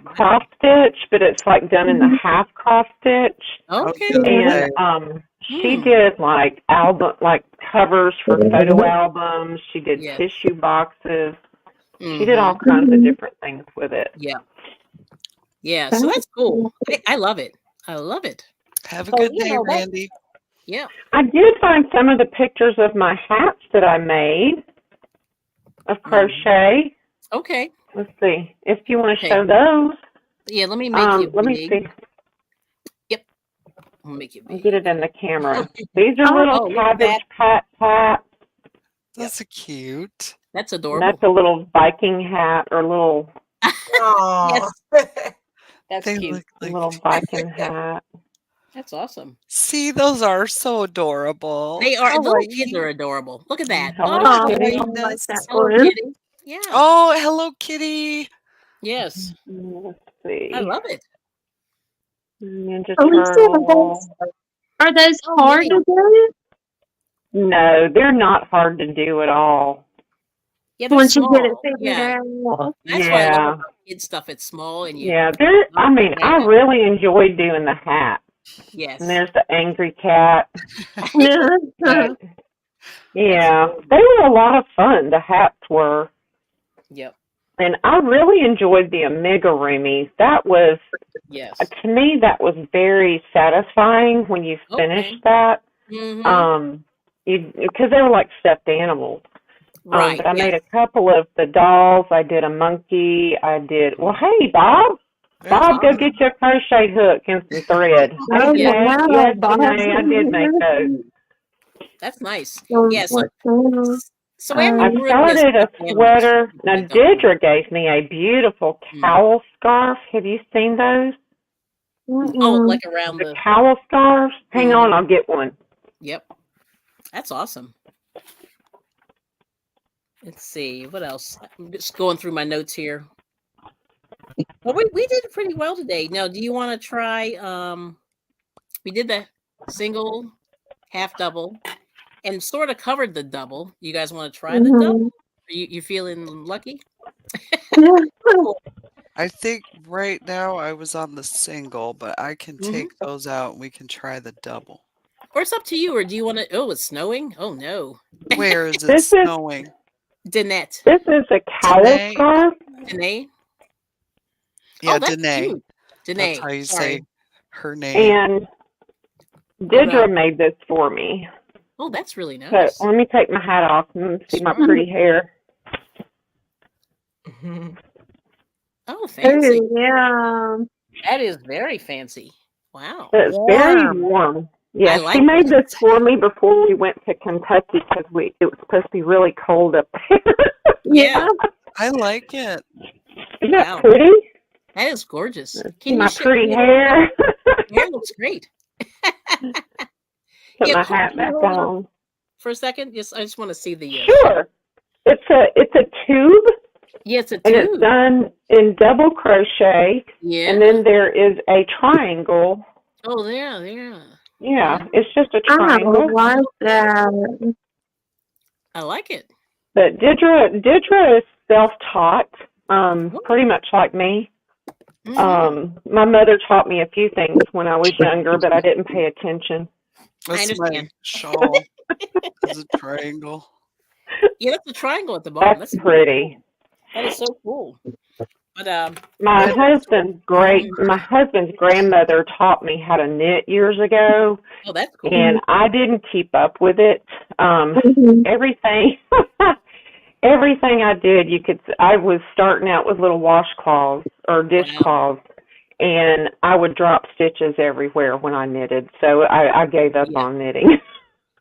cross stitch, but it's like done in the half cross stitch. Okay. And she did like covers for photo albums. She did tissue boxes. She did all kinds of different things with it. Yeah. Yeah. So that's cool. I love it. I love it. Have a good day, Randy. Yeah. I did find some of the pictures of my hats that I made of crochet. Okay. Let's see if you want to show those. Yeah, let me make you big. Let me see. Yep. I'll make it big. I'll get it in the camera. These are little Cabbage Patch hats. That's cute. That's adorable. That's a little Viking hat or little. Oh, That's cute. Like... little Viking hat. That's awesome. See, those are so adorable. They are. Little kids are adorable. Look at that. Hello, Kitty. Hello, Kitty. Yeah. Oh, hello, Kitty. Yes. Let's see. I love it. Ninja Alicia, Turtle. are those hard to do? No, they're not hard to do at all. Yeah, they're Once you get it small. figured Yeah. out. That's why I love about kid stuff. It's small and you. Yeah, I mean, I really enjoyed doing the hat. Yes. And there's the angry cat. Yeah. Yeah, they were a lot of fun. The hats were. Yep. And I really enjoyed the amigurumis. That was, to me, that was very satisfying when you finished that. Mm-hmm. Because they were like stuffed animals. Right. But I made a couple of the dolls. I did a monkey. I did. Well, hey, Bob. Bob, go get your crochet hook and some thread. Oh, Hey, yeah, yes, Bob. Renee, I did make those. That's nice. Yes. So I started a sweater. Now, Deirdre gave me a beautiful cowl scarf. Have you seen those? Oh, like around the cowl scarves? Hang on, I'll get one. Yep. That's awesome. Let's see. What else? I'm just going through my notes here. Well, we did pretty well today. Now, do you want to try? We did the single, half double, and sort of covered the double. You guys want to try the double? You feeling lucky? I think right now I was on the single, but I can take those out and we can try the double. Or it's up to you. Or do you want to? Oh, it's snowing. Oh no. Where is it snowing? Danette. This is a cowl scarf. Danae. Yeah, that's Danae. cute. Danae. That's how you say her name. And Deirdre made this for me. Oh, that's really nice. So let me take my hat off and see my pretty hair. Oh, fancy. Oh, yeah. That is very fancy. Wow. It's very warm. Yeah, she made this for me before we went to Kentucky because it was supposed to be really cold up there. Yeah. I like it. Isn't that pretty? That is gorgeous. See my pretty hair. Hair looks great. Put my hat back on. For a second, I just want to see the. Sure. It's a tube. Yeah, it's a tube. And it's done in double crochet. Yeah. And then there is a triangle. Oh, yeah. Yeah, it's just a triangle. I like that. I like it. But Deirdre is self-taught, pretty much like me. My mother taught me a few things when I was younger, but I didn't pay attention. That's I understand. My shawl. It's a triangle. Yeah, that's a triangle at the bottom. That's pretty. That is so cool. But my husband's grandmother taught me how to knit years ago. Oh, that's cool. And I didn't keep up with it. Everything I did, I was starting out with little washcloths or dishcloths, and I would drop stitches everywhere when I knitted. So I gave up on knitting.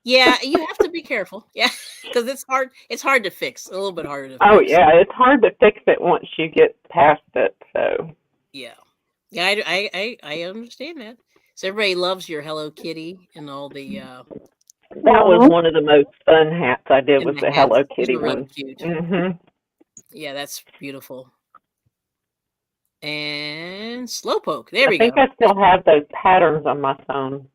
Yeah, you have to be careful. Yeah, because it's hard. It's hard to fix. A little bit harder to fix. Oh yeah, it's hard to fix it once you get past it. So yeah, I understand that. So everybody loves your Hello Kitty and all the. That was one of the most fun hats I did. Was the Hello Kitty one. Really cute. Yeah, that's beautiful. And Slowpoke. There we go. I think I still have those patterns on my phone.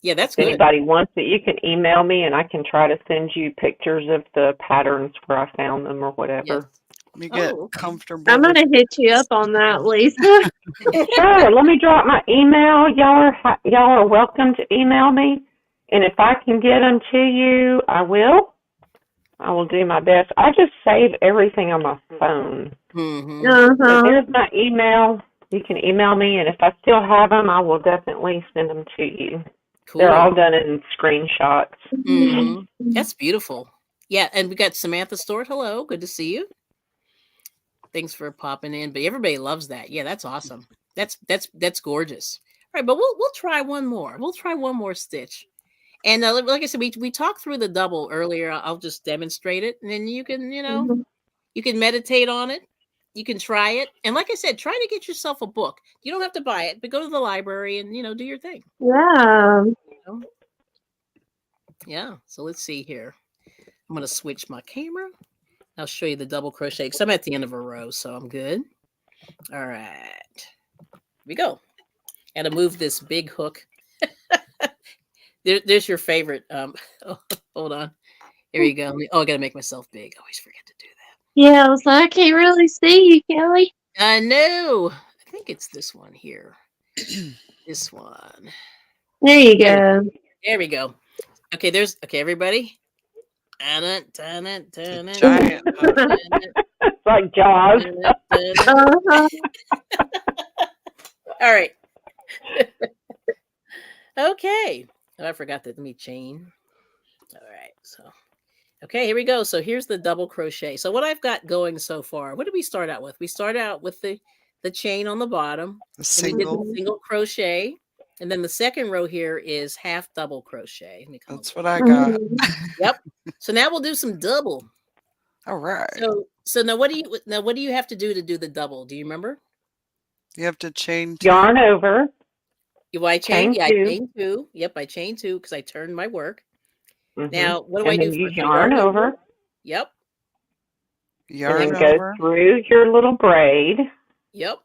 Yeah, that's if good. anybody wants it, you can email me and I can try to send you pictures of the patterns where I found them or whatever. Yes. You get comfortable. I'm gonna hit you up on that, Lisa. Sure. Let me drop my email. Y'all are welcome to email me, and if I can get them to you, I will. I will do my best. I just save everything on my phone. So there's my email. You can email me, and if I still have them, I will definitely send them to you. Cool. They're all done in screenshots. That's beautiful. Yeah, and we got Samantha Stewart. Hello, good to see you. Thanks for popping in. But everybody loves that. Yeah, that's awesome. That's gorgeous. All right, but we'll try one more. We'll try one more stitch. And like I said, we talked through the double earlier. I'll just demonstrate it, and then you can you can meditate on it. you can try it. And like I said, try to get yourself a book. You don't have to buy it, but go to the library and, do your thing. Yeah. Yeah. So let's see here. I'm going to switch my camera. I'll show you the double crochet because I'm at the end of a row, so I'm good. All right. Here we go. Got to move this big hook. There's your favorite. Hold on. Here you go. I got to make myself big. I always forget to do that. Yeah, I was like, I can't really see you, Kelly. I know. I think it's this one here. This one. There you go. There we go. Okay, everybody. Giant. It's like Jaws. All right. Okay. Oh, I forgot that. Let me chain. All right. So, okay, here we go. So here's the double crochet. So what I've got going so far, what did we start out with? We started out with the chain on the bottom. The single. We did the single crochet. And then the second row here is half double crochet. That's what I got. Yep. So now we'll do some double. All right. So now what do you have to do the double? Do you remember? You have to chain 2. Yarn over. I chain 2. I chain 2. Yep, I chain 2 because I turned my work. Mm-hmm. Now what do I do? You yarn over. Yep. Yarn and then over. Go through your little braid. Yep.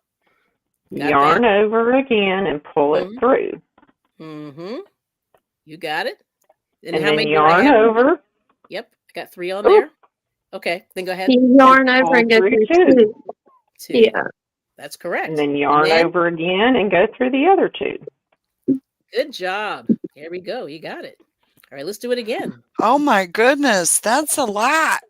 Yarn over again and pull it through. Mm-hmm. You got it. And how many yarn over. Yep. I got 3 on there. Okay. Then go ahead. You yarn over and go through 2. Yeah. That's correct. And then yarn over again and go through the other 2. Good job. Here we go. You got it. All right. Let's do it again. Oh my goodness. That's a lot.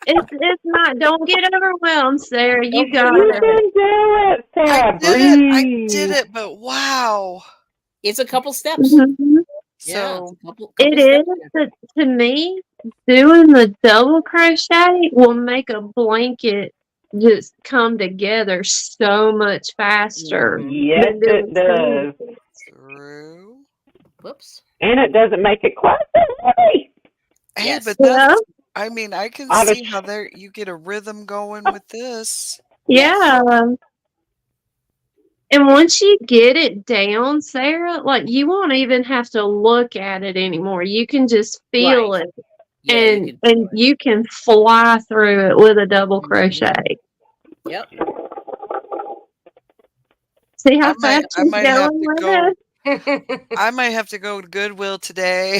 It's not. Don't get overwhelmed, Sarah. You got it. You can do it, Sarah. I did it, but wow. It's a couple steps. Mm-hmm. So couple it is. But to me, doing the double crochet will make a blanket just come together so much faster. Yes, it does. Through. Whoops. And it doesn't make it quite so heavy. Hey, but that's, I mean, I can see how you get a rhythm going with this. Yeah. And once you get it down, Sarah, like you won't even have to look at it anymore. You can just feel it. Yeah, and you can fly through it with a double crochet. Yep. See how fast she's going with it? I might have to go to Goodwill today.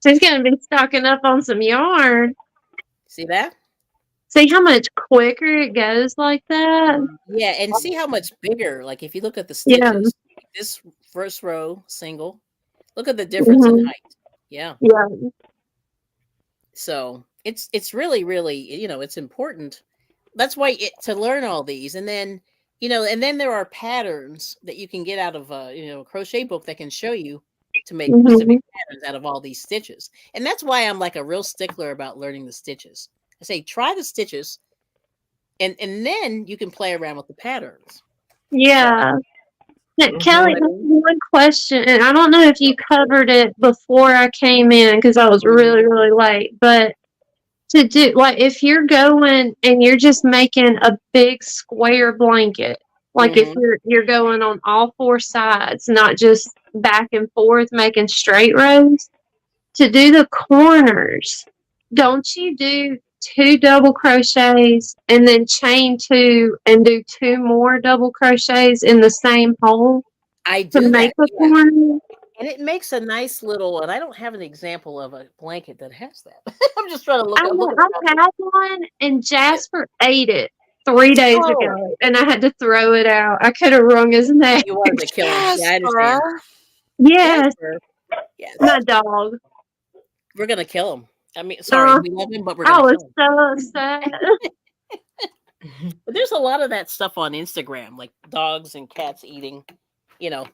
She's going to be stocking up on some yarn. See that? See how much quicker it goes like that? Yeah, and see how much bigger. Like if you look at the stitches, this first row single, look at the difference in height. Yeah. Yeah. So it's really, really, it's important. That's why to learn all these, and then there are patterns that you can get out of a crochet book that can show you to make specific patterns out of all these stitches. And that's why I'm like a real stickler about learning the stitches. I say try the stitches, and then you can play around with the patterns. Yeah. Now, Kelly, one question, and I don't know if you covered it before I came in because I was really, really late, but to do, like, if you're going and you're just making a big square blanket, like if you're going on all 4 sides, not just back and forth making straight rows, to do the corners, don't you do 2 double crochets and then chain 2 and do 2 more double crochets in the same hole? I do to make a corner. And it makes a nice little, and I don't have an example of a blanket that has that. I'm just trying to look. I had one, and Jasper ate it 3 days ago, and I had to throw it out. I could have wrung his neck. You wanted to kill him. Yeah, I understand. Yes. Yes. My dog. We're going to kill him. I mean, sorry, we love him, but we're going to kill him. I was so upset. But there's a lot of that stuff on Instagram, like dogs and cats eating,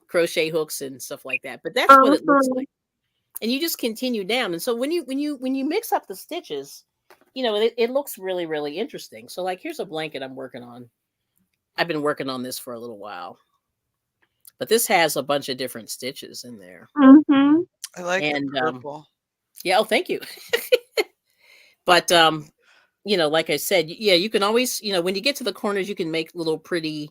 crochet hooks and stuff like that. But that's what it looks like. And you just continue down. And so when you mix up the stitches, it looks really, really interesting. So like, here's a blanket I'm working on. I've been working on this for a little while, but this has a bunch of different stitches in there. Mm-hmm. I like the purple. Yeah. Oh, thank you. But you know, like I said, yeah, you can always, you know, when you get to the corners, you can make little pretty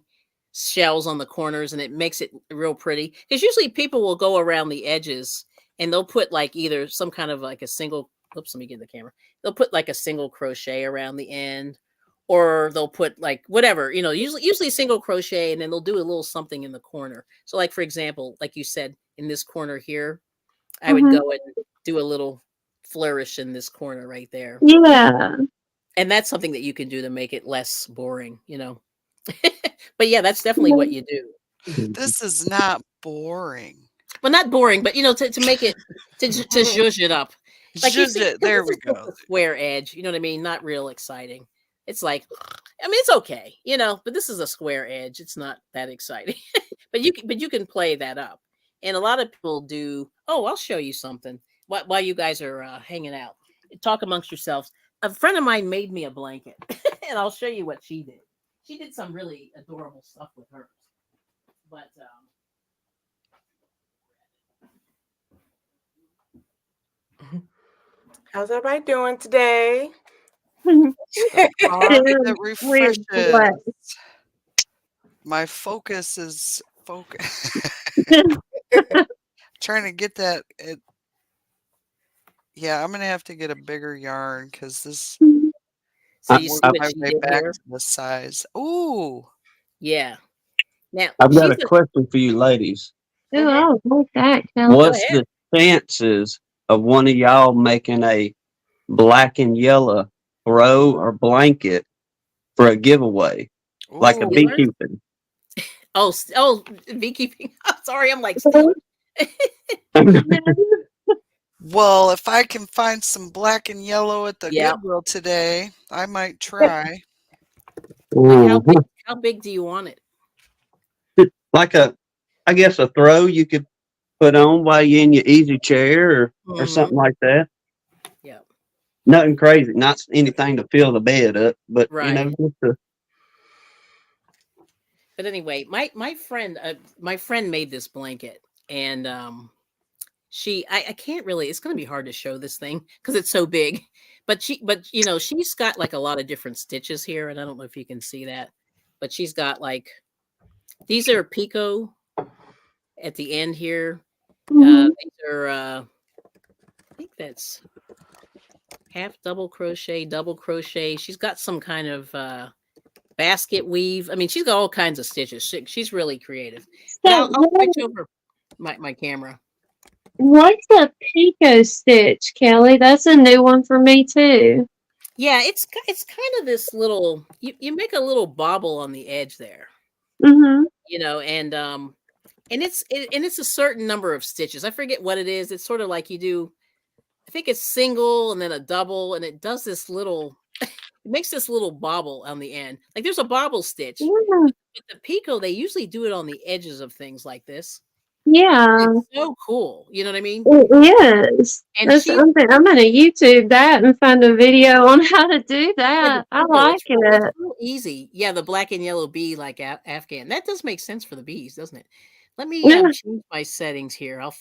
shells on the corners, and it makes it real pretty. Because usually people will go around the edges and they'll put like either some kind of like a single, oops, let me get the camera. They'll put like a single crochet around the end, or they'll put like whatever, you know, usually single crochet, and then they'll do a little something in the corner. So like, for example, like you said, in this corner here, I would go and do a little flourish in this corner right there. Yeah. And that's something that you can do to make it less boring, you know. But yeah, that's definitely what you do. This is not boring. Well, not boring, but you know, to make it to zhuzh it up. Like you see, There we go. A square edge, you know what I mean? Not real exciting. It's like, I mean, it's okay, you know, but this is a square edge. It's not that exciting. but you can play that up. And a lot of people do. Oh, I'll show you something while you guys are hanging out. Talk amongst yourselves. A friend of mine made me a blanket, and I'll show you what she did. She did some really adorable stuff with hers. But how's everybody doing today? That refreshes. My focus is trying to get that. Yeah, I'm gonna have to get a bigger yarn because this. So you see what she way did back here? to the size. Ooh. Yeah. Now I've got a question for you, ladies. Ooh, I like that, Kelly. What's the chances of one of y'all making a black and yellow throw or blanket for a giveaway, like a beekeeping? Oh, beekeeping. Sorry, I'm like. Well, if I can find some black and yellow at the Goodwill today, I might try. Like how big do you want it? Like I guess a throw you could put on while you're in your easy chair or something like that. Yeah. Nothing crazy, not anything to fill the bed up, but you know, just But anyway, my friend made this blanket, and I can't really. It's going to be hard to show this thing because it's so big. But you know, she's got like a lot of different stitches here, and I don't know if you can see that, but she's got like these are picot at the end here. These are I think that's half double crochet, double crochet. She's got some kind of basket weave. I mean, she's got all kinds of stitches. She's really creative. I'll switch over my camera. What's a picot stitch, Kelly? That's a new one for me too. Yeah, it's kind of this little. You make a little bobble on the edge there. You know, and it's a certain number of stitches. I forget what it is. It's sort of like you do. I think it's single and then a double, and it does this little. It makes this little bobble on the end. Like there's a bobble stitch. But the picot, they usually do it on the edges of things like this. Yeah. It's so cool. You know what I mean? It is. And I'm going to YouTube that and find a video on how to do that. I like it. It's real easy. Yeah, the black and yellow bee like Afghan. That does make sense for the bees, doesn't it? Let me change my settings here. I'll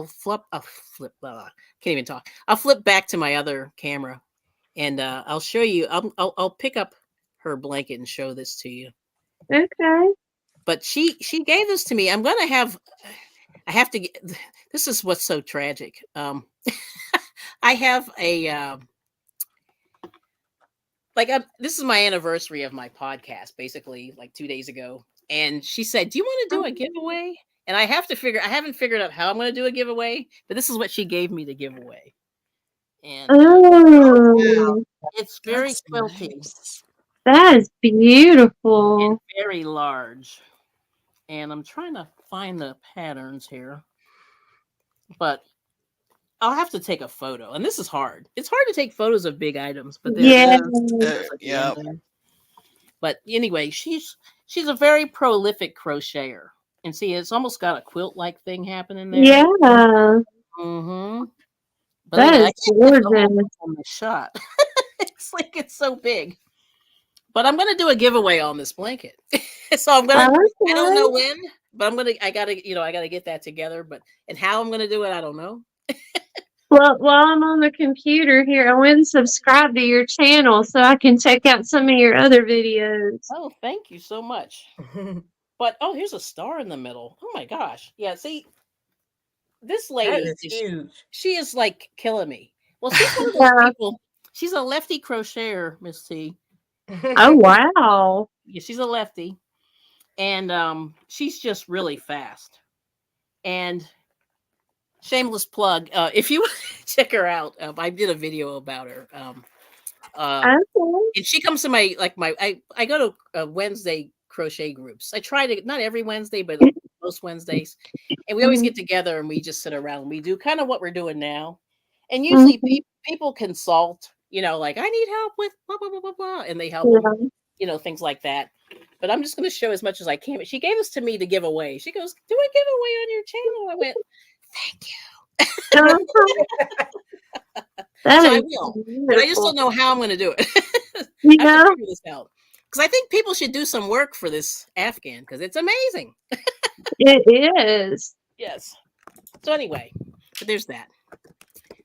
flip. Can't even talk. I'll flip back to my other camera, and I'll show you. I'll pick up her blanket and show this to you. Okay. But she gave this to me. I have to get. This is what's so tragic. I have a this is my anniversary of my podcast, basically like 2 days ago. And she said, "Do you want to do a giveaway?" And I haven't figured out how I'm going to do a giveaway, but this is what she gave me to give away. And it's very quilty. Nice. That is beautiful. And very large. And I'm trying to find the patterns here, but I'll have to take a photo. And this is hard. It's hard to take photos of big items, but yeah. But anyway, she's a very prolific crocheter. And see, it's almost got a quilt-like thing happening there. Yeah. But that is gorgeous. On the shot. It's like it's so big. But I'm gonna do a giveaway on this blanket. So I don't know when, but I gotta get that together. And how I'm gonna do it, I don't know. Well, while I'm on the computer here, I went and subscribed to your channel so I can check out some of your other videos. Oh, thank you so much. But oh, here's a star in the middle. Oh my gosh. Yeah, see, this lady is huge. She is like killing me. Well, she's one of those people. She's a lefty crocheter, Miss T. Oh wow. Yeah, she's a lefty. And she's just really fast. And shameless plug, if you check her out, I did a video about her. And she comes to my I go to Wednesday crochet groups. I try to, not every Wednesday, but most Wednesdays, and we always get together and we just sit around and we do kind of what we're doing now. And usually people consult, like, I need help with blah blah blah blah blah, and they help them, things like that. But I'm just going to show as much as I can. But she gave this to me to give away. She goes, "Do a giveaway on your channel?" I went, "Thank you." So I will, but I just don't know how I'm going to do it. I have to figure this out, because I think people should do some work for this Afghan, because it's amazing. It is. Yes. So anyway, but there's that.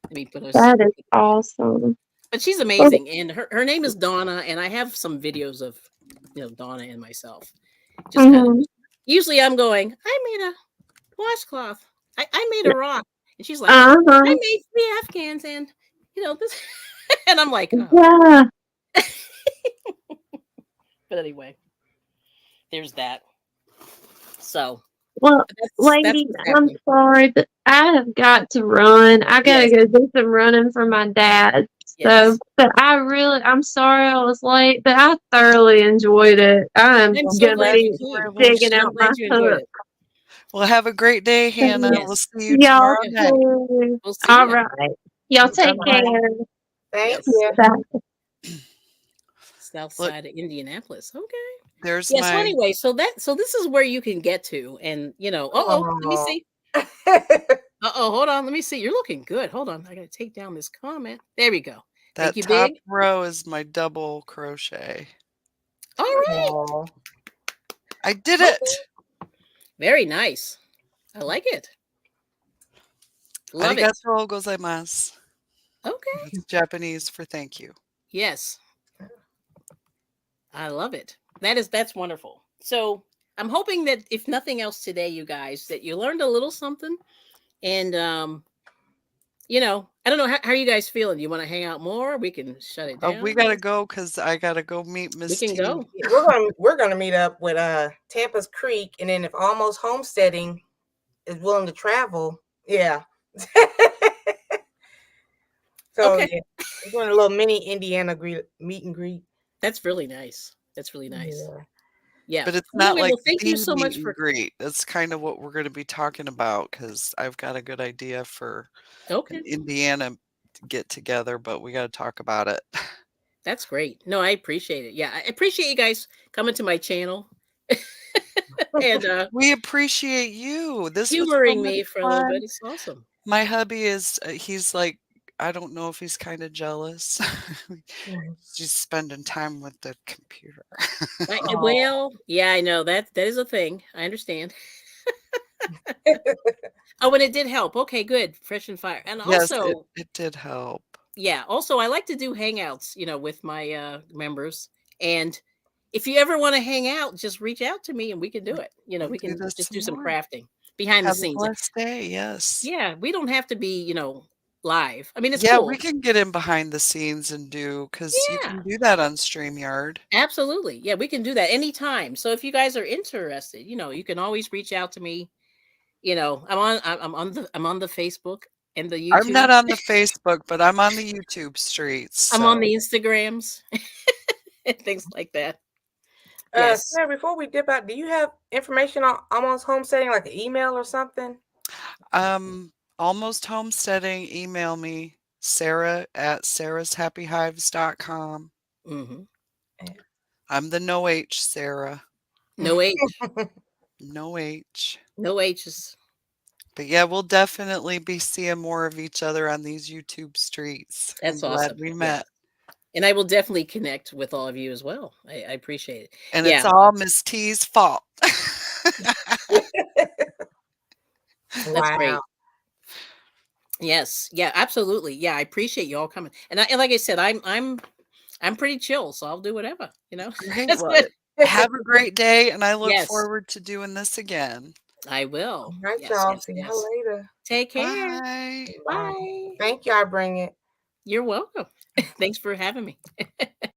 Let me put that is awesome. But she's amazing, and her name is Donna, and I have some videos of Donna and myself. Just kind of, usually I'm going, I made a washcloth. I made a rock, and she's like, I made 3 Afghans, and this, and I'm like, oh. Yeah. But anyway, there's that. So, well, lady, I'm sorry, but I have got to run. I gotta go do some running for my dad. So, but I'm sorry I was late, but I thoroughly enjoyed it. I'm so gonna be digging out my hook. Well, have a great day, Hannah. We'll see you tomorrow night. We'll see all right. Y'all take care. Thank you. South side of Indianapolis. Okay. There's So anyway, so this is where you can get to, and let me see. Hold on, let me see. You're looking good. Hold on, I gotta take down this comment. There we go. That top row is my double crochet. All right. I did it. Very nice. I like it. Love it. Arigatou gozaimasu. Okay. It's Japanese for thank you. Yes. I love it. That's wonderful. So I'm hoping that if nothing else today, you guys, that you learned a little something. And I don't know, how are you guys feeling? You want to hang out more? We can shut it down. We gotta go, because I gotta go meet Miss T. We can go. We're gonna meet up with Tampa's Creek, and then if Almost Homesteading is willing to travel, yeah. So we're doing a little mini Indiana meet and greet. That's really nice. That's really nice. Yeah. But it's not like thank you so much for great. That's kind of what we're going to be talking about, because I've got a good idea for an Indiana get together, but we got to talk about it. That's great. No, I appreciate it. Yeah, I appreciate you guys coming to my channel. And we appreciate you. This humoring me for a little bit. It's awesome. My hubby is he's like, I don't know if he's kind of jealous. He's spending time with the computer. Well, yeah, I know that is a thing. I understand. Oh, and it did help. Okay, good. Fresh and fire. And also, yes, it did help. Yeah. Also, I like to do hangouts, with my members. And if you ever want to hang out, just reach out to me and we can do it. We can just do some crafting behind the scenes. Have a blessed day. Yes. Yeah, we don't have to be, live. I mean, it's cool. cool. We can get in behind the scenes and do, because you can do that on StreamYard. Absolutely. Yeah, we can do that anytime. So if you guys are interested, you can always reach out to me. I'm on the Facebook and the YouTube. I'm not on the Facebook, but I'm on the YouTube streets. I'm on the Instagrams and things like that. Yes. Sarah, before we dip out, do you have information on Almost Homesteading, like an email or something? Almost Homesteading, email me, sarah@sarahshappyhives.com. I'm the no H Sarah. No H. No H. No H's. But yeah, we'll definitely be seeing more of each other on these YouTube streets. That's awesome. Glad we met. And I will definitely connect with all of you as well. I appreciate it. And it's all Miss T's fault. That's great. Yes. Yeah, absolutely. Yeah, I appreciate you all coming. And like I said, I'm pretty chill, so I'll do whatever, Great. That's Well, good. have a great day, and I look Yes. forward to doing this again. I All will. right, Yes, y'all. yes, See y'all yes. later. Take care. Bye. Bye. Bye. Thank you. I bring it. You're welcome. Thanks for having me.